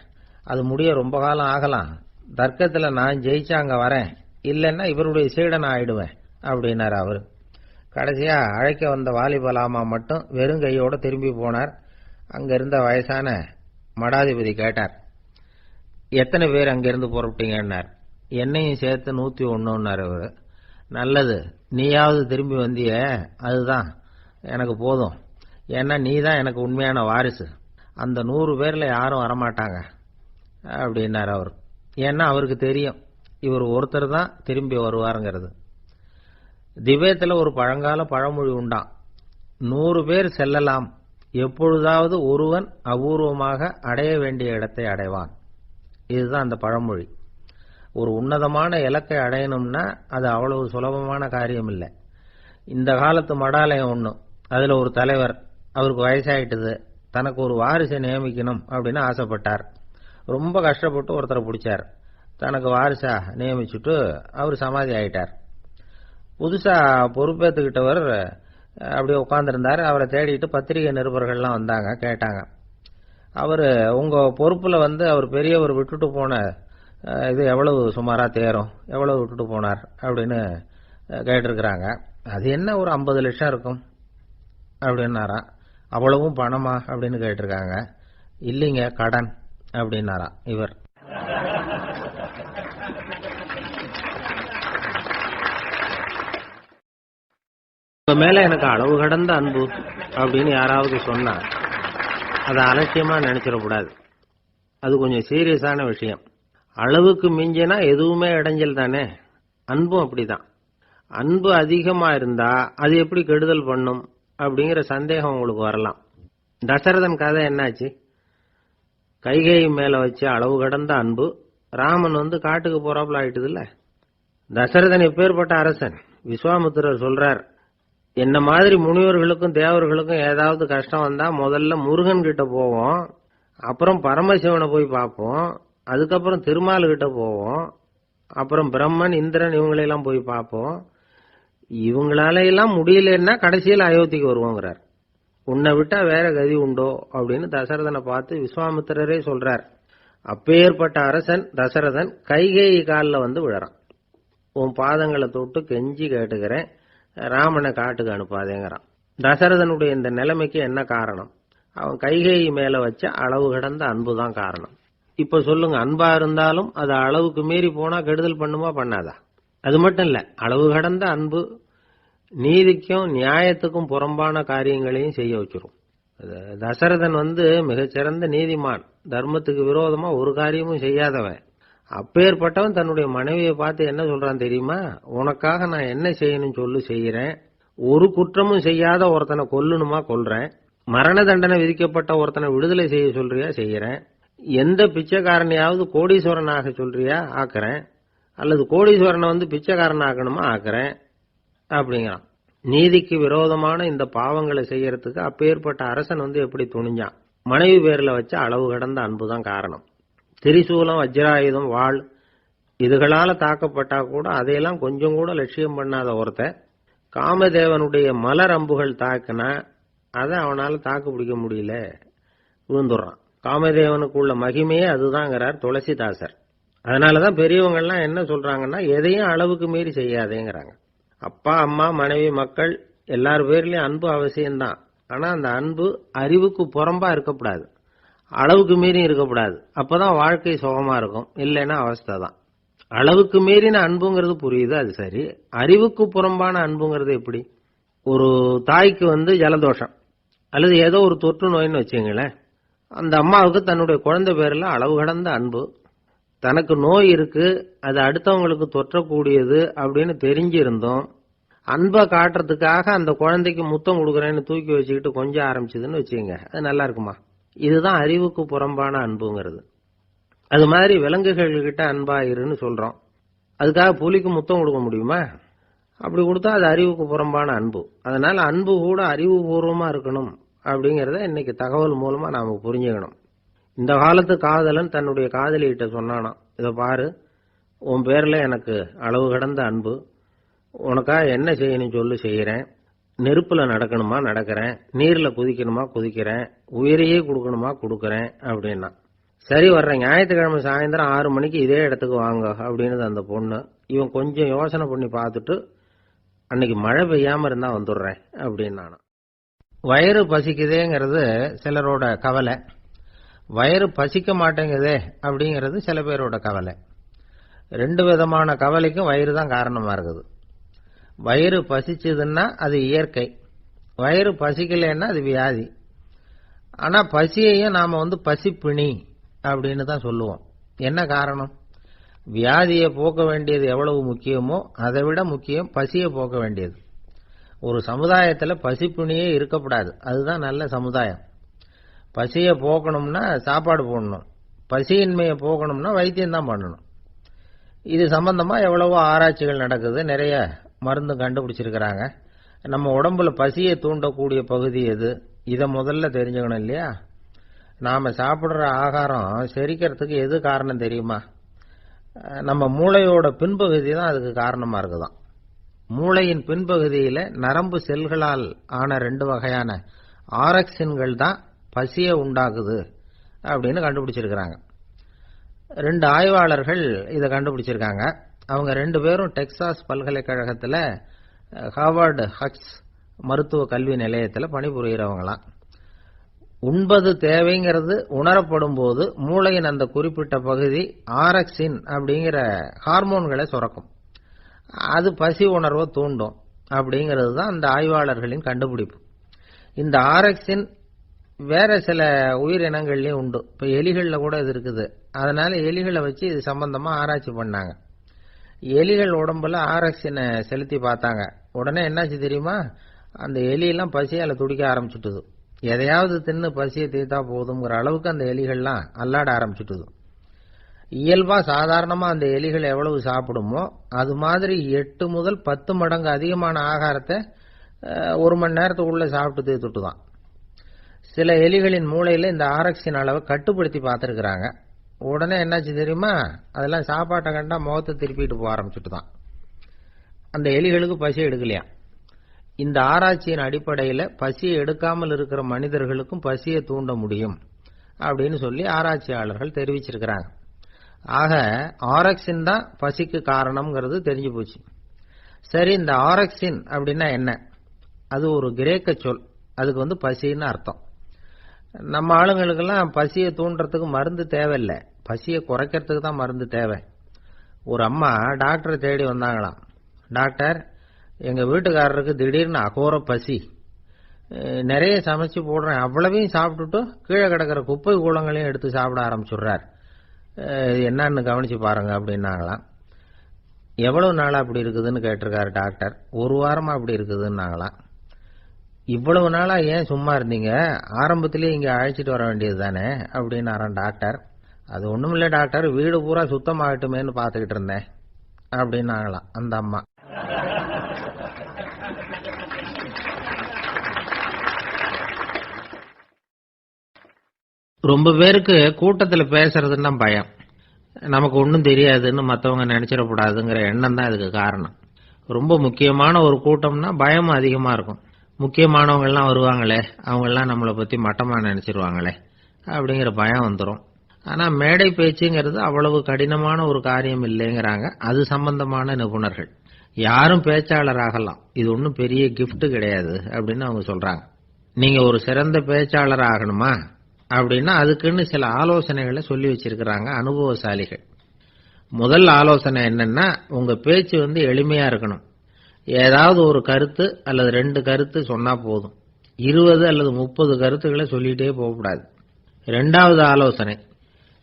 அது முடிய ரொம்ப காலம் ஆகலாம், தர்க்கத்துல நான் ஜெயிச்சா அங்க வரேன், இல்லைன்னா இவருடைய சீடன் ஆயிடுவேன் அப்படின்னாரு அவரு. கடைசியா அழைக்க வந்த வாலிபலாமா மட்டும் வெறும் கையோட திரும்பி போனார். அங்க இருந்த வயசான மடாதிபதி கேட்டார், எத்தனை பேர் அங்கிருந்து புறப்பட்டீங்கன்னார். என்னையும் சேர்த்து 101ன்னாரு அவரு. நல்லது, நீயாவது திரும்பி வந்திய, அதுதான் எனக்கு போதும், ஏன்னா நீ தான் எனக்கு உண்மையான வாரிசு, அந்த 100 பேர்ல யாரும் வரமாட்டாங்க அப்படின்னாரு அவர். ஏன்னா அவருக்கு தெரியும் இவர் ஒருத்தர் தான் திரும்பி வருவாருங்கிறது. திபேத்துல ஒரு பழங்கால பழமொழி உண்டாம், 100 பேர் செல்லலாம், எப்பொழுதாவது ஒருவன் அபூர்வமாக அடைய வேண்டிய இடத்தை அடைவான். இதுதான் அந்த பழமொழி. ஒரு உன்னதமான இலக்கை அடையணும்னா அது அவ்வளவு சுலபமான காரியம் இல்லை. இந்த காலத்து மடாலயம் ஒண்ணு, அதுல ஒரு தலைவர், அவருக்கு வயசாயிட்டது, தனக்கு ஒரு வாரிசை நியமிக்கணும் அப்படின்னு ஆசைப்பட்டார். ரொம்ப கஷ்டப்பட்டு ஒருத்தரை பிடிச்சார், தனக்கு வாரிசா நியமிச்சுட்டு அவர் சமாதி ஆயிட்டார். புதுசா பொறுப்பேற்றுக்கிட்டவர் அப்படியே உட்கார்ந்துருந்தார். அவரை தேடிட்டு பத்திரிகை நிருபர்கள்லாம் வந்தாங்க, கேட்டாங்க. அவரு உங்க பொறுப்புல அவர் பெரியவர் விட்டுட்டு போன இது எவ்வளவு சுமாரா தேரும், எவ்வளவு விட்டுட்டு போனார் அப்படின்னு கேட்டிருக்கிறாங்க. அது என்ன ஒரு 50 லட்சம் இருக்கும் அப்படின்னாராம். அவ்வளவும் பணமா அப்படின்னு கேட்டிருக்காங்க. இல்லைங்க, கடன் அப்படின்னாராம் இவர். உங்க மேல எனக்கு அளவு கடந்த அன்பு அப்படின்னு யாராவது சொன்னா அதை அலட்சியமா நினைச்சிடக்கூடாது. அது கொஞ்சம் சீரியஸான விஷயம். அளவுக்கு மிஞ்சினா எதுவுமே இடைஞ்சல் தானே. அன்பும் அப்படிதான். அன்பு அதிகமா இருந்தா அது எப்படி கெடுதல் பண்ணும் அப்படிங்கிற சந்தேகம் உங்களுக்கு வரலாம். தசரதன் கதை என்னாச்சு? கைகேயி மேல வச்சு அளவு கடந்த அன்பு, ராமன் காட்டுக்கு போறாப்புல ஆயிட்டுது இல்ல. தசரதன் எப்பேற்பட்ட அரசன். விஸ்வாமித்திரர் சொல்றார், என்ன மாதிரி முனிவர்களுக்கும் தேவர்களுக்கும் ஏதாவது கஷ்டம் வந்தா முதல்ல முருகன் கிட்ட போவோம், அப்புறம் பரமசிவனை போய் பார்ப்போம், அதுக்கப்புறம் திருமால் கிட்ட போவோம், அப்புறம் பிரம்மன் இந்திரன் இவங்களெல்லாம் போய் பார்ப்போம், இவங்களால எல்லாம் முடியலன்னா கடைசியில் அயோத்திக்கு வருவோங்கிறார். உன்னை விட்டா வேற கதி உண்டோ அப்படின்னு தசரதனை பார்த்து விஸ்வாமித்திரரே சொல்றார். அப்பேற்பட்ட அரசன் தசரதன் கைகேயி காலில் விழறான். உன் பாதங்களை தொட்டு கெஞ்சி கேட்டுக்கிறேன், ராமனை காட்டுக்கு அனுப்பாதேங்கிறான். தசரதனுடைய இந்த நிலைமைக்கு என்ன காரணம்? அவன் கைகேயி மேல வச்ச அளவு கடந்த அன்புதான் காரணம். இப்ப சொல்லுங்க, அன்பா இருந்தாலும் அது அளவுக்கு மீறி போனா கெடுதல் பண்ணுமா பண்ணாதா? அது மட்டும் இல்ல, அளவு கடந்த அன்பு நீதிக்கும் நியாயத்துக்கும் புறம்பான காரியங்களையும் செய்ய வச்சிரும். தசரதன் மிகச்சிறந்த நீதிமான், தர்மத்துக்கு விரோதமா ஒரு காரியமும் செய்யாதவன். அப்பேற்பட்டவன் தன்னுடைய மனைவியை பார்த்து என்ன சொல்றான் தெரியுமா? உனக்காக நான் என்ன செய்யணும் சொல்லு, செய்யறேன். ஒரு குற்றமும் செய்யாத ஒருத்தனை கொல்லணுமா கொல்றேன். மரண தண்டனை விதிக்கப்பட்ட ஒருத்தனை விடுதலை செய்ய சொல்றியா செய்யறேன். எந்த பிச்சைக்காரனையாவது கோடீஸ்வரனாக சொல்றியா ஆக்குறேன், அல்லது கோடீஸ்வரனை பிச்சைக்காரன் ஆக்கணுமா ஆக்குறேன் அப்படிங்கிறான். நீதிக்கு விரோதமான இந்த பாவங்களை செய்யறதுக்கு அப்பேற்பட்ட அரசன் எப்படி துணிஞ்சான்? மனைவி பேர்ல வச்ச அளவு கடந்த அன்புதான் காரணம். திரிசூலம், வஜ்ராயுதம், வாள் இதுகளால தாக்கப்பட்டா கூட அதையெல்லாம் கொஞ்சம் கூட லட்சியம் பண்ணாத ஒருத்த காமதேவனுடைய மலர் அம்புகள் தாக்குனா அதை அவனால தாக்கு பிடிக்க முடியல, விழுந்துடுறான். காமதேவனுக்குள்ள மகிமையே அதுதாங்கிறார் துளசிதாசர். அதனாலதான் பெரியவங்கள்லாம் என்ன சொல்றாங்கன்னா, எதையும் அளவுக்கு மீறி செய்யாதேங்கிறாங்க. அப்பா, அம்மா, மனைவி, மக்கள் எல்லார் பேர்லயும் அன்பு அவசியம்தான். ஆனா அந்த அன்பு அறிவுக்கு புறம்பா இருக்கக்கூடாது, அளவுக்கு மீறி இருக்கக்கூடாது. அப்பதான் வாழ்க்கை சுகமா இருக்கும், இல்லைன்னா அவஸ்தை தான். அளவுக்கு மீறின அன்புங்கிறது புரியுது, அது சரி. அறிவுக்கு புறம்பான அன்புங்கிறது எப்படி? ஒரு தாய்க்கு ஜலதோஷம் அல்லது ஏதோ ஒரு தொற்று நோயின்னு வச்சுங்களேன். அந்த அம்மாவுக்கு தன்னுடைய குழந்தை பேர்ல அளவு கடந்த அன்பு. தனக்கு நோய் இருக்கு, அது அடுத்தவங்களுக்கு தொற்றக்கூடியது அப்படின்னு தெரிஞ்சிருந்தோம் அன்பை காட்டுறதுக்காக அந்த குழந்தைக்கு முத்தம் கொடுக்குறேன்னு தூக்கி வச்சுக்கிட்டு கொஞ்சம் ஆரம்பிச்சதுன்னு வச்சுங்க, அது நல்லா இருக்குமா? இதுதான் அறிவுக்கு புறம்பான அன்புங்கிறது. அது மாதிரி விலங்குகள்கிட்ட அன்பாயிருன்னு சொல்றோம். அதுக்காக புலிக்கு முத்தம் கொடுக்க முடியுமா? அப்படி கொடுத்தா அது அறிவுக்கு புறம்பான அன்பு. அதனால அன்பு கூட அறிவுபூர்வமா இருக்கணும் அப்படிங்கறத இன்னைக்கு தகவல் மூலமா நாம புரிஞ்சுக்கணும். இந்த காலத்து காதலன் தன்னுடைய காதலிகிட்ட சொன்னானாம், இதை பாரு, உன் பேர்ல எனக்கு அளவு கடந்த அன்பு. உனக்காக என்ன செய்யணும் சொல்லு, செய்யறேன். நெருப்புல நடக்கணுமா நடக்கிறேன், நீர்ல குதிக்கணுமா குதிக்கிறேன், உயிரையே கொடுக்கணுமா கொடுக்கறேன் அப்படின்னா. சரி, வர்றேன் ஞாயிற்றுக்கிழமை சாயந்தரம் 6 மணிக்கு இதே இடத்துக்கு வாங்க அப்படின்னு அந்த பொண்ணு. இவன் கொஞ்சம் யோசனை பண்ணி பார்த்துட்டு, அன்னைக்கு மழை பெய்யாம இருந்தா வந்துடுறேன் அப்படின்னா. வயிறு பசிக்குதேங்கிறது சிலரோட கவலை, வயிறு பசிக்க மாட்டேங்குதே அப்படிங்கிறது சில பேரோட கவலை. 2 விதமான கவலைக்கும் வயிறு தான் காரணமா இருக்குது. வயிறு பசிச்சதுன்னா அது இயற்கை, வயிறு பசிக்கலைன்னா அது வியாதி. ஆனா பசியையும் நாம பசிப்பிணி அப்படின்னு தான் சொல்லுவோம். என்ன காரணம்? வியாதியை போக்க வேண்டியது எவ்வளவு முக்கியமோ அதை விட முக்கியம் பசியை போக்க வேண்டியது. ஒரு சமுதாயத்துல பசிப்பிணியே இருக்கக்கூடாது, அதுதான் நல்ல சமுதாயம். பசியை போக்கணும்னா சாப்பாடு போடணும், பசியின்மையை போக்கணும்னா வைத்தியம் தான் பண்ணணும். இது சம்பந்தமா எவ்வளவோ ஆராய்ச்சிகள் நடக்குது, நிறைய மருந்து கண்டுபிடிச்சிருக்கிறாங்க. நம்ம உடம்புல பசியை தூண்டக்கூடிய பகுதி எது, இதை முதல்ல தெரிஞ்சுக்கணும் இல்லையா? நாம சாப்பிடுற ஆகாரம் செரிக்கிறதுக்கு எது காரணம் தெரியுமா? நம்ம மூளையோட பின்பகுதி தான் அதுக்கு காரணமா இருக்குதாம். மூளையின் பின்பகுதியில நரம்பு செல்களால் ஆன 2 வகையான ஆரக்சின்கள் தான் பசியை உண்டாக்குது அப்படின்னு கண்டுபிடிச்சிருக்கிறாங்க. 2 ஆய்வாளர்கள் இதை கண்டுபிடிச்சிருக்காங்க. அவங்க 2 பேரும் டெக்சாஸ் பல்கலைக்கழகத்துல ஹார்வர்டு ஹக்ஸ் மருத்துவ கல்வி நிலையத்தில் பணிபுரிகிறவங்களாம். உண்பது தேவைங்கிறது உணரப்படும் போது மூளையின் அந்த குறிப்பிட்ட பகுதி ஆரக்சின் அப்படிங்கிற ஹார்மோன்களை சுரக்கும். அது பசி உணர்வை தூண்டும் அப்படிங்கிறது தான் அந்த ஆய்வாளர்களின் கண்டுபிடிப்பு. இந்த ஆரக்சின் வேற சில உயிரினங்கள்லயும் உண்டு. இப்ப எலிகள்ல கூட இது இருக்குது. அதனால எலிகளை வச்சு இது சம்பந்தமா ஆராய்ச்சி பண்ணாங்க. எலிகள் உடம்புல ஆரக்சினை செலுத்தி பார்த்தாங்க. உடனே என்னாச்சு தெரியுமா? அந்த எலியெல்லாம் பசியால துடிக்க ஆரம்பிச்சுட்டுது. எதையாவது தின்னு பசியை தீர்த்தா போதுங்கிற அளவுக்கு அந்த எலிகள்லாம் அல்லாட ஆரம்பிச்சுட்டுது. இயல்பா சாதாரணமா அந்த எலிகள் எவ்வளவு சாப்பிடுமோ அது மாதிரி 8 முதல் 10 மடங்கு அதிகமான ஆகாரத்தை 1 மணி நேரத்துக்குள்ள சாப்பிட்டு தீர்த்துட்டு தான். சில எலிகளின் மூளையில இந்த ஆரக்சின் அளவை கட்டுப்படுத்தி பார்த்திருக்கிறாங்க. உடனே என்னாச்சு தெரியுமா? அதெல்லாம் சாப்பாட்டை கண்டா முகத்தை திருப்பிட்டு போக ஆரம்பிச்சுட்டு தான். அந்த எலிகளுக்கு பசி எடுக்கலையா. இந்த ஆராய்ச்சியின் அடிப்படையில் பசியை எடுக்காமல் இருக்கிற மனிதர்களுக்கும் பசியை தூண்ட முடியும் அப்படின்னு சொல்லி ஆராய்ச்சியாளர்கள் தெரிவிச்சிருக்கிறாங்க. ஆக ஆரக்சின் தான் பசிக்கு காரணம்ங்கிறது தெரிஞ்சு போச்சு. சரி, இந்த ஆரக்சின் அப்படின்னா என்ன? அது ஒரு கிரேக்க சொல். அதுக்கு பசின்னு அர்த்தம். நம்ம ஆளுங்களுக்கெல்லாம் பசியை தூண்டுறதுக்கு மருந்து தேவையில்லை, பசியை குறைக்கிறதுக்கு தான் மருந்து தேவை. ஒரு அம்மா டாக்டரை தேடி வந்தாங்களாம். டாக்டர், எங்க வீட்டுக்காரருக்கு திடீர்னு அகோர பசி, நிறைய சமைச்சு போடுறேன், அவ்வளவையும் சாப்பிட்டுட்டு கீழே கிடக்கிற குப்பை கூலங்களையும் எடுத்து சாப்பிட ஆரம்பிச்சுடுறார், என்னன்னு கவனிச்சு பாருங்க அப்படின்னாங்களாம். எவ்வளவு நாளா அப்படி இருக்குதுன்னு கேட்டிருக்காரு டாக்டர். 1 வாரமா அப்படி இருக்குதுன்னாங்களாம். இவ்வளவு நாளா ஏன் சும்மா இருந்தீங்க, ஆரம்பத்திலேயே இங்க அழைச்சிட்டு வர வேண்டியது தானே அப்படின்னாராம் டாக்டர். அது ஒண்ணும் இல்ல டாக்டர், வீடு பூரா சுத்தமாகட்டுமேன்னு பாத்துக்கிட்டு இருந்தேன் அப்படின்னாங்களாம் அந்த அம்மா. ரொம்ப பேருக்கு கூட்டத்துல பேசுறதுன்னா பயம். நமக்கு ஒன்றும் தெரியாதுன்னு மற்றவங்க நினைச்சிடக்கூடாதுங்கிற எண்ணம் தான் இதுக்கு காரணம். ரொம்ப முக்கியமான ஒரு கூட்டம்னா பயமும் அதிகமா இருக்கும். முக்கியமானவங்கெல்லாம் வருவாங்களே, அவங்கெல்லாம் நம்மளை பத்தி மட்டமா நினைச்சிருவாங்களே அப்படிங்கிற பயம் வந்துடும். ஆனா மேடை பேச்சுங்கிறது அவ்வளவு கடினமான ஒரு காரியம் இல்லைங்கிறாங்க அது சம்பந்தமான நிபுணர்கள். யாரும் பேச்சாளர் ஆகலாம், இது ஒன்றும் பெரிய கிஃப்ட் கிடையாது அப்படின்னு அவங்க சொல்றாங்க. நீங்க ஒரு சிறந்த பேச்சாளர் ஆகணுமா அப்படின்னா அதுக்குன்னு சில ஆலோசனைகளை சொல்லி வச்சிருக்கிறாங்க அனுபவசாலிகள். முதல் ஆலோசனை என்னன்னா, உங்க பேச்சு எளிமையா இருக்கணும். ஏதாவது ஒரு கருத்து அல்லது 2 கருத்து சொன்னா போதும். 20 அல்லது 30 கருத்துக்களை சொல்லிட்டே போகக்கூடாது. 2வது ஆலோசனை,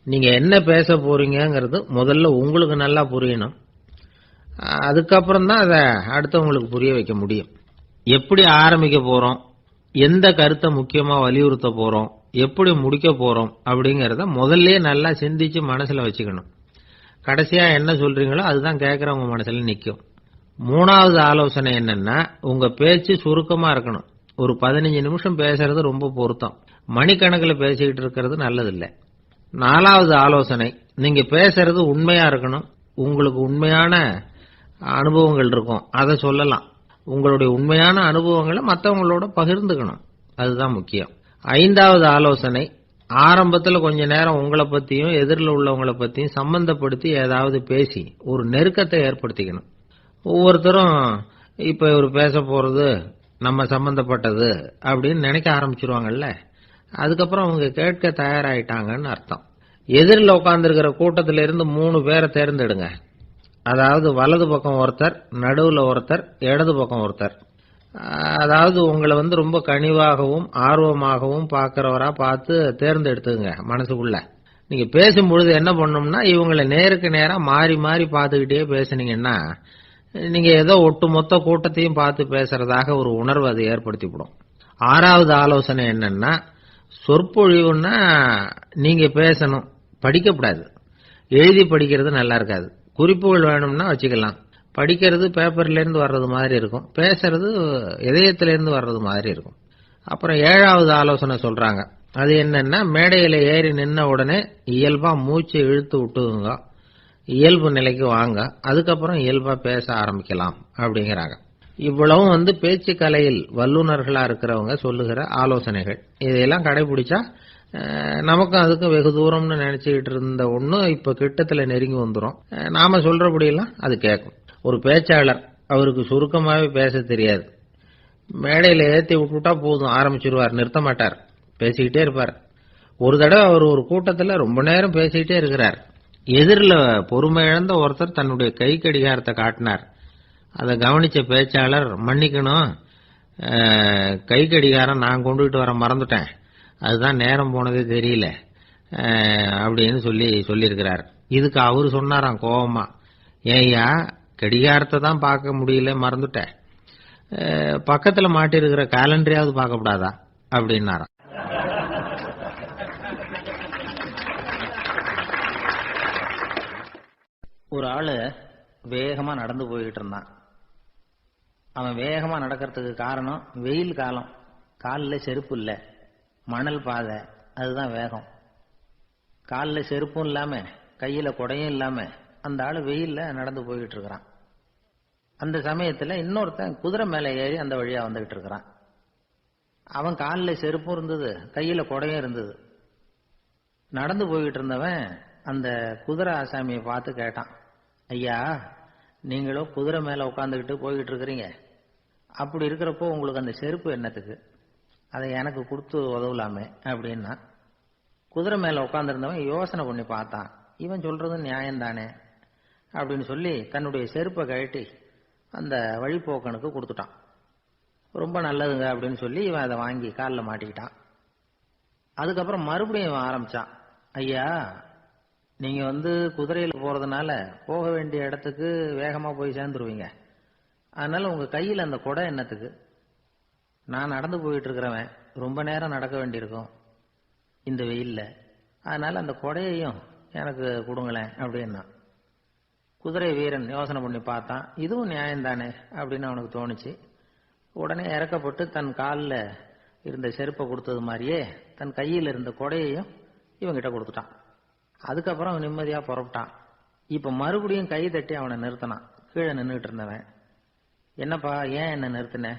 நீங்க என்ன பேச போறீங்கிறது முதல்ல உங்களுக்கு நல்லா புரியணும். அதுக்கப்புறம் தான் அதை அடுத்தவங்களுக்கு புரிய வைக்க முடியும். எப்படி ஆரம்பிக்க போறோம், எந்த கருத்தை முக்கியமா வலியுறுத்த போறோம், எப்படி முடிக்க போறோம் அப்படிங்கறத முதல்ல நல்லா சிந்திச்சு மனசுல வச்சுக்கணும். கடைசியா என்ன சொல்றீங்களோ அதுதான் கேட்கறவங்க மனசுல நிக்கும். 3வது ஆலோசனை என்னன்னா, உங்க பேச்சு சுருக்கமா இருக்கணும். ஒரு 15 நிமிஷம் பேசுறது ரொம்ப பொருத்தம். மணிக்கணக்கில் பேசிக்கிட்டு இருக்கிறது நல்லதில்லை. 4வது ஆலோசனை, நீங்க பேசுறது உண்மையா இருக்கணும், உங்களுக்கு உண்மையான அனுபவங்கள் இருக்கும், அதை சொல்லலாம். உங்களுடைய உண்மையான அனுபவங்களை மற்றவங்களோட பகிர்ந்துக்கணும், அதுதான் முக்கியம். 5வது ஆலோசனை, ஆரம்பத்தில் கொஞ்ச நேரம் உங்களை பத்தியும் எதிரில் உள்ளவங்களை பத்தியும் சம்பந்தப்படுத்தி ஏதாவது பேசி ஒரு நெருக்கத்தை ஏற்படுத்திக்கணும். ஒவ்வொருத்தரும் இப்ப இவர் பேச போறது நம்ம சம்பந்தப்பட்டது அப்படின்னு நினைக்க ஆரம்பிச்சிருவாங்கல்ல, அதுக்கப்புறம் அவங்க கேட்க தயாராயிட்டாங்கன்னு அர்த்தம். எதிரில் உட்கார்ந்துருக்கிற கூட்டத்தில இருந்து 3 பேரை தேர்ந்தெடுங்க. அதாவது வலது பக்கம் ஒருத்தர், நடுவுல ஒருத்தர், இடது பக்கம் ஒருத்தர். அதாவது உங்களை ரொம்ப கனிவாகவும் ஆர்வமாகவும் பார்க்கிறவரா பார்த்து தேர்ந்தெடுத்துங்க. மனசுக்குள்ள நீங்க பேசும்பொழுது என்ன பண்ணணும்னா, இவங்களை நேருக்கு நேரா மாறி மாறி பார்த்துக்கிட்டே பேசுனீங்கன்னா நீங்க ஏதோ ஒட்டுமொத்த கூட்டத்தையும் பார்த்து பேசுறதாக ஒரு உணர்வு அதை ஏற்படுத்திவிடும். 6வது ஆலோசனை என்னன்னா, சொற்பொழிவுன்னா நீங்க பேசணும், படிக்கப்படாது. எழுதி படிக்கிறது நல்லா இருக்காது. குறிப்புகள் வேணும்னா வச்சுக்கலாம். படிக்கிறது பேப்பர்ல இருந்து வர்றது மாதிரி இருக்கும், பேசுறது இதயத்திலிருந்து வர்றது மாதிரி இருக்கும். அப்புறம் 7வது ஆலோசனை சொல்றாங்க. அது என்னன்னா, மேடையில ஏறி நின்ன உடனே இயல்பா மூச்சு இழுத்து விட்டுங்க, இயல்பு நிலைக்கு வாங்க, அதுக்கப்புறம் இயல்பா பேச ஆரம்பிக்கலாம் அப்படிங்கிறாங்க. இவ்வளவும் பேச்சு கலையில் வல்லுநர்களா இருக்கிறவங்க சொல்லுகிற ஆலோசனைகள். இதையெல்லாம் கடைபிடிச்சா நமக்கும் அதுக்கும் வெகு தூரம்னு நினைச்சுக்கிட்டு இருந்த ஒண்ணு இப்ப கிட்டத்துல நெருங்கி வந்துடும். நாம சொல்றபடியெல்லாம் அது கேட்கும். ஒரு பேச்சாளர், அவருக்கு சுருக்கமாவே பேச தெரியாது. மேடையில ஏத்தி விட்டுட்டா போதும், ஆரம்பிச்சிருவார், நிறுத்த மாட்டார், பேசிக்கிட்டே இருப்பார். ஒரு தடவை அவர் ஒரு கூட்டத்துல ரொம்ப நேரம் பேசிக்கிட்டே இருக்கிறார். எதிரில் பொறுமை இழந்த ஒருத்தர் தன்னுடைய கை கடிகாரத்தை காட்டினார். அதை கவனிச்ச பேச்சாளர், மன்னிக்கணும், கை கடிகாரம் நான் கொண்டுகிட்டு வர மறந்துட்டேன், அதுதான் நேரம் போனதே தெரியல அப்படின்னு சொல்லியிருக்கிறார். இதுக்கு அவரு சொன்னாராம் கோபமா, ஏய்யா கடிகாரத்தை தான் பார்க்க முடியல, மறந்துட்டேன், பக்கத்துல மாட்டிருக்கிற கேலண்டரையாவது பார்க்கப்படாதா அப்படின்னாராம். ஒரு ஆளு வேகமா நடந்து போயிட்டு இருந்தான். அவன் வேகமா நடக்கிறதுக்கு காரணம் வெயில் காலம், காலில் செருப்பு இல்ல, மணல் பாதை, அதுதான் வேகம். காலில் செருப்பும் இல்லாம கையில குடையும் இல்லாம அந்த ஆளு வெயில்ல நடந்து போயிட்டு இருக்கிறான். அந்த சமயத்துல இன்னொருத்தன் குதிரை மேல ஏறி அந்த வழியா வந்துகிட்டு இருக்கிறான். அவன் காலில் செருப்பும் இருந்தது, கையில குடையும் இருந்தது. நடந்து போயிட்டு இருந்தவன் அந்த குதிரை ஆசாமியை பார்த்து கேட்டான், ஐயா நீங்களும் குதிரை மேல உட்காந்துக்கிட்டு போய்கிட்டு இருக்கிறீங்க, அப்படி இருக்கிறப்போ உங்களுக்கு அந்த செருப்பு என்னத்துக்கு, அதை எனக்கு கொடுத்து உதவலாமே அப்படின்னா. குதிரை மேல உட்காந்துருந்தவன் யோசனை பண்ணி பார்த்தான், இவன் சொல்றது நியாயம்தானே அப்படின்னு சொல்லி தன்னுடைய செருப்பை கழட்டி அந்த வழிபோக்கனுக்கு கொடுத்துட்டான். ரொம்ப நல்லதுங்க அப்படின்னு சொல்லி இவன் அதை வாங்கி காலில் மாட்டிக்கிட்டான். அதுக்கப்புறம் மறுபடியும் இவன் ஆரம்பிச்சான், ஐயா நீங்க குதிரையில போறதுனால போக வேண்டிய இடத்துக்கு வேகமா போய் சேர்ந்துருவீங்க, அதனால உங்க கையில அந்த குடை என்னத்துக்கு, நான் நடந்து போயிட்டு இருக்கிறவன், ரொம்ப நேரம் நடக்க வேண்டியிருக்கும் இந்த வெயில்ல, அதனால அந்த குடையையும் எனக்கு கொடுங்களேன் அப்படின்னா. குதிரை வீரன் யோசனை பண்ணி பார்த்தான், இதுவும் நியாயம்தானே அப்படின்னு அவனுக்கு தோணுச்சு. உடனே இறக்கப்பட்டு தன் காலில் இருந்த செருப்பை கொடுத்தது மாதிரியே தன் கையில் இருந்த குடையையும் இவங்கிட்ட கொடுத்துட்டான். அதுக்கப்புறம் அவன் நிம்மதியா புறப்பட்டான். இப்ப மறுபடியும் கை தட்டி அவனை நிறுத்தினான். கீழே நின்றுட்டு இருந்தவன், என்னப்பா ஏன் என்ன நிறுத்தின,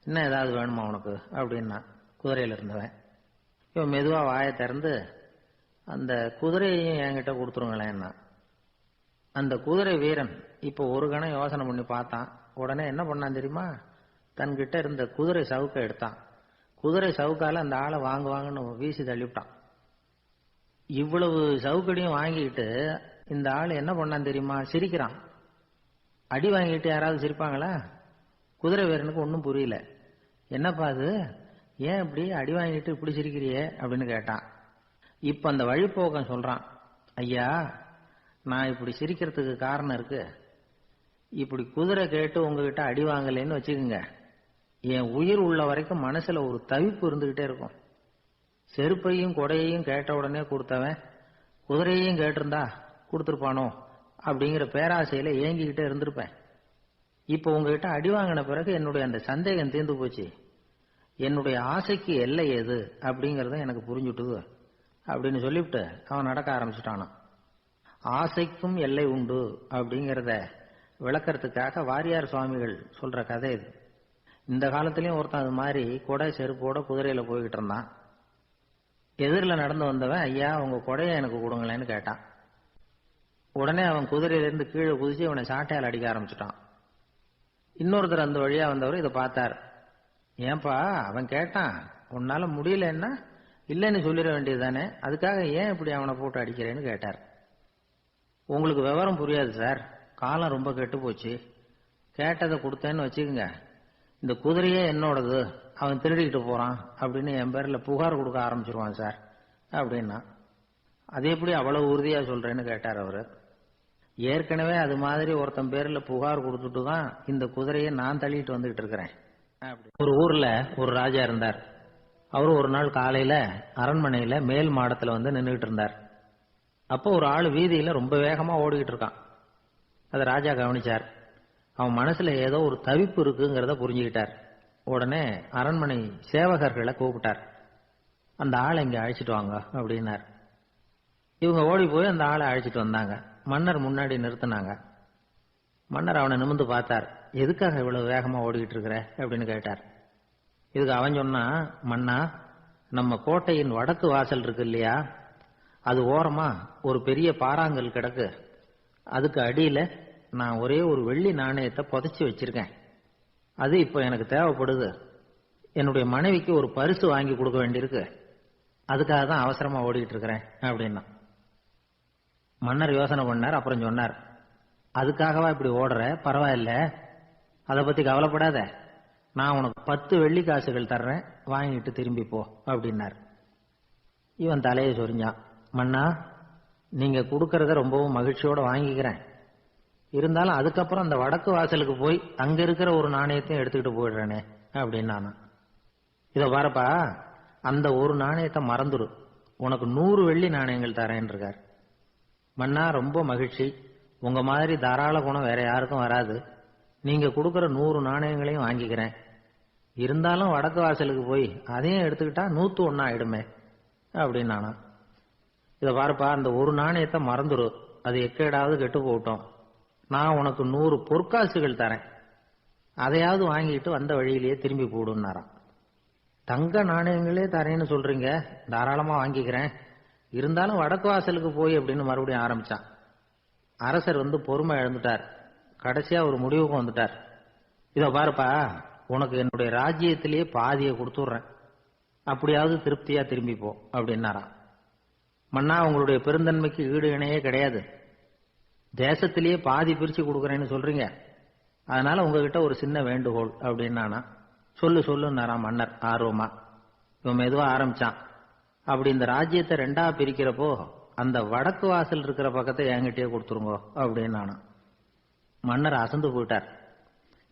இன்னும் ஏதாவது வேணுமா உனக்கு அப்படின்னா குதிரையில இருந்தவன். இவன் மெதுவா வாயை திறந்து அந்த குதிரையையும் என்கிட்ட கொடுத்துருங்களேன்னா. அந்த குதிரை வீரன் இப்ப ஒரு கணம் யோசனை பண்ணி பார்த்தான். உடனே என்ன பண்ணான் தெரியுமா, தன்கிட்ட இருந்த குதிரை சவுக்கை எடுத்தான். குதிரை சவுக்கால அந்த ஆளை வாங்குவாங்கன்னு வீசி தள்ளிவிட்டான். இவ்வளவு சவுக்கடியும் வாங்கிட்டு இந்த ஆள் என்ன பண்ணான் தெரியுமா, சிரிக்கிறான். அடி வாங்கிட்டு யாராவது சிரிப்பாங்களா? குதிரை வீரனுக்கு ஒன்றும் புரியல. என்னப்பா அது, ஏன் இப்படி அடி வாங்கிட்டு இப்படி சிரிக்கிறியே அப்படின்னு கேட்டான். இப்ப அந்த வழிபோக்கன் சொல்றான், ஐயா நான் இப்படி சிரிக்கிறதுக்கு காரணம் இருக்கு. இப்படி குதிரை கேட்டு உங்ககிட்ட அடி வாங்கலைன்னு வச்சுக்கோங்க, என் உயிர் உள்ள வரைக்கும் மனசுல ஒரு தவிப்பு இருந்துகிட்டே இருக்கும். செருப்பையும் கொடையையும் கேட்ட உடனே கொடுத்தவன் குதிரையையும் கேட்டிருந்தா கொடுத்துருப்பானோ அப்படிங்கிற பேராசையில ஏங்கிக்கிட்டே இருந்திருப்பேன். இப்ப உங்ககிட்ட அடி வாங்கின பிறகு என்னுடைய அந்த சந்தேகம் தீர்ந்து போச்சு. என்னுடைய ஆசைக்கு எல்லை எது அப்படிங்கறத எனக்கு புரிஞ்சுட்டுது அப்படின்னு சொல்லிவிட்டு அவன் நடக்க ஆரம்பிச்சுட்டானான். ஆசைக்கும் எல்லை உண்டு அப்படிங்கிறத விளக்கறதுக்காக வாரியார் சுவாமிகள் சொல்ற கதை இது. இந்த காலத்திலயும் ஒருத்தன் அது மாதிரி கொடை செருப்போட குதிரையில போய்கிட்டு இருந்தான். எதிரில் நடந்து வந்தவன், ஐயா உங்க கொடையை எனக்கு கொடுங்களேன்னு கேட்டான். உடனே அவன் குதிரையிலிருந்து கீழே குதிச்சு அவனை சாட்டையால் அடிக்க ஆரம்பிச்சுட்டான். இன்னொருத்தர் அந்த வழியா வந்தவர் இதை பார்த்தார். ஏன்பா அவன் கேட்டான், உன்னால முடியலன்னா இல்லைன்னு சொல்லிட வேண்டியதுதானே, அதுக்காக ஏன் இப்படி அவனை போட்டு அடிக்கிறேன்னு கேட்டார். உங்களுக்கு விவரம் புரியாது சார், காலம் ரொம்ப கெட்டு போச்சு. கேட்டதை கொடுத்தேன்னு வச்சுக்கோங்க, இந்த குதிரையே என்னோடது, அவன் திருடிக்கிட்டு போறான் அப்படின்னு என் பேர்ல புகார் கொடுக்க ஆரம்பிச்சிருவான் சார் அப்படின்னா. அது எப்படி அவ்வளவு உறுதியா சொல்றேன்னு கேட்டார் அவரு. ஏற்கனவே அது மாதிரி ஒருத்தன் பேர்ல புகார் கொடுத்துட்டு தான் இந்த குதிரையை நான் தள்ளிட்டு வந்துகிட்டு இருக்கிறேன். ஒரு ஊர்ல ஒரு ராஜா இருந்தார். அவரு ஒரு நாள் காலையில அரண்மனையில மேல் மாடத்துல வந்து நின்றுட்டு இருந்தார். அப்போ ஒரு ஆள் வீதியில ரொம்ப வேகமா ஓடிக்கிட்டு இருக்கான். அதை ராஜா கவனிச்சார். அவன் மனசுல ஏதோ ஒரு தவிப்பு இருக்குங்கிறத புரிஞ்சுக்கிட்டார். உடனே அரண்மனை சேவகர்களை கூப்பிட்டார். அந்த ஆளை இங்க அழைச்சிட்டு வாங்க அப்படின்னார். இவங்க ஓடி போய் அந்த ஆளை அழைச்சிட்டு வந்தாங்க. மன்னர் முன்னாடி நிறுத்தினாங்க. மன்னர் அவனை நிமிர்ந்து பார்த்தார். எதுக்காக இவ்வளவு வேகமா ஓடிக்கிட்டு இருக்கிற அப்படின்னு கேட்டார். இதுக்கு அவன் சொன்னா, மன்னா நம்ம கோட்டையின் வடக்கு வாசல் இருக்கு இல்லையா, அது ஓரமா ஒரு பெரிய பாறாங்கல் கிடக்கு. அதுக்கு அடியில நான் ஒரே ஒரு வெள்ளி நாணயத்தை புதைச்சி வச்சிருக்கேன். அது இப்போ எனக்கு தேவைப்படுது. என்னுடைய மனைவிக்கு ஒரு பரிசு வாங்கி கொடுக்க வேண்டியிருக்கு. அதுக்காக தான் அவசரமா ஓடிக்கிட்டு இருக்கிறேன் அப்படின்னா. மன்னர் யோசனை பண்ணார். அப்புறம் சொன்னார், அதுக்காகவா இப்படி ஓடுற, பரவாயில்ல, அதை பத்தி கவலைப்படாத, நான் உனக்கு 10 வெள்ளி காசுகள் தர்றேன், வாங்கிட்டு திரும்பி போ அப்படின்னார். இவன் தலையை சொரிஞ்சான். மன்னா நீங்க கொடுக்கறத ரொம்பவும் மகிழ்ச்சியோட வாங்கிக்கிறேன், இருந்தாலும் அதுக்கப்புறம் அந்த வடக்கு வாசலுக்கு போய் அங்க இருக்கிற ஒரு நாணயத்தையும் எடுத்துக்கிட்டு போயிடுறேனே அப்படின்னா. இத பாருப்பா, அந்த ஒரு நாணயத்தை மறந்துடு, உனக்கு 100 வெள்ளி நாணயங்கள் தரேன் இருக்கார். மன்னா ரொம்ப மகிழ்ச்சி, உங்க மாதிரி தாராள குணம் வேற யாருக்கும் வராது. நீங்க கொடுக்கற 100 நாணயங்களையும் வாங்கிக்கிறேன், இருந்தாலும் வடக்கு வாசலுக்கு போய் அதையும் எடுத்துக்கிட்டா 101 ஆயிடுமே அப்படின்னா. இத பாருப்பா, அந்த ஒரு நாணயத்தை மறந்துடு, அது எக்கேடாவது கெட்டு போட்டோம், நான் உனக்கு 100 பொற்காசுகள் தரேன், அதையாவது வாங்கிட்டு வந்த வழியிலேயே திரும்பி போடுன்னாராம். தங்க நாணயங்களே தரேன்னு சொல்றீங்க, தாராளமா வாங்கிக்கிறேன், இருந்தாலும் வடக்கு வாசலுக்கு போய் அப்படின்னு மறுபடியும் ஆரம்பிச்சான். அரசர் வந்து பொறுமை இழந்துட்டார். கடைசியா ஒரு முடிவுக்கு வந்துட்டார். இத பாருப்பா, உனக்கு என்னுடைய ராஜ்யத்திலேயே பாதியை கொடுத்துடுறேன், அப்படியாவது திருப்தியா திரும்பி போ அப்படின்னாராம். மன்னா உங்களுடைய பெருந்தன்மைக்கு ஈடு இணையே கிடையாது, தேசத்திலேயே பாதி பிரிச்சு கொடுக்கறேன்னு சொல்றீங்க, அதனால உங்ககிட்ட ஒரு சின்ன வேண்டுகோள் அப்படின்னானா. சொல்லுன்னாராம் மன்னர் ஆர்வமா. இவன் மெதுவா ஆரம்பிச்சான். அப்படி இந்த ராஜ்யத்தை 2ஆ பிரிக்கிறப்போ அந்த வடக்கு வாசல் இருக்கிற பக்கத்தை என்கிட்டயே கொடுத்துருங்க அப்படின்னானா. மன்னர் அசந்து போயிட்டார்.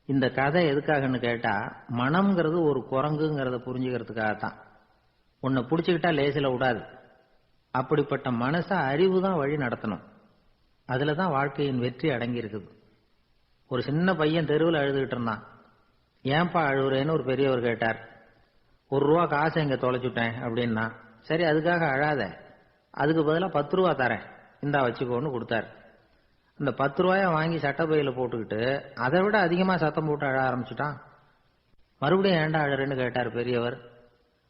இந்த கதை எதுக்காகன்னு கேட்டா, மனம்ங்கிறது ஒரு குரங்குங்கிறத புரிஞ்சுக்கிறதுக்காகத்தான். உன்னை பிடிச்சுக்கிட்டா லேசில விடாது. அப்படிப்பட்ட மனசை அறிவு தான் வழி நடத்தணும். அதுலதான் வாழ்க்கையின் வெற்றி அடங்கி இருக்குது. ஒரு சின்ன பையன் தெருவில் அழுதுகிட்டு இருந்தான். ஏன்பா அழுகுறேன்னு ஒரு பெரியவர் கேட்டார். 1 ரூபா காசை இங்க தொலைச்சுட்டேன் அப்படின்னா. சரி, அதுக்காக அழாத, அதுக்கு பதிலாக 10 ரூபா தரேன், இந்தா வச்சுக்கோன்னு கொடுத்தாரு. அந்த 10 ரூபாய வாங்கி சட்டப்பையில போட்டுக்கிட்டு அதை விட அதிகமா சத்தம் போட்டு அழ ஆரம்பிச்சுட்டான். மறுபடியும் ஏன்டா அழறேன்னு கேட்டார் பெரியவர்.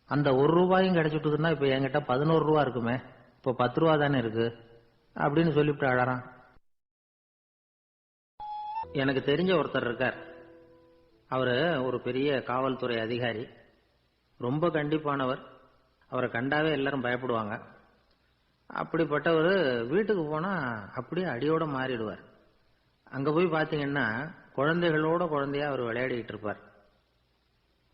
அந்த 1 ரூபாயும் கிடைச்சிட்டுதுன்னா இப்ப என்கிட்ட 11 ரூபா இருக்குமே, இப்போ 10 ரூபா தானே இருக்கு அப்படின்னு சொல்லிவிட்டு அழறான். எனக்கு தெரிஞ்ச ஒருத்தர் இருக்கார். அவரு ஒரு பெரிய காவல்துறை அதிகாரி, ரொம்ப கண்டிப்பானவர். அவரை கண்டாவே எல்லாரும் பயப்படுவாங்க. அப்படிப்பட்டவர் வீட்டுக்கு போனா அப்படியே அடியோட மாறிடுவார். அங்க போய் பாத்தீங்கன்னா குழந்தைகளோட குழந்தையா அவர் விளையாடிட்டு இருப்பார்.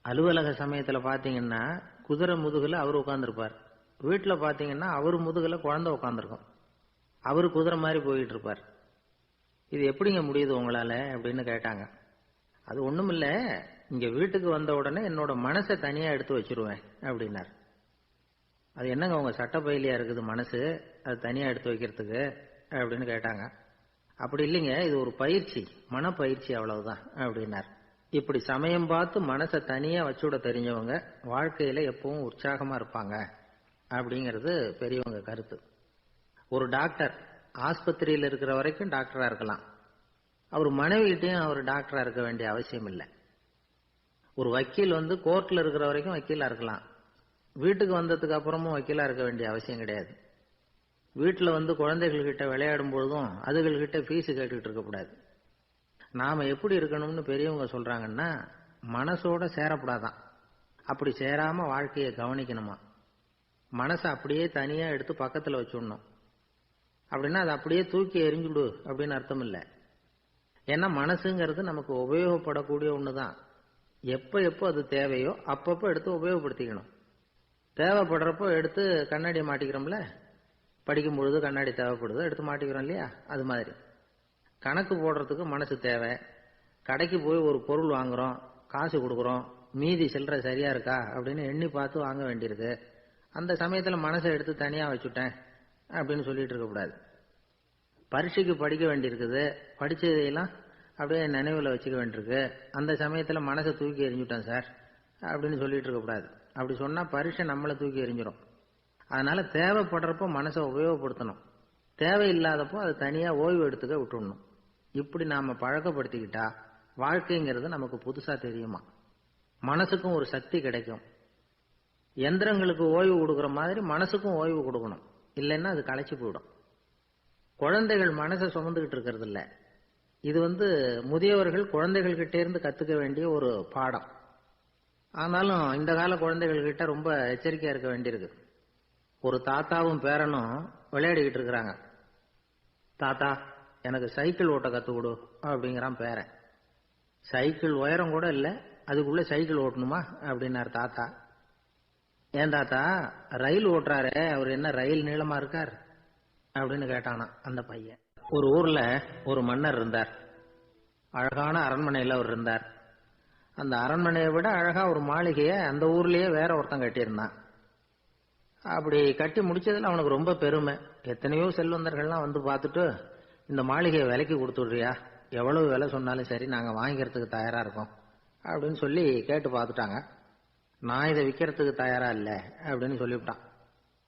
அலுவலக சமயத்துல பாத்தீங்கன்னா குதிரை முதுகுல அவர் உட்கார்ந்துருப்பார். வீட்டுல பாத்தீங்கன்னா அவர் முதுகுல குழந்தை உட்காந்துருக்கும். அவரு குதிரை மாதிரி போயிட்டு இருப்பார். இது எப்படிங்க முடியுது உங்களால அப்படின்னு கேட்டாங்க. அது ஒண்ணும் இல்ல, இங்க வீட்டுக்கு வந்த உடனே என்னோட மனசை தனியா எடுத்து வச்சிருவேன் அப்படின்னார். அது என்னங்க உங்க சட்டப்பையிலையா இருக்குது மனசு, அது தனியா எடுத்து வைக்கிறதுக்கு அப்படின்னு கேட்டாங்க. அப்படி இல்லைங்க, இது ஒரு பயிற்சி, மனப்பயிற்சி, அவ்வளவுதான் அப்படின்னார். இப்படி சமயம் பார்த்து மனசை தனியா வச்சுட தெரிஞ்சவங்க வாழ்க்கையில எப்பவும் உற்சாகமா இருப்பாங்க அப்படிங்கிறது பெரியவங்க கருத்து. ஒரு டாக்டர் ஆஸ்பத்திரியில் இருக்கிற வரைக்கும் டாக்டரா இருக்கலாம். அவர் மனைவிகிட்டையும் அவர் டாக்டரா இருக்க வேண்டிய அவசியம் இல்லை. ஒரு வக்கீல் கோர்ட்ல இருக்கிற வரைக்கும் வக்கீலா இருக்கலாம். வீட்டுக்கு வந்ததுக்கு அப்புறமும் வக்கீலா இருக்க வேண்டிய அவசியம் கிடையாது. வீட்டுல குழந்தைகள்கிட்ட விளையாடும் பொழுதும் அதுகள்கிட்ட ஃபீஸ் கேட்டுக்கிட்டு இருக்கக்கூடாது. நாம எப்படி இருக்கணும்னு பெரியவங்க சொல்றாங்கன்னா, மனசோட சேரப்படாதான். அப்படி சேராம வாழ்க்கையை கவனிக்கணுமா. மனசை அப்படியே தனியா எடுத்து பக்கத்துல வச்சுடணும். அப்படின்னா அதை அப்படியே தூக்கி எறிஞ்சுடு அப்படின்னு அர்த்தம் இல்லை. ஏன்னா மனசுங்கிறது நமக்கு உபயோகப்படக்கூடிய ஒண்ணுதான். எப்ப எப்போ அது தேவையோ அப்பப்போ எடுத்து உபயோகப்படுத்திக்கணும். தேவைப்படுறப்போ எடுத்து கண்ணாடியை மாட்டிக்கிறோம்ல, படிக்கும் பொழுது கண்ணாடி தேவைப்படுது, எடுத்து மாட்டிக்கிறோம் இல்லையா? அது மாதிரி கணக்கு போடுறதுக்கு மனசு தேவை. கடைக்கு போய் ஒரு பொருள் வாங்குறோம், காசு கொடுக்குறோம், மீதி சில்லறை சரியா இருக்கா அப்படின்னு எண்ணி பார்த்து வாங்க வேண்டியிருக்கு. அந்த சமயத்தில் மனசை எடுத்து தனியா வச்சுட்டேன் அப்படின்னு சொல்லிட்டு இருக்கக்கூடாது. பரீட்சைக்கு படிக்க வேண்டியிருக்குது, படிச்சதையெல்லாம் அப்படியே நினைவில் வச்சுக்க வேண்டியிருக்கு. அந்த சமயத்தில் மனசை தூக்கி எறிஞ்சுட்டேன் சார் அப்படின்னு சொல்லிட்டு இருக்கக்கூடாது. அப்படி சொன்னா பரீட்சை நம்மளை தூக்கி எறிஞ்சிடும். அதனால தேவைப்படுறப்போ மனசை உபயோகப்படுத்தணும், தேவையில்லாதப்போ அது தனியா ஓய்வு எடுத்துக்க விட்டுடணும். இப்படி நாம பழக்கப்படுத்திக்கிட்டா வாழ்க்கைங்கிறது நமக்கு புதுசா தெரியுமா. மனசுக்கும் ஒரு சக்தி கிடைக்கும். எந்திரங்களுக்கு ஓய்வு கொடுக்குற மாதிரி மனசுக்கும் ஓய்வு கொடுக்கணும், இல்லைன்னா அது களைச்சு போயிடும். குழந்தைகள் மனசை சுமந்துகிட்டு இருக்கிறது இல்ல. இது முதியவர்கள் குழந்தைகள் கிட்டே இருந்து கத்துக்க வேண்டிய ஒரு பாடம். ஆனாலும் இந்த கால குழந்தைகள் கிட்ட ரொம்ப எச்சரிக்கையா இருக்க வேண்டியிருக்கு. ஒரு தாத்தாவும் பேரனும் விளையாடிக்கிட்டு இருக்கிறாங்க. தாத்தா எனக்கு சைக்கிள் ஓட்ட கத்து கொடு அப்படிங்கிறான் பேரன். சைக்கிள் உயரம் கூட இல்லை, அதுக்குள்ள சைக்கிள் ஓட்டணுமா அப்படின்னாரு தாத்தா. ஏன் தாத்தா, ரயில் ஓட்டுறாரு, அவர் என்ன ரயில் நீளமா இருக்கார் அப்படின்னு கேட்டானா அந்த பையன். ஒரு ஊர்ல ஒரு மன்னர் இருந்தார். அழகான அரண்மனையில அவர் இருந்தார். அந்த அரண்மனையை விட அழகா ஒரு மாளிகையை அந்த ஊர்லயே வேற ஒருத்தன் கட்டியிருந்தான். அப்படி கட்டி முடிச்சதுல அவனுக்கு ரொம்ப பெருமை. எத்தனையோ செல்வந்தர்கள்லாம் பார்த்துட்டு, இந்த மாளிகையை விலைக்கு கொடுத்துடுறியா, எவ்வளவு விலை சொன்னாலும் சரி நாங்க வாங்கிக்கிறதுக்கு தயாரா இருக்கோம் அப்படின்னு சொல்லி கேட்டு பார்த்துட்டாங்க. நான் இதை விற்கிறதுக்கு தயாரா இல்லை அப்படின்னு சொல்லிவிட்டான்.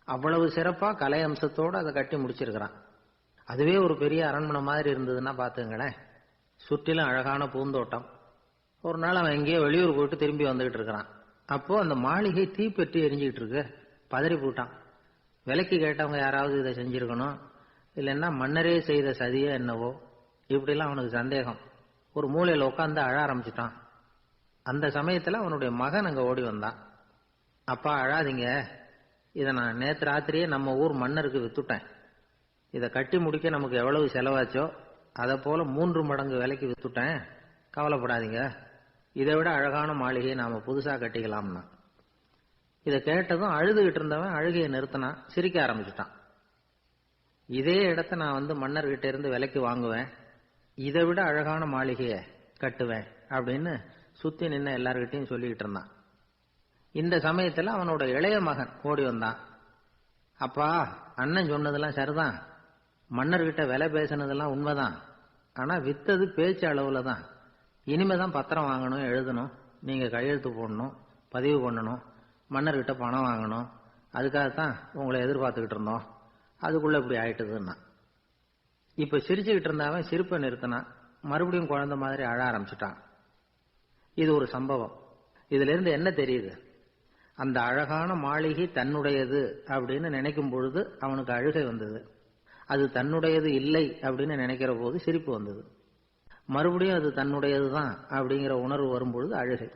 அவ்வளவு சிறப்பா கலை அம்சத்தோடு அதை கட்டி முடிச்சிருக்கிறான். அதுவே ஒரு பெரிய அரண்மனை மாதிரி இருந்ததுன்னா பாத்துங்களேன். சுற்றிலும் அழகான பூந்தோட்டம். ஒரு நாள் அவன் எங்கேயோ வெளியூர் போயிட்டு திரும்பி வந்துகிட்டு இருக்கிறான். அப்போ அந்த மாளிகை தீப்பெட்டி எரிஞ்சுக்கிட்டு இருக்கு. பதறி போட்டான். விலைக்கு கேட்டவங்க யாராவது இதை செஞ்சிருக்கணும், இல்லைன்னா மன்னரே செய்த சதியோ என்னவோ, இப்படிலாம் அவனுக்கு சந்தேகம். ஒரு மூலையில உட்காந்து அழ ஆரம்பிச்சுட்டான். அந்த சமயத்துல அவனுடைய மகன் அங்க ஓடி வந்தான். அப்பா அழாதீங்க, இதை நான் நேற்று ராத்திரியே நம்ம ஊர் மன்னருக்கு வித்துட்டேன். இதை கட்டி முடிக்க நமக்கு எவ்வளவு செலவாச்சோ அதை போல 3 மடங்கு விலைக்கு வித்துட்டேன், கவலைப்படாதீங்க, இதை விட அழகான மாளிகையை நாம புதுசா கட்டிக்கலாம்னா. இதை கேட்டதும் அழுதுகிட்டு இருந்தவன் அழுகையை நிறுத்தினான், சிரிக்க ஆரம்பிச்சுட்டான். இதே இடத்த நான் மன்னர்கிட்ட இருந்து விலைக்கு வாங்குவேன், இதை விட அழகான மாளிகையை கட்டுவேன் அப்படின்னு சுத்தி நின்ன எல்லார்கிட்டையும் சொல்லிக்கிட்டு இருந்தான். இந்த சமயத்துல அவனோட இளைய மகன் ஓடி வந்தான். அப்பா, அண்ணன் சொன்னதெல்லாம் சரிதான், மன்னர்கிட்ட விலை பேசினதெல்லாம் உண்மைதான், ஆனா வித்தது பேச்சு அளவுல தான். இனிமேதான் பத்திரம் வாங்கணும், எழுதணும், நீங்க கையெழுத்து போடணும், பதிவு பண்ணணும், மன்னர்கிட்ட பணம் வாங்கணும், அதுக்காகத்தான் உங்களை எதிர்பார்த்துக்கிட்டு இருந்தோம், அதுக்குள்ள இப்படி ஆயிட்டுதுன்னா. இப்ப சிரிச்சுக்கிட்டு இருந்தவன் சிரிப்பை நிறுத்தினான். மறுபடியும் குழந்தை மாதிரி அழ ஆரம்பிச்சுட்டான். இது ஒரு சம்பவம். இதுல இருந்து என்ன தெரியுது? அந்த அழகான மாளிகை தன்னுடையது அப்படின்னு நினைக்கும் பொழுது அவனுக்கு அழுகை வந்தது. அது தன்னுடையது இல்லை அப்படின்னு நினைக்கிற போது சிரிப்பு வந்தது. மறுபடியும் அது தன்னுடையதுதான் அப்படிங்கிற உணர்வு வரும்பொழுது அழுகை.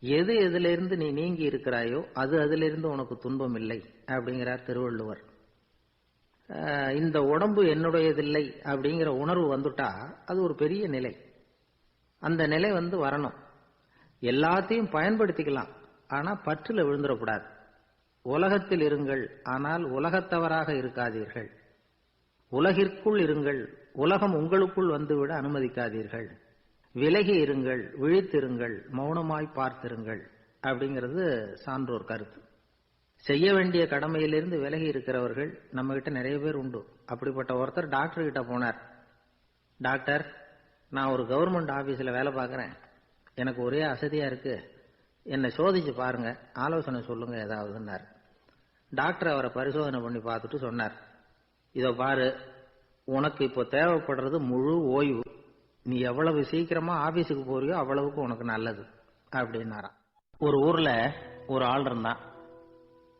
எது எதிலிருந்து நீ நீங்கி இருக்கிறாயோ அது அதிலிருந்து உனக்கு துன்பம் இல்லை அப்படிங்கிறார் திருவள்ளுவர். இந்த உடம்பு என்னுடையதில்லை அப்படிங்கிற உணர்வு வந்துட்டா அது ஒரு பெரிய நிலை. அந்த நிலை வரணும். எல்லாத்தையும் பயன்படுத்திக்கலாம், ஆனா பற்றுல விழுந்துடக்கூடாது. உலகத்தில் இருங்கள், ஆனால் உலகத்தவராக இருக்காதீர்கள். உலகிற்குள் இருங்கள், உலகம் உங்களுக்குள் வந்துவிட அனுமதிக்காதீர்கள். விலகி இருங்கள், விழித்திருங்கள், மௌனமாய் பார்த்திருங்கள் அப்படிங்கிறது சான்றோர் கருத்து. செய்ய வேண்டிய கடமையிலிருந்து விலகி இருக்கிறவர்கள் நம்ம கிட்ட நிறைய பேர் உண்டு. அப்படிப்பட்ட ஒருத்தர் டாக்டர் கிட்ட போனார். டாக்டர், நான் ஒரு கவர்மெண்ட் ஆபீஸ்ல வேலை பார்க்கறேன், எனக்கு ஒரே அசதியா இருக்கு, என்னை சோதிச்சு பாருங்க, ஆலோசனை சொல்லுங்க ஏதாவதுன்னார். டாக்டர் அவரை பரிசோதனை பண்ணி பார்த்துட்டு சொன்னார், இதோ பாரு, உனக்கு இப்போ தேவைப்படுறது முழு ஓய்வு. நீ எவ்வளவு சீக்கிரமா ஆபீஸுக்கு போறியோ அவ்வளவுக்கு உனக்கு நல்லது அப்படின்னாராம். ஒரு ஊர்ல ஒரு ஆள் இருந்தான்.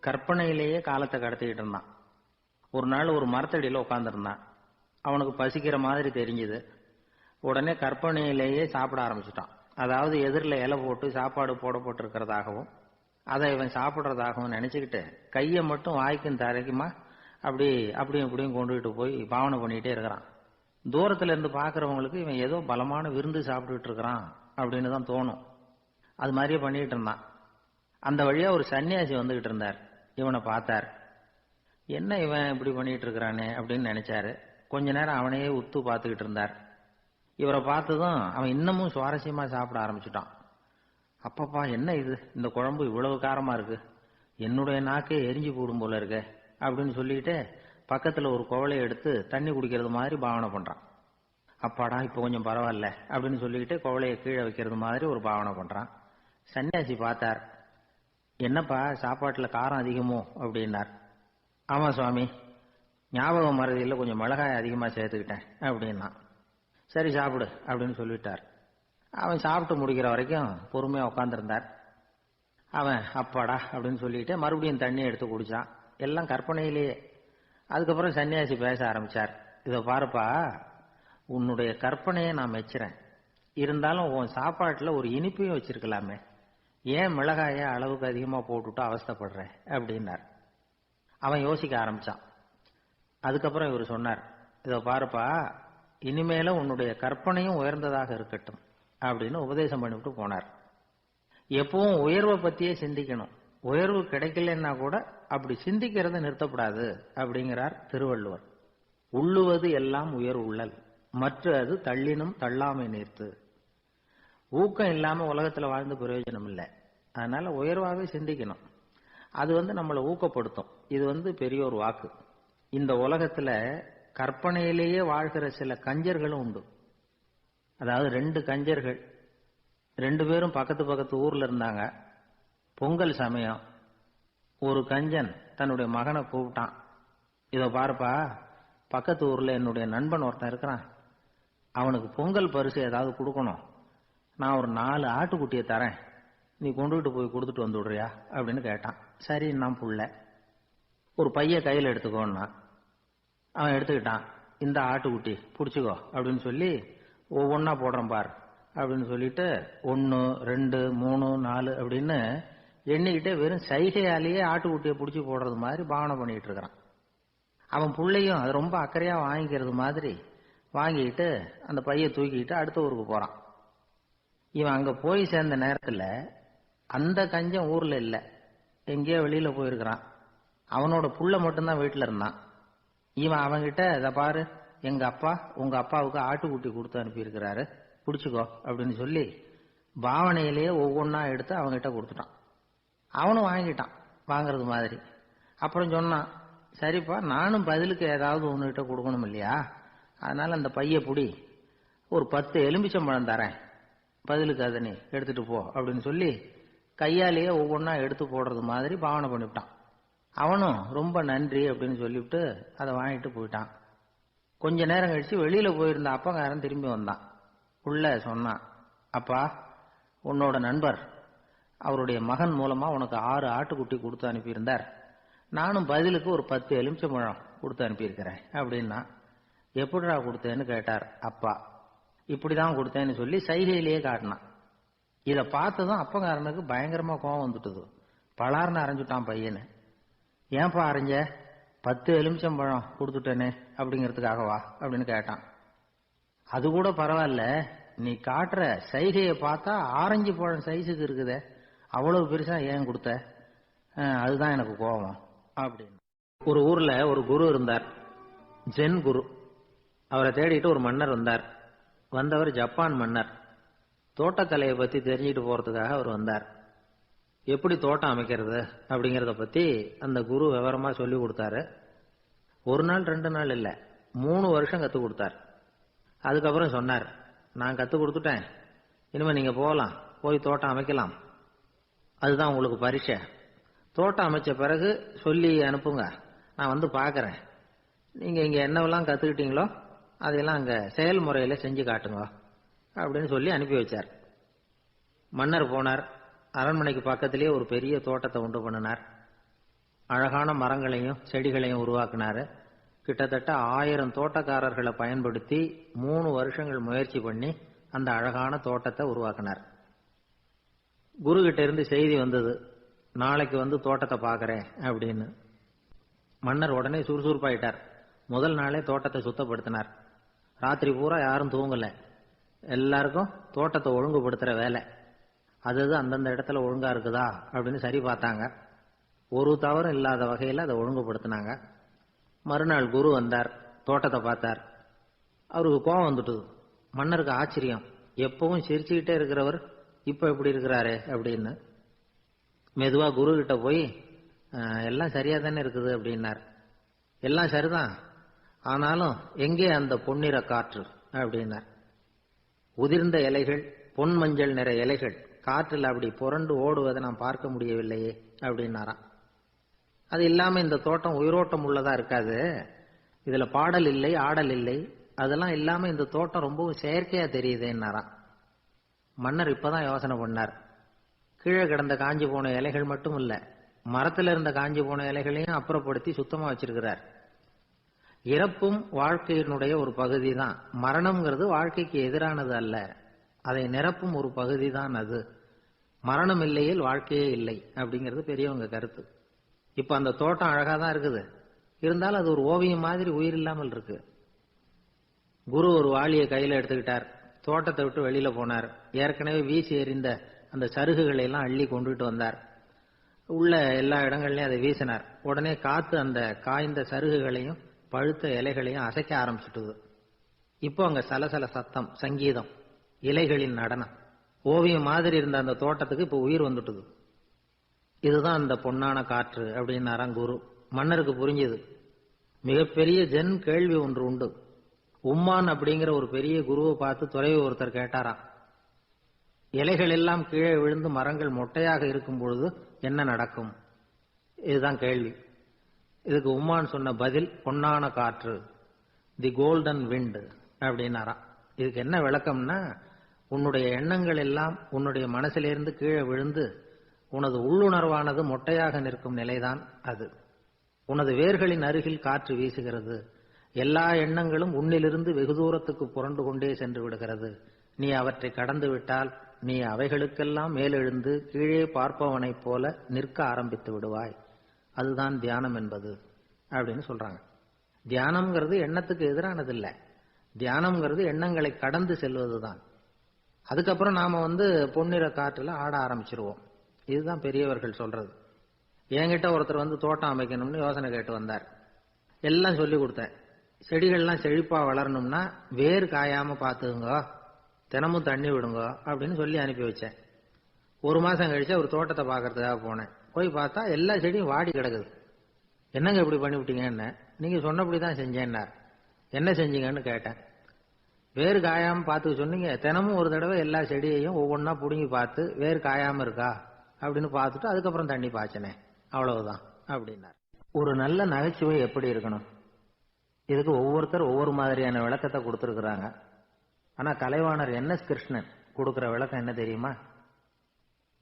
கற்பனையிலேயே காலத்தை கடத்திக்கிட்டு இருந்தான். ஒரு நாள் ஒரு மரத்தடியில உட்கார்ந்துருந்தான். அவனுக்கு பசிக்கிற மாதிரி தெரிஞ்சது. உடனே கற்பனையிலேயே சாப்பிட ஆரம்பிச்சுட்டான். அதாவது எதிரில் இலை போட்டு சாப்பாடு போடப்பட்டிருக்கிறதாகவும் அதை இவன் சாப்பிட்றதாகவும் நினைச்சுக்கிட்டு கையை மட்டும் வாய்க்கும் தரைக்குமா அப்படியும் இப்படியும் கொண்டுகிட்டு போய் பாவனை பண்ணிக்கிட்டே இருக்கிறான். தூரத்துல இருந்து பாக்குறவங்களுக்கு இவன் ஏதோ பலமான விருந்து சாப்பிட்டுட்டு இருக்கிறான் அப்படின்னு தான் தோணும். அது மாதிரியே பண்ணிட்டு இருந்தான். அந்த வழியா ஒரு சன்னியாசி வந்துகிட்டு இருந்தார். இவனை பார்த்தார். என்ன இவன் இப்படி பண்ணிட்டு இருக்கிறானே அப்படின்னு நினைச்சாரு. கொஞ்ச நேரம் அவனையே உத்து பார்த்துக்கிட்டு இருந்தார். இவரை பார்த்ததும் அவன் இன்னமும் சுவாரஸ்யமா சாப்பிட ஆரம்பிச்சுட்டான். அப்பப்பா என்ன இது, இந்த குழம்பு இவ்வளவு காரமா இருக்கு, என்னுடைய நாக்கே எரிஞ்சு போடும் போல இருக்க அப்படின்னு சொல்லிட்டு பக்கத்துல ஒரு குவளையை எடுத்து தண்ணி குடிக்கிறது மாதிரி பாவனை பண்றான். அப்பாடா இப்ப கொஞ்சம் பரவாயில்ல அப்படின்னு சொல்லிக்கிட்டு குவளையை கீழே வைக்கிறது மாதிரி ஒரு பாவனை பண்றான். சன்னியாசி பார்த்தார். என்னப்பா சாப்பாட்டுல காரம் அதிகமோ அப்படின்னார். ஆமா சுவாமி, ஞாபகம் மறதியில் கொஞ்சம் மிளகாய் அதிகமா சேர்த்துக்கிட்டேன் அப்படின்னா. சரி சாப்பிடு அப்படின்னு சொல்லிட்டார். அவன் சாப்பிட்டு முடிக்கிற வரைக்கும் பொறுமையா உட்காந்துருந்தார். அவன் அப்பாடா அப்படின்னு சொல்லிட்டு மறுபடியும் தண்ணி எடுத்து குடிச்சான். எல்லாம் கற்பனையிலேயே. அதுக்கப்புறம் சன்னியாசி பேச ஆரம்பிச்சார். இதை பாருப்பா, உன்னுடைய கற்பனையை நான் மெச்சுறேன். இருந்தாலும் உன் சாப்பாட்டுல ஒரு இனிப்பையும் வச்சிருக்கலாமே, ஏன் மிளகாய அளவுக்கு அதிகமா போட்டுட்டு அவஸ்தைப்படுற அப்படின்னார். அவன் யோசிக்க ஆரம்பிச்சான். அதுக்கப்புறம் இவர் சொன்னார், இதை பாருப்பா, இனிமேல உன்னுடைய கற்பனையும் உயர்ந்ததாக இருக்கட்டும் அப்படின்னு உபதேசம் பண்ணிவிட்டு போனார். எப்பவும் உயர்வை பத்தியே சிந்திக்கணும். உயர்வு கிடைக்கலன்னா கூட அப்படி சிந்திக்கிறத நிறுத்தப்படாது அப்படிங்கிறார் திருவள்ளுவர். உள்ளுவது எல்லாம் உயர் உள்ளல், மற்ற அது தள்ளினும் தள்ளாமை நீர்த்து. ஊக்கம் இல்லாம உலகத்துல வாழ்ந்து பிரயோஜனம் இல்லை. அதனால உயர்வாகவே சிந்திக்கணும். அது நம்மளை ஊக்கப்படுத்தும். இது பெரிய ஒரு வாக்கு. இந்த உலகத்துல கற்பனையிலேயே வாழ்கிற சில கஞ்சர்களும் உண்டு. அதாவது 2 கஞ்சர்கள் 2 பேரும் பக்கத்து பக்கத்து ஊர்ல இருந்தாங்க. பொங்கல் சமயம். ஒரு கஞ்சன் தன்னுடைய மகனை கூப்பிட்டான். இதை பாருப்பா, பக்கத்து ஊர்ல என்னுடைய நண்பன் ஒருத்தன் இருக்கிறான், அவனுக்கு பொங்கல் பரிசு ஏதாவது கொடுக்கணும். நான் ஒரு 4 ஆட்டுக்குட்டியை தரேன், நீ கொண்டுகிட்டு போய் கொடுத்துட்டு வந்து விடுறியா அப்படின்னு கேட்டான். சரி நான் புள்ள, ஒரு பைய கையில் எடுத்துக்கோன்னா. அவன் எடுத்துக்கிட்டான். இந்த ஆட்டுக்குட்டி பிடிச்சிக்கோ அப்படின்னு சொல்லி ஒவ்வொன்னா போடுறேன் பார் அப்படின்னு சொல்லிட்டு 1 2 3 4 அப்படின்னு எண்ணிக்கிட்டே வெறும் சைகையாலேயே ஆட்டுக்குட்டியை பிடிச்சி போடுறது மாதிரி பாவனை பண்ணிட்டு இருக்கிறான். அவன் பிள்ளையும் அது ரொம்ப அக்கறையா வாங்கிக்கிறது மாதிரி வாங்கிட்டு அந்த பையை தூக்கிட்டு அடுத்த ஊருக்கு போறான். இவன் அங்க போய் சேர்ந்த நேரத்துல அந்த கஞ்சன் ஊர்ல இல்ல, எங்கேயோ வெளியில போயிருக்கிறான். அவனோட புள்ள மட்டும்தான் வீட்டுல இருந்தான். இவன் அவன்கிட்ட, இதை பாரு, எங்க அப்பா உங்க அப்பாவுக்கு ஆட்டுக்குட்டி கொடுத்து அனுப்பியிருக்கிறாரு, பிடிச்சிக்கோ அப்படின்னு சொல்லி பாவனையிலேயே ஒவ்வொன்னா எடுத்து அவன்கிட்ட கொடுத்துட்டான். அவனும் வாங்கிட்டான் வாங்கறது மாதிரி. அப்புறம் சொன்னான், சரிப்பா நானும் பதிலுக்கு ஏதாவது ஒன்னுகிட்ட கொடுக்கணும் இல்லையா, அதனால அந்த பைய புடி, ஒரு 10 எலும்பிச்சம்பழம் தரேன், பதிலுக்கு அதை நீ எடுத்துட்டு போ அப்படின்னு சொல்லி கையாலேயே ஒவ்வொன்னா எடுத்து போடுறது மாதிரி பாவனை பண்ணிவிட்டான். அவனும் ரொம்ப நன்றி அப்படின்னு சொல்லிவிட்டு அதை வாங்கிட்டு போயிட்டான். கொஞ்ச நேரம் கழிச்சு வெளியில போயிருந்த அப்பங்காரன் திரும்பி வந்தான். உள்ள சொன்னான், அப்பா உன்னோட நண்பர் அவருடைய மகன் மூலமா உனக்கு 6 ஆட்டுக்குட்டி கொடுத்து அனுப்பியிருந்தார், நானும் பதிலுக்கு ஒரு 10 எலுமிச்சம்பழம் கொடுத்து அனுப்பியிருக்கிறேன் அப்படின்னா. எப்படிடா கொடுத்தேன்னு கேட்டார் அப்பா. இப்படிதான் கொடுத்தேன்னு சொல்லி சைகையிலேயே காட்டினான். இதை பார்த்ததும் அப்பங்காரனுக்கு பயங்கரமா கோவம் வந்துட்டுது. பலார்னு அரைஞ்சுட்டான் பையனு. ஏன்பா அரைஞ்ச, 10 எலுமிச்சம்பழம் கொடுத்துட்டேனே அப்படிங்கிறதுக்காகவா அப்படின்னு கேட்டான். அது கூட பரவாயில்ல, நீ காட்டுற சைகையை பார்த்தா ஆரஞ்சு பழம் சைஸுக்கு இருக்குதே, அவ்வளவு பெருசா ஏன் கொடுத்த, அதுதான் எனக்கு கோபம் அப்படின்னு. ஒரு ஊர்ல ஒரு குரு இருந்தார், ஜென் குரு. அவரை தேடிட்டு ஒரு மன்னர் வந்தார். வந்தவர் ஜப்பான் மன்னர். தோட்டக்கலையை பத்தி தெரிஞ்சுட்டு போறதுக்காக அவர் வந்தார். எப்படி தோட்டம் அமைக்கிறது அப்படிங்கறத பத்தி அந்த குரு விவரமா சொல்லி கொடுத்தாரு. 1 நாள் 2 நாள் இல்ல, 3 வருஷம் கத்து கொடுத்தார். அதுக்கப்புறம் சொன்னார், நான் கத்து கொடுத்துட்டேன், இனிமே நீங்க போகலாம், போய் தோட்டம் அமைக்கலாம், அதுதான் உங்களுக்கு பரீட்சை. தோட்டம் அமைச்ச பிறகு சொல்லி அனுப்புங்க, நான் வந்து பாக்கிறேன். நீங்க இங்க என்னவெல்லாம் கத்துக்கிட்டீங்களோ அதையெல்லாம் அங்க செயல்முறையில செஞ்சு காட்டுங்க அப்படின்னு சொல்லி அனுப்பி வச்சார். மன்னர் போனார். அரண்மனைக்கு பக்கத்திலேயே ஒரு பெரிய தோட்டத்தை உண்டு பண்ணினார். அழகான மரங்களையும் செடிகளையும் உருவாக்கினார். கிட்டத்தட்ட 1000 தோட்டக்காரர்களை பயன்படுத்தி 3 வருஷங்கள் முயற்சி பண்ணி அந்த அழகான தோட்டத்தை உருவாக்கினார். குரு கிட்ட இருந்து செய்தி வந்தது, நாளைக்கு வந்து தோட்டத்தை பார்க்கறேன் அப்படின்னு. மன்னர் உடனே சுறுசுறுப்பாயிட்டார். முதல் நாளே தோட்டத்தை சுத்தப்படுத்தினார். ராத்திரி பூரா யாரும் தூங்கல. எல்லாருக்கும் தோட்டத்தை ஒழுங்குபடுத்துற வேலை. அது அந்தந்த இடத்துல ஒழுங்கா இருக்குதா அப்படின்னு சரி பார்த்தாங்க. ஒரு தவறும் இல்லாத வகையில் அதை ஒழுங்குபடுத்தினாங்க. மறுநாள் குரு வந்தார், தோட்டத்தை பார்த்தார். அவருக்கு கோபம் வந்துட்டுது. மன்னருக்கு ஆச்சரியம், எப்பவும் சிரிச்சுக்கிட்டே இருக்கிறவர் இப்ப எப்படி இருக்கிறாரு அப்படின்னு. மெதுவா குரு கிட்ட போய் எல்லாம் சரியா தானே இருக்குது அப்படின்னார். எல்லாம் சரிதான், ஆனாலும் எங்கே அந்த பொன்னிற காற்று அப்படின்னார். உதிர்ந்த இலைகள், பொன் மஞ்சள் நிற இலைகள் காற்றில் அப்படி புரண்டு ஓடுவதை நான் பார்க்க முடியவில்லையே அப்படின்னாராம். அது இல்லாம இந்த தோட்டம் உயிரோட்டம் உள்ளதா இருக்காது, இதுல பாடல் இல்லை, ஆடல் இல்லை, அதெல்லாம் இல்லாம இந்த தோட்டம் ரொம்பவும் செயற்கையா தெரியுதுன்னாராம். மன்னர் இப்பதான் யோசனை பண்ணார். கீழே கிடந்த காஞ்சி போன இலைகள் மட்டும் இல்ல, மரத்துல இருந்த காஞ்சி போன இலைகளையும் அப்புறப்படுத்தி சுத்தமா வச்சிருக்கிறார். இறப்பும் வாழ்க்கையினுடைய ஒரு பகுதி தான். மரணம்ங்கிறது வாழ்க்கைக்கு எதிரானது அல்ல, அதை நிரப்பும் ஒரு பகுதி தான் அது. மரணம் இல்லையில் வாழ்க்கையே இல்லை அப்படிங்கிறது பெரியவங்க கருத்து. இப்ப அந்த தோட்டம் அழகா தான் இருக்குது, இருந்தாலும் அது ஒரு ஓவியம் மாதிரி உயிர் இல்லாமல் இருக்கு. குரு ஒரு வாளியை கையில எடுத்துக்கிட்டார், தோட்டத்தை விட்டு வெளியில போனார். ஏற்கனவே வீசி எறிந்த அந்த சருகுகளை எல்லாம் அள்ளி கொண்டுட்டு வந்தார். உள்ள எல்லா இடங்கள்லயும் அதை வீசினார். உடனே காத்து அந்த காய்ந்த சருகுகளையும் பழுத்த இலைகளையும் அசைக்க ஆரம்பிச்சுட்டுது. இப்போ அங்க சலசல சத்தம், சங்கீதம், இலைகளின் நடனம், ஓவியம் மாதிரி இருந்த அந்த தோட்டத்துக்கு இப்ப உயிர் வந்துட்டுது. இதுதான் அந்த பொன்னான காற்று அப்படின்னாராம் குரு. மன்னருக்கு புரிஞ்சுது. மிகப்பெரிய ஜென் கேள்வி ஒன்று உண்டு. உம்மான் அப்படிங்கிற ஒரு பெரிய குருவை பார்த்து துறவி ஒருத்தர் கேட்டாராம், இலைகள் எல்லாம் கீழே விழுந்து மரங்கள் மொட்டையாக இருக்கும் பொழுது என்ன நடக்கும்? இதுதான் கேள்வி. இதுக்கு உம்மான் சொன்ன பதில் பொன்னான காற்று, தி கோல்டன் விண்ட் அப்படின்னாராம். இதுக்கு என்ன விளக்கம்னா, உன்னுடைய எண்ணங்கள் எல்லாம் உன்னுடைய மனசிலிருந்து கீழே விழுந்து உனது உள்ளுணர்வானது மொட்டையாக நிற்கும் நிலைதான் அது. உனது வேர்களின் அருகில் காற்று வீசுகிறது. எல்லா எண்ணங்களும் உன்னிலிருந்து வெகு தூரத்துக்கு புரண்டு கொண்டே சென்று விடுகிறது. நீ அவற்றை கடந்து விட்டால் நீ அவைகளுக்கெல்லாம் மேலெழுந்து கீழே பார்ப்பவனைப் போல நிற்க ஆரம்பித்து விடுவாய். அதுதான் தியானம் என்பது அப்படின்னு சொல்றாங்க. தியானம்ங்கிறது எண்ணத்துக்கு எதிரானது இல்லை, தியானம்ங்கிறது எண்ணங்களை கடந்து செல்வதுதான். அதுக்கப்புறம் நாம பொன்னிற காற்றுல ஆட ஆரம்பிச்சிருவோம். இதுதான் பெரியவர்கள் சொல்றது. என்கிட்ட ஒருத்தர் தோட்டம் அமைக்கணும்னு யோசனை கேட்டு வந்தார். எல்லாம் சொல்லி கொடுத்தேன். செடிகள்லாம் செழிப்பா வளரணும்னா வேர் காயாம பாத்துக்குங்க, தினமும் தண்ணி விடுங்க அப்படின்னு சொல்லி அனுப்பி வச்சேன். 1 மாசம் கழிச்சு ஒரு தோட்டத்தை பாக்கிறதுக்காக போனேன். போய் பார்த்தா எல்லா செடியும் வாடி கிடக்குது. என்னங்க இப்படி பண்ணிவிட்டீங்கன்னு. நீங்க சொன்னபடிதான் செஞ்சேன்னார். என்ன செஞ்சீங்கன்னு கேட்டேன். வேறு காயாம பார்த்துக்க சொன்னீங்க, தினமும் ஒரு தடவை எல்லா செடியையும் ஒவ்வொன்னா புடுங்கி பார்த்து வேறு காயாம இருக்கா அப்படின்னு பார்த்துட்டு அதுக்கப்புறம் தண்ணி பாய்ச்சனே, அவ்வளவுதான் அப்படின்னார். ஒரு நல்ல நகைச்சுவை எப்படி இருக்கணும், இதுக்கு ஒவ்வொருத்தர் ஒவ்வொரு மாதிரியான விளக்கத்தை கொடுத்துருக்குறாங்க. ஆனா கலைவாணர் NS கிருஷ்ணன் கொடுக்கிற விளக்கம் என்ன தெரியுமா?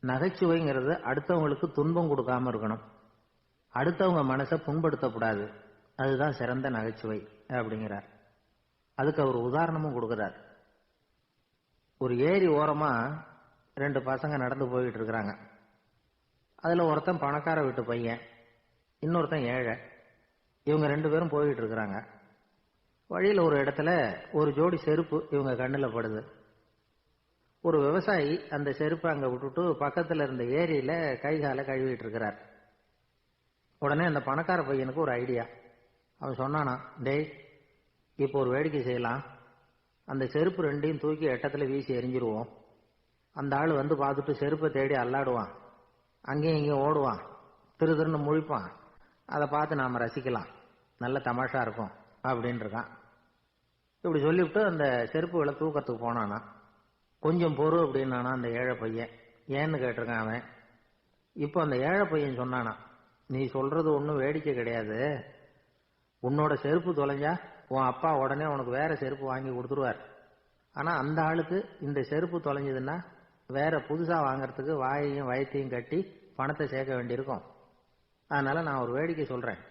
நகைச்சுவைங்கிறது அடுத்தவங்களுக்கு துன்பம் கொடுக்காம இருக்கணும், அடுத்தவங்க மனசை புண்படுத்தக்கூடாது, அதுதான் சிறந்த நகைச்சுவை அப்படிங்கிறார். அதுக்கு அவர் உதாரணமும் கொடுக்கிறார். ஒரு ஏரி ஓரமா 2 பசங்க நடந்து போயிட்டு இருக்கிறாங்க. அதுல ஒருத்தன் பணக்கார வீட்டு பையன், இன்னொருத்தன் ஏழை. இவங்க 2 பேரும் போயிட்டு இருக்கிறாங்க. வழியில ஒரு இடத்துல ஒரு ஜோடி செருப்பு இவங்க கண்ணுல படுது. ஒரு விவசாயி அந்த செருப்பை அங்க விட்டுட்டு பக்கத்துல இருந்த ஏரியில கை காலை கழுவிட்டு இருக்கிறார். உடனே அந்த பணக்கார பையனுக்கு ஒரு ஐடியா. அவன் சொன்னானா, டேய் இப்போ ஒரு வேடிக்கை செய்யலாம், அந்த செருப்பு 2ஐயும் தூக்கி எட்டத்துல வீசி எரிஞ்சிருவோம். அந்த ஆள் பார்த்துட்டு செருப்பை தேடி அல்லாடுவான், அங்கேயும் இங்கேயும் ஓடுவான், திரு திருன்னு முழிப்பான். அதை பார்த்து நாம ரசிக்கலாம், நல்ல தமாஷா இருக்கும் அப்படின்னு இருக்கான். இப்படி சொல்லிவிட்டு அந்த செருப்புகளை தூக்கத்துக்கு போனானா. கொஞ்சம் பொறு அப்படின்னானா அந்த ஏழை பையன். ஏன்னு கேட்டிருக்கான் அவன். இப்போ அந்த ஏழை பையன் சொன்னானா, நீ சொல்றது ஒன்றும் வேடிக்கை கிடையாது, உன்னோட செருப்பு தொலைஞ்சா உன் அப்பா உடனே உனக்கு வேற செருப்பு வாங்கி கொடுத்துருவார். ஆனா அந்த ஆளுக்கு இந்த செருப்பு தொலைஞ்சதுன்னா வேற புதுசா வாங்கறதுக்கு வாயையும் வயத்தையும் கட்டி பணத்தை சேர்க்க வேண்டியிருக்கும். அதனால நான் ஒரு வேடிக்கை சொல்றேன்,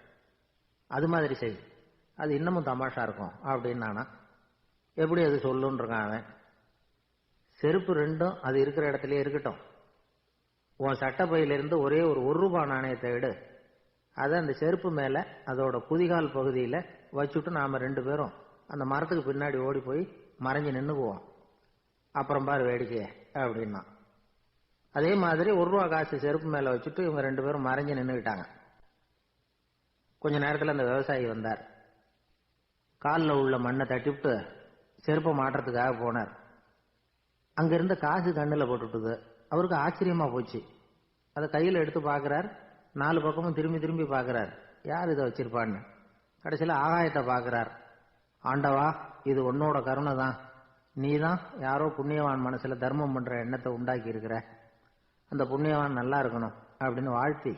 அது மாதிரி செய், அது இன்னமும் தமாஷா இருக்கும் அப்படின்னு நானா. எப்படி அது சொல்லுன்னு இருக்கான் அவன். செருப்பு ரெண்டும் அது இருக்கிற இடத்துலயே இருக்கட்டும். உன் சட்டப்பையிலிருந்து ஒரே ஒரு ரூபாய் நாணயத்தை எடு, அதை அந்த செருப்பு மேல அதோட குதிகால் பகுதியில வச்சுட்டு நாம 2 பேரும் அந்த மரத்துக்கு பின்னாடி ஓடி போய் மறைஞ்சு நின்னுக்குவோம். அப்புறம் பாரு வேடிக்கைய அப்படின்னா. அதே மாதிரி ₹1 காசு செருப்பு மேல வச்சுட்டு இவங்க 2 பேரும் மறைஞ்சு நின்னுக்கிட்டாங்க. கொஞ்ச நேரத்தில் அந்த விவசாயி வந்தார். காலில் உள்ள மண்ணை தட்டிவிட்டு செருப்பை மாட்டுறதுக்காக போனார். அங்க இருந்த காசு கண்ணில் போட்டுட்டுது. அவருக்கு ஆச்சரியமா போச்சு. அதை கையில் எடுத்து பார்க்கிறார். 4 பக்கமும் திரும்பி திரும்பி பார்க்கிறார், யார் இதை வச்சிருப்பான்னு. கடைசியில் ஆகாயத்தை பார்க்கிறார். ஆண்டவா, இது உன்னோட கருணை தான், நீ தான் யாரோ புண்ணியவான் மனசுல தர்மம் பண்ற எண்ணத்தை உண்டாக்கி இருக்கிற, அந்த புண்ணியவான் நல்லா இருக்கணும் அப்படின்னு வாழ்த்தி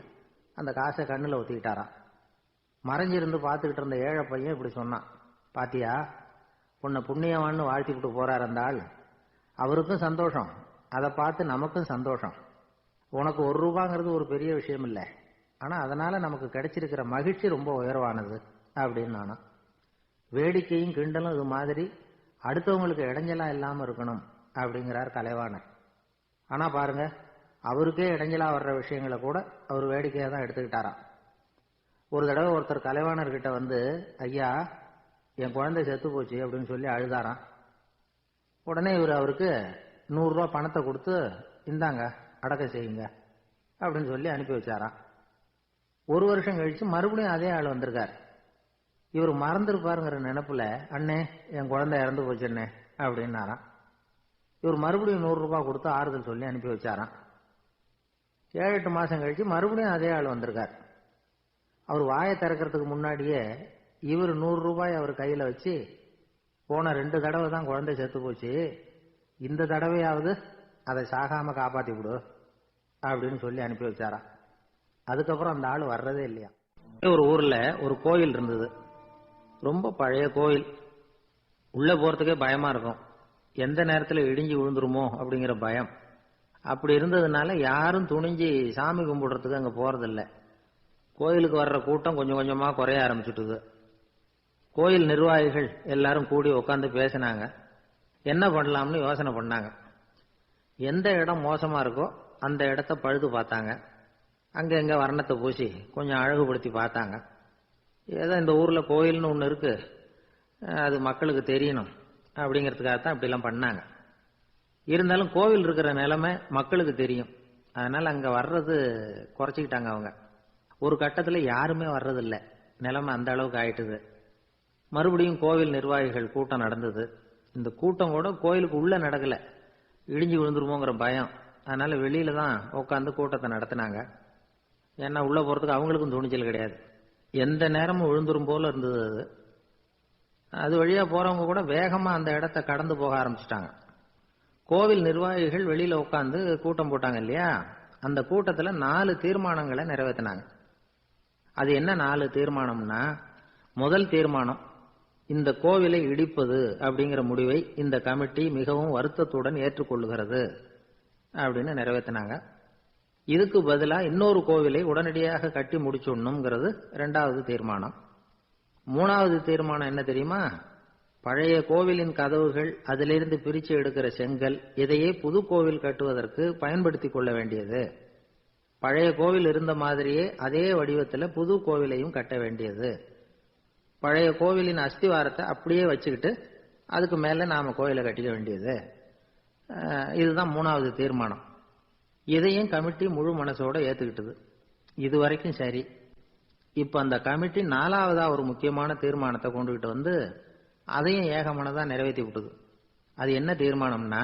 அந்த காசை கண்ணில் ஒத்திக்கிட்டாராம். மறைஞ்சிருந்து பார்த்துக்கிட்டு இருந்த ஏழை பையன் இப்படி சொன்னான், பாத்தியா, உன்னை புண்ணியவான்னு வாழ்த்திக்கிட்டு போறார் அந்த ஆள், அவருக்கும் சந்தோஷம், அதை பார்த்து நமக்கும் சந்தோஷம். உனக்கு ₹1 ஒரு பெரிய விஷயம் இல்லை, ஆனா அதனால நமக்கு கிடைச்சிருக்கிற மகிழ்ச்சி ரொம்ப உயர்வானது அப்படின்னு நானா. வேடிக்கையும் கிண்டலும் இது மாதிரி அடுத்தவங்களுக்கு இடைஞ்சலா இல்லாம இருக்கணும் அப்படிங்கிறார் கலைவாணர். ஆனா பாருங்க, அவருக்கே இடைஞ்சலா வர்ற விஷயங்களை கூட அவர் வேடிக்கையா தான் எடுத்துக்கிட்டாராம். ஒரு தடவை ஒருத்தர் கலைவாணர்கிட்ட வந்து, ஐயா என் குழந்தை செத்து போச்சு அப்படின்னு சொல்லி அழுதாராம். உடனே இவர் அவருக்கு ₹100 பணத்தை கொடுத்து, இந்தாங்க அடக்கம் செய்யுங்க அப்படின்னு சொல்லி அனுப்பி வச்சாராம். 1 வருஷம் கழிச்சு மறுபடியும் அதே ஆள் வந்திருக்கார். இவர் மறந்துருப்பாருங்கிற நினைப்புல, அண்ணே என் குழந்தை இறந்து போச்சுண்ணே அப்படின்னாராம். இவர் மறுபடியும் ₹100 கொடுத்து ஆறுதல் சொல்லி அனுப்பி வச்சாராம். 7-8 மாசம் கழிச்சு மறுபடியும் அதே ஆள் வந்திருக்கார். அவர் வாயை திறக்கிறதுக்கு முன்னாடியே இவர் ₹100 அவர் கையில வச்சு, போன 2 தடவை தான் குழந்தை செத்து போச்சு, இந்த தடவையாவது அதை சாகாம காப்பாத்தி விடு அப்படின்னு சொல்லி அனுப்பி வச்சாராம். அதுக்கப்புறம் அந்த ஆள் வர்றதே இல்லையா. ஒரு ஊர்ல ஒரு கோயில் இருந்தது, ரொம்ப பழைய கோயில். உள்ள போறதுக்கே பயமா இருக்கும், எந்த நேரத்தில் இடிஞ்சு விழுந்துருமோ அப்படிங்கிற பயம். அப்படி இருந்ததுனால யாரும் துணிஞ்சு சாமி கும்பிடுறதுக்கு அங்க போறதில்லை. கோயிலுக்கு வர்ற கூட்டம் கொஞ்சம் கொஞ்சமா குறைய ஆரம்பிச்சுட்டுது. கோயில் நிர்வாகிகள் எல்லாரும் கூடி உட்காந்து பேசினாங்க, என்ன பண்ணலாம்னு யோசனை பண்ணாங்க. எந்த இடம் மோசமா இருக்கோ அந்த இடத்த பழுது பார்த்தாங்க. அங்க எங்க வர்ணத்தை பூசி கொஞ்சம் அழகுபடுத்தி பார்த்தாங்க. ஏதோ இந்த ஊர்ல கோயில்னு ஒண்ணு இருக்கு, அது மக்களுக்கு தெரியணும் அப்படிங்கிறதுக்காகத்தான் இப்படிலாம் பண்ணாங்க. இருந்தாலும் கோவில் இருக்கிற நிலைமை மக்களுக்கு தெரியும், அதனால அங்க வர்றது குறைச்சிக்கிட்டாங்க அவங்க. ஒரு கட்டத்துல யாருமே வர்றதில்லை, நிலைமை அந்த அளவுக்கு ஆயிட்டுது. மறுபடியும் கோவில் நிர்வாகிகள் கூட்டம் நடந்தது. இந்த கூட்டம் கூட கோயிலுக்கு உள்ள நடக்கல, இடிஞ்சு விழுந்துருமோங்கிற பயம். அதனால வெளியில தான் உட்காந்து கூட்டத்தை நடத்தினாங்க. ஏன்னா உள்ள போறதுக்கு அவங்களுக்கும் துணிச்சல் கிடையாது, எந்த நேரமும் விழுந்துரும் போல இருந்தது. அது வழியா போறவங்க கூட வேகமா அந்த இடத்தை கடந்து போக ஆரம்பிச்சுட்டாங்க. கோவில் நிர்வாகிகள் வெளியில உட்காந்து கூட்டம் போட்டாங்க இல்லையா, அந்த கூட்டத்துல 4 தீர்மானங்களை நிறைவேற்றினாங்க. அது என்ன 4 தீர்மானம்னா, முதல் தீர்மானம், இந்த கோவிலை இடிப்பது அப்படிங்கிற முடிவை இந்த கமிட்டி மிகவும் வருத்தத்துடன் ஏற்றுக்கொள்ளுகிறது அப்படின்னு நிறைவேற்றினாங்க. இதுக்கு பதிலா இன்னொரு கோவிலை உடனடியாக கட்டி முடிச்சுடணுங்கிறது 2வது தீர்மானம். 3வது தீர்மானம் என்ன தெரியுமா, பழைய கோவிலின் கதவுகள், அதிலிருந்து பிரிச்சு எடுக்கிற செங்கல், இதையே புது கோவில் கட்டுவதற்கு பயன்படுத்தி கொள்ள வேண்டியது. பழைய கோவில் இருந்த மாதிரியே அதே வடிவத்தில் புது கோவிலையும் கட்ட வேண்டியது. பழைய கோவிலின் அஸ்திவாரத்தை அப்படியே வச்சுக்கிட்டு அதுக்கு மேல நாம கோயிலை கட்டிக்க வேண்டியது. இதுதான் 3வது தீர்மானம். இதையும் கமிட்டி முழு மனசோட ஏத்துக்கிட்டது. இது வரைக்கும் சரி. இப்ப அந்த கமிட்டி 4வதா ஒரு முக்கியமான தீர்மானத்தை கொண்டுகிட்டு வந்து அதையும் ஏகமனதா நிறைவேற்றி விட்டது. அது என்ன தீர்மானம்னா,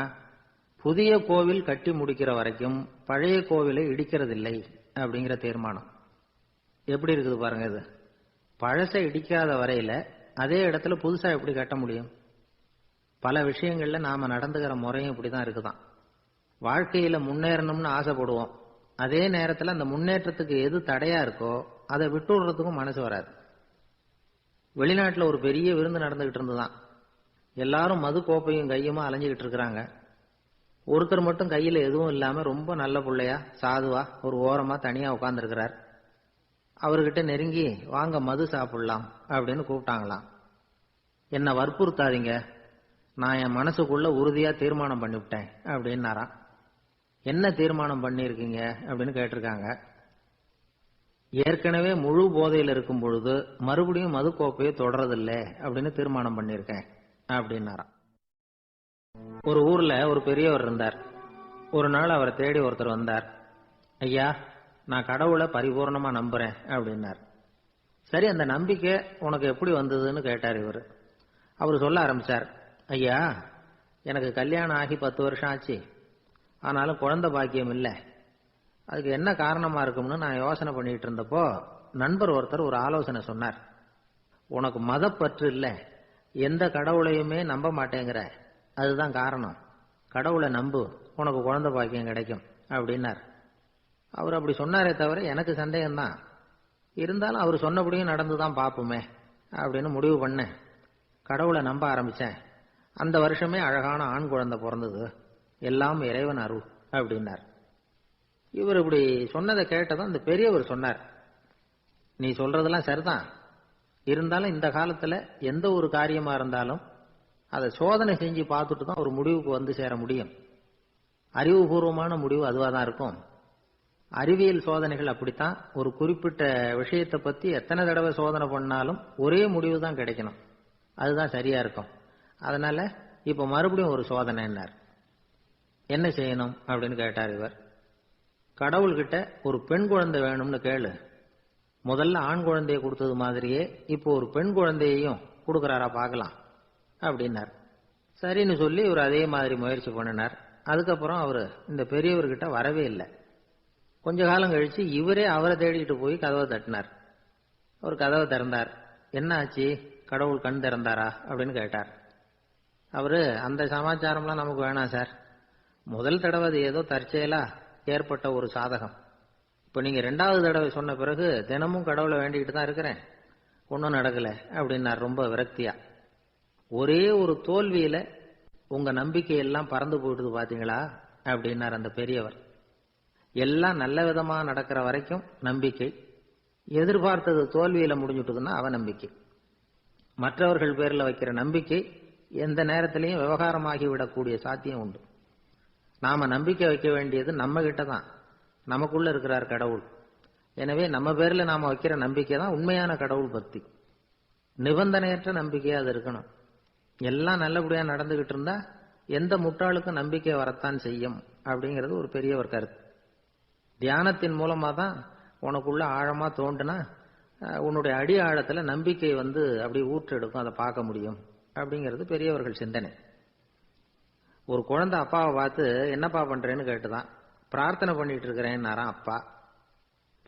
புதிய கோவில் கட்டி முடிக்கிற வரைக்கும் பழைய கோவிலை இடிக்கிறதில்லை அப்படிங்கிற தீர்மானம். எப்படி இருக்குது பாருங்க இது. பழசை இடிக்காத வரையில அதே இடத்துல புதுசா எப்படி கட்ட முடியும்? பல விஷயங்கள்ல நாம நடந்துகிற முறையும் இப்படிதான் இருக்குதான். வாழ்க்கையில முன்னேறணும்னு ஆசைப்படுவோம், அதே நேரத்தில் அந்த முன்னேற்றத்துக்கு எது தடையா இருக்கோ அதை விட்டு விடுறதுக்கும் மனசு வராது. வெளிநாட்டில் ஒரு பெரிய விருந்து நடந்துகிட்டு இருந்துதான். எல்லாரும் மது கோப்பையும் கையுமா அலைஞ்சுக்கிட்டு இருக்கிறாங்க. ஒருத்தர் மட்டும் கையில எதுவும் இல்லாம ரொம்ப நல்ல பிள்ளையா சாதுவா ஒரு ஓரமா தனியா உட்கார்ந்துருக்கிறார். அவர்கிட்ட நெருங்கி வாங்க மது சாப்பிடலாம் அப்படின்னு கூப்பிட்டாங்களாம். என்ன வற்புறுத்தாதீங்க, நான் என் மனசுக்குள்ள உறுதியா தீர்மானம் பண்ணிவிட்டேன் அப்படின்னாராம். என்ன தீர்மானம் பண்ணிருக்கீங்க அப்படின்னு கேட்டிருக்காங்க. ஏற்கனவே முழு போதையில் இருக்கும் பொழுது மறுபடியும் மது கோப்பையை தொடறதில்லை அப்படின்னு தீர்மானம் பண்ணிருக்கேன் அப்படின்னாராம். ஒரு ஊர்ல ஒரு பெரியவர் இருந்தார். ஒரு நாள் அவரை தேடி ஒருத்தர் வந்தார். ஐயா, நான் கடவுளை பரிபூர்ணமா நம்புறேன் அப்படின்னார். சரி, அந்த நம்பிக்கை உனக்கு எப்படி வந்ததுன்னு கேட்டார் இவர். அவர் சொல்ல ஆரம்பிச்சார். ஐயா, எனக்கு கல்யாணம் ஆகி 10 வருஷம் ஆச்சு, ஆனாலும் குழந்தை பாக்கியம் இல்லை. அதுக்கு என்ன காரணமா இருக்கும்னு நான் யோசனை பண்ணிட்டு இருந்தப்போ நண்பர் ஒருத்தர் ஒரு ஆலோசனை சொன்னார். உனக்கு மதப்பற்று இல்லை, எந்த கடவுளையுமே நம்ப மாட்டேங்கிற, அதுதான் காரணம். கடவுளை நம்பு, உனக்கு குழந்தை பாக்கியம் கிடைக்கும் அப்படின்னார். அவர் அப்படி சொன்னாரே தவிர எனக்கு சந்தேகம்தான். இருந்தாலும் அவர் சொன்னபடியும் நடந்துதான் பார்ப்போமே அப்படின்னு முடிவு பண்ணேன். கடவுளை நம்ப ஆரம்பிச்சேன். அந்த வருஷமே அழகான ஆண் குழந்தை பிறந்தது. எல்லாம் இறைவன் அருள் அப்படின்னார். இவர் இப்படி சொன்னதை கேட்டதும் இந்த பெரியவர் சொன்னார், நீ சொல்றதெல்லாம் சரிதான், இருந்தாலும் இந்த காலத்துல எந்த ஒரு காரியமா இருந்தாலும் அதை சோதனை செஞ்சு பார்த்துட்டு தான் ஒரு முடிவுக்கு வந்து சேர முடியும். அறிவுபூர்வமான முடிவு அதுவாக தான் இருக்கும். அறிவியல் சோதனைகள் அப்படித்தான். ஒரு குறிப்பிட்ட விஷயத்தை பத்தி எத்தனை தடவை சோதனை பண்ணாலும் ஒரே முடிவு தான் கிடைக்கணும், அதுதான் சரியா இருக்கும். அதனால இப்ப மறுபடியும் ஒரு சோதனைன்னார். என்ன செய்யணும் அப்படின்னு கேட்டார் இவர். கடவுள்கிட்ட ஒரு பெண் குழந்தை வேணும்னு கேளு. முதல்ல ஆண் குழந்தையை கொடுத்தது மாதிரியே இப்போ ஒரு பெண் குழந்தையையும் கொடுக்கறாரா பார்க்கலாம் அப்படின்னார். சரின்னு சொல்லி இவர் அதே மாதிரி முயற்சி பண்ணினார். அதுக்கப்புறம் அவர் இந்த பெரியவர்கிட்ட வரவே இல்லை. கொஞ்ச காலம் கழிச்சு இவரே அவரை தேடிட்டு போய் கதவை தட்டினார். அவர் கதவை திறந்தார். என்ன ஆச்சு, கடவுள் கண் திறந்தாரா அப்படின்னு கேட்டார். அவரு, அந்த சமாச்சாரம்லாம் நமக்கு வேணாம் சார், முதல் தடவை அது ஏதோ தற்செயலா ஏற்பட்ட ஒரு சாதகம். இப்போ நீங்க 2வது தடவை சொன்ன பிறகு தினமும் கடவுளை வேண்டிக்கிட்டு தான் இருக்கிறேன், ஒன்றும் நடக்கல அப்படின்னார் ரொம்ப விரக்தியா. ஒரே ஒரு தோல்வியில உங்க நம்பிக்கையெல்லாம் பறந்து போயிடுது பாத்தீங்களா அப்படின்னார் அந்த பெரியவர். எல்லாம் நல்ல விதமா நடக்கிற வரைக்கும் நம்பிக்கை, எதிர்பார்த்தது தோல்வியில முடிஞ்சுட்டுதுன்னா அவநம்பிக்கை. மற்றவர்கள் பேர்ல வைக்கிற நம்பிக்கை எந்த நேரத்திலையும் விவகாரமாகி விடக்கூடிய சாத்தியம் உண்டு. நாம நம்பிக்கை வைக்க வேண்டியது நம்ம கிட்ட தான், நமக்குள்ள இருக்கிறார் கடவுள். எனவே நம்ம பேர்ல நாம வைக்கிற நம்பிக்கை தான் உண்மையான கடவுள் பக்தி. நிபந்தனையற்ற நம்பிக்கையா அது இருக்கணும். எல்லாம் நல்லபடியா நடந்துகிட்டு இருந்தா எந்த முட்டாளுக்கும் நம்பிக்கை வரத்தான் செய்யும் அப்படிங்கிறது ஒரு பெரியவர் கருத்து. தியானத்தின் மூலமா தான் உனக்குள்ள ஆழமா தோண்டுனா உன்னுடைய அடி ஆழத்துல நம்பிக்கை வந்து அப்படி ஊற்றெடுக்கும், அதை பார்க்க முடியும் அப்படிங்கிறது பெரியவர்கள் சிந்தனை. ஒரு குழந்தை அப்பாவை பார்த்து என்னப்பா பண்றேன்னு கேட்டுதான். பிரார்த்தனை பண்ணிட்டு இருக்கிறேன்னாராம் அப்பா.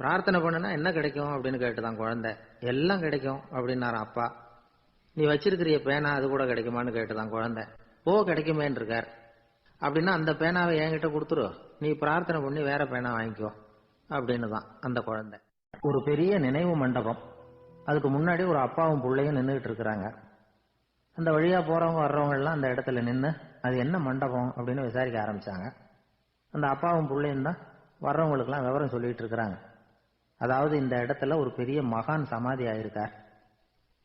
பிரார்த்தனை பண்ணுனா என்ன கிடைக்கும் அப்படின்னு கேட்டுதான் குழந்தை. எல்லாம் கிடைக்கும் அப்படின்னாராம் அப்பா. நீ வச்சிருக்கிறிய பேனா அது கூட கிடைக்குமான்னு கேட்டுதான் குழந்தை. ஓ, கிடைக்குமேன்னு இருக்கார். அப்படின்னா அந்த பேனாவை என்கிட்ட கொடுத்துரு, நீ பிரார்த்தனை பண்ணி வேற பேனா வாங்கிக்கோ அப்படின்னு தான் அந்த குழந்தை. ஒரு பெரிய நினைவு மண்டபம், அதுக்கு முன்னாடி ஒரு அப்பாவும் பிள்ளையும் நின்றுகிட்டு இருக்கிறாங்க. அந்த வழியா போறவங்க வர்றவங்க எல்லாம் அந்த இடத்துல நின்று அது என்ன மண்டபம் அப்படின்னு விசாரிக்க ஆரம்பிச்சாங்க. அந்த அப்பாவும் பிள்ளையும் தான் வர்றவங்களுக்கெல்லாம் விவரம் சொல்லிட்டு இருக்கிறாங்க. அதாவது இந்த இடத்துல ஒரு பெரிய மகான் சமாதி ஆயிருக்கார்,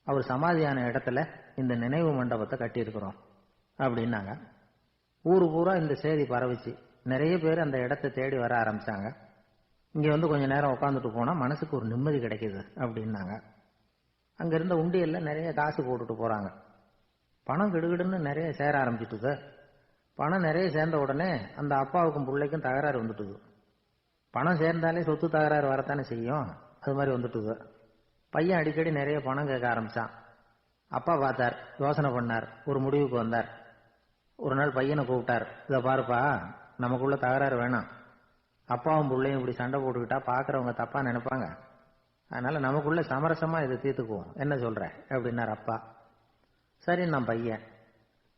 அவர் சமாதியான இடத்துல இந்த நினைவு மண்டபத்தை கட்டியிருக்கிறோம் அப்படின்னாங்க. ஊரு பூரா இந்த செய்தி பரவிச்சு. நிறைய பேர் அந்த இடத்தை தேடி வர ஆரம்பிச்சாங்க. இங்க வந்து கொஞ்ச நேரம் உட்காந்துட்டு போனா மனசுக்கு ஒரு நிம்மதி கிடைக்குது அப்படின்னாங்க. அங்க இருந்த உண்டியல்ல நிறைய காசு போட்டுட்டு போறாங்க. பணம் கிடுகிடுன்னு நிறைய சேர ஆரம்பிச்சுட்டுது. பணம் நிறைய சேர்ந்த உடனே அந்த அப்பாவுக்கும் பிள்ளைக்கும் தகராறு வந்துட்டுது. பணம் சேர்ந்தாலே சொத்து தகராறு வரத்தானே செய்யும், அது மாதிரி வந்துட்டுது. பையன் அடிக்கடி நிறைய பணம் கேட்க ஆரம்பிச்சான். அப்பா பார்த்தார், யோசனை பண்ணார், ஒரு முடிவுக்கு வந்தார். ஒரு நாள் பையனை கூப்பிட்டார். இதை பாருப்பா, நமக்குள்ள தகராறு வேணாம், அப்பாவும் பிள்ளையும் இப்படி சண்டை போட்டுக்கிட்டா பாக்குறவங்க தப்பா நினைப்பாங்க, அதனால நமக்குள்ள சமரசமா இதை தீர்த்துக்குவோம், என்ன சொல்ற அப்படின்னார் அப்பா. சரி நான் பையன்.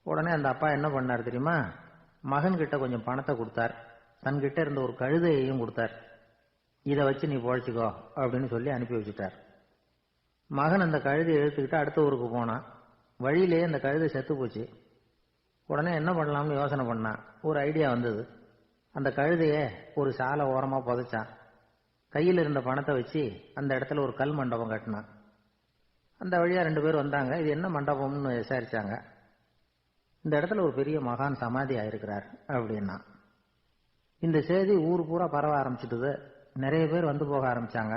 உடனே அந்த அப்பா என்ன பண்ணார் தெரியுமா, மகன் கிட்ட கொஞ்சம் பணத்தை கொடுத்தார், தன்கிட்ட இருந்த ஒரு கழுதையையும் கொடுத்தார். இதை வச்சு நீ பொழைச்சிக்கோ அப்படின்னு சொல்லி அனுப்பி வச்சுட்டார். மகன் அந்த கழுதையை இழுத்துக்கிட்டு அடுத்த ஊருக்கு போனான். வழியிலேயே அந்த கழுதை செத்து போச்சு. உடனே என்ன பண்ணலாம்னு யோசனை பண்ணான். ஒரு ஐடியா வந்தது. அந்த கழுதைய ஒரு சாலை ஓரமா புதைச்சான். கையில் இருந்த பணத்தை வச்சு அந்த இடத்துல ஒரு கல் மண்டபம் கட்டினான். அந்த வழியா 2 பேர் வந்தாங்க. இது என்ன மண்டபம்னு விசாரிச்சாங்க. இந்த இடத்துல ஒரு பெரிய மகான் சமாதி ஆயிருக்கிறார் அப்படின்னா. இந்த செய்தி ஊர் பூரா பரவ ஆரம்பிச்சுட்டுது. நிறைய பேர் வந்து போக ஆரம்பிச்சாங்க.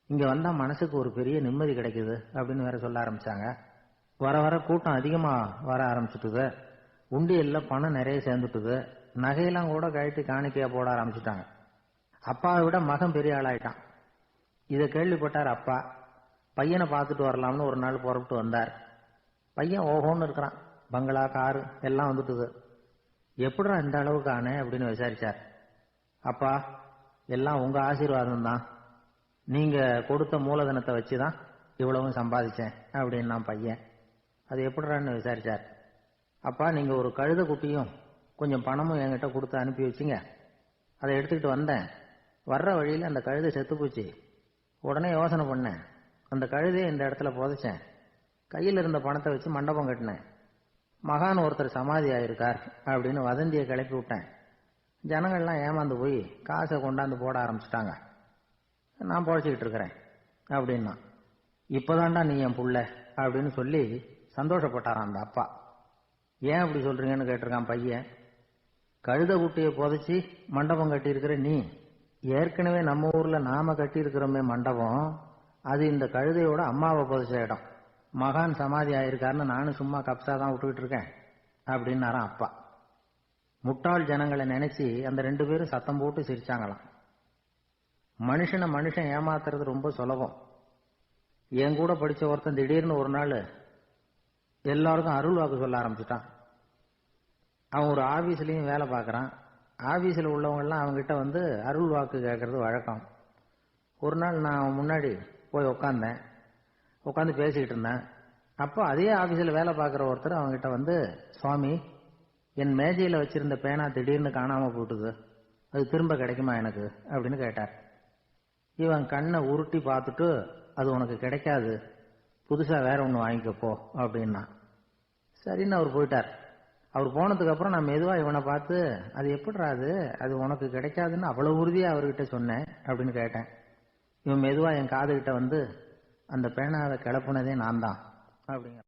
இங்க வந்தா மனசுக்கு ஒரு பெரிய நிம்மதி கிடைக்குது அப்படின்னு வேற சொல்ல ஆரம்பிச்சாங்க. வர வர கூட்டம் அதிகமா வர ஆரம்பிச்சுட்டுது. உண்டியல்ல பணம் நிறைய சேர்ந்துட்டுது. நகையெல்லாம் கூட கழட்டி காணிக்கையா போட ஆரம்பிச்சுட்டாங்க. அப்பாவை விட மகன் பெரிய ஆளாயிட்டான். இதை கேள்விப்பட்டார் அப்பா. பையனை பார்த்துட்டு வரலாம்னு ஒரு நாள் புறப்பட்டு வந்தார். பையன் ஓஹோன்னு இருக்கிறான். பங்களா, காரு எல்லாம் வந்துட்டுது. எப்படிடா இந்த அளவுக்கு ஆனே அப்படின்னு விசாரிச்சார். அப்பா, எல்லாம் உங்க ஆசீர்வாதம் தான். நீங்க கொடுத்த மூலதனத்தை வச்சுதான் இவ்வளவும் சம்பாதிச்சேன் அப்படின்னு நான் பையன். அது எப்படிறான்னு விசாரிச்சார். அப்பா, நீங்க ஒரு கழுதை குட்டியும் கொஞ்சம் பணமும் என்கிட்ட கொடுத்து அனுப்பி வச்சிங்க. அதை எடுத்துக்கிட்டு வந்தேன். வர்ற வழியில் அந்த கழுதை செத்து போச்சு. உடனே யோசனை பண்ணேன். அந்த கழுதையை இந்த இடத்துல புதைச்சேன். கையில் இருந்த பணத்தை வச்சு மண்டபம் கட்டினேன். மகான் ஒருத்தர் சமாதி ஆயிருக்கார் அப்படின்னு வதந்தியை கிளப்பி விட்டேன். ஜனங்கள்லாம் ஏமாந்து போய் காசை கொண்டாந்து போட ஆரம்பிச்சுட்டாங்க. நான் பொழைச்சிக்கிட்டு இருக்கிறேன் அப்படின்னா. இப்பதான்டா நீ என் புள்ள அப்படின்னு சொல்லி சந்தோஷப்பட்டாரான் அந்த அப்பா. ஏன் அப்படி சொல்றீங்கன்னு கேட்டிருக்கான் பையன். கழுத குட்டியை புதைச்சி மண்டபம் கட்டி இருக்கிற நீ, ஏற்கனவே நம்ம ஊர்ல நாம கட்டி இருக்கிறோமே மண்டபம், அது இந்த கழுதையோட அம்மாவை புதைச்ச இடம். மகான் சமாதி ஆயிருக்காருன்னு நானும் சும்மா கப்சா தான் விட்டுக்கிட்டு இருக்கேன் அப்படின்னாரான் அப்பா. முட்டாள் ஜனங்களை நினைச்சு அந்த 2 பேரும் சத்தம் போட்டு சிரிச்சாங்களாம். மனுஷன் ஏமாத்துறது ரொம்ப சுலபம். என் கூட படிச்ச ஒருத்தன் திடீர்னு ஒரு நாள் எல்லாருக்கும் அருள் வாக்கு சொல்ல ஆரம்பிச்சுட்டான். அவன் ஒரு ஆபீஸ்லயும் வேலை பார்க்கறான். ஆபீஸ்ல உள்ளவங்க எல்லாம் அவங்ககிட்ட வந்து அருள் வாக்கு கேட்கறது வழக்கம். ஒரு நாள் நான் அவன் முன்னாடி போய் உட்காந்து பேசிக்கிட்டு இருந்தேன். அப்போ அதே ஆபீஸ்ல வேலை பார்க்குற ஒருத்தர் அவங்ககிட்ட வந்து, சுவாமி, என் மேஜையில வச்சிருந்த பேனா திடீர்னு காணாம போட்டுது, அது திரும்ப கிடைக்குமா எனக்கு அப்படின்னு கேட்டார். இவன் கண்ணை உருட்டி பார்த்துட்டு, அது உனக்கு கிடைக்காது, புதுசா வேற ஒன்று வாங்கிக்கப்போ அப்படின்னா. சரின்னு அவர் போயிட்டார். அவர் போனதுக்கு அப்புறம் நான் மெதுவா இவனை பார்த்து, அது எப்படிரா அது உனக்கு கிடைக்காதுன்னு அவ்வளவு உறுதியா அவர்கிட்ட சொன்னேன் அப்படின்னு கேட்டேன். இவன் மெதுவா என் காதுகிட்ட வந்து, அந்த பேனாவை கிளப்புனதே நான் தான் அப்படிங்க.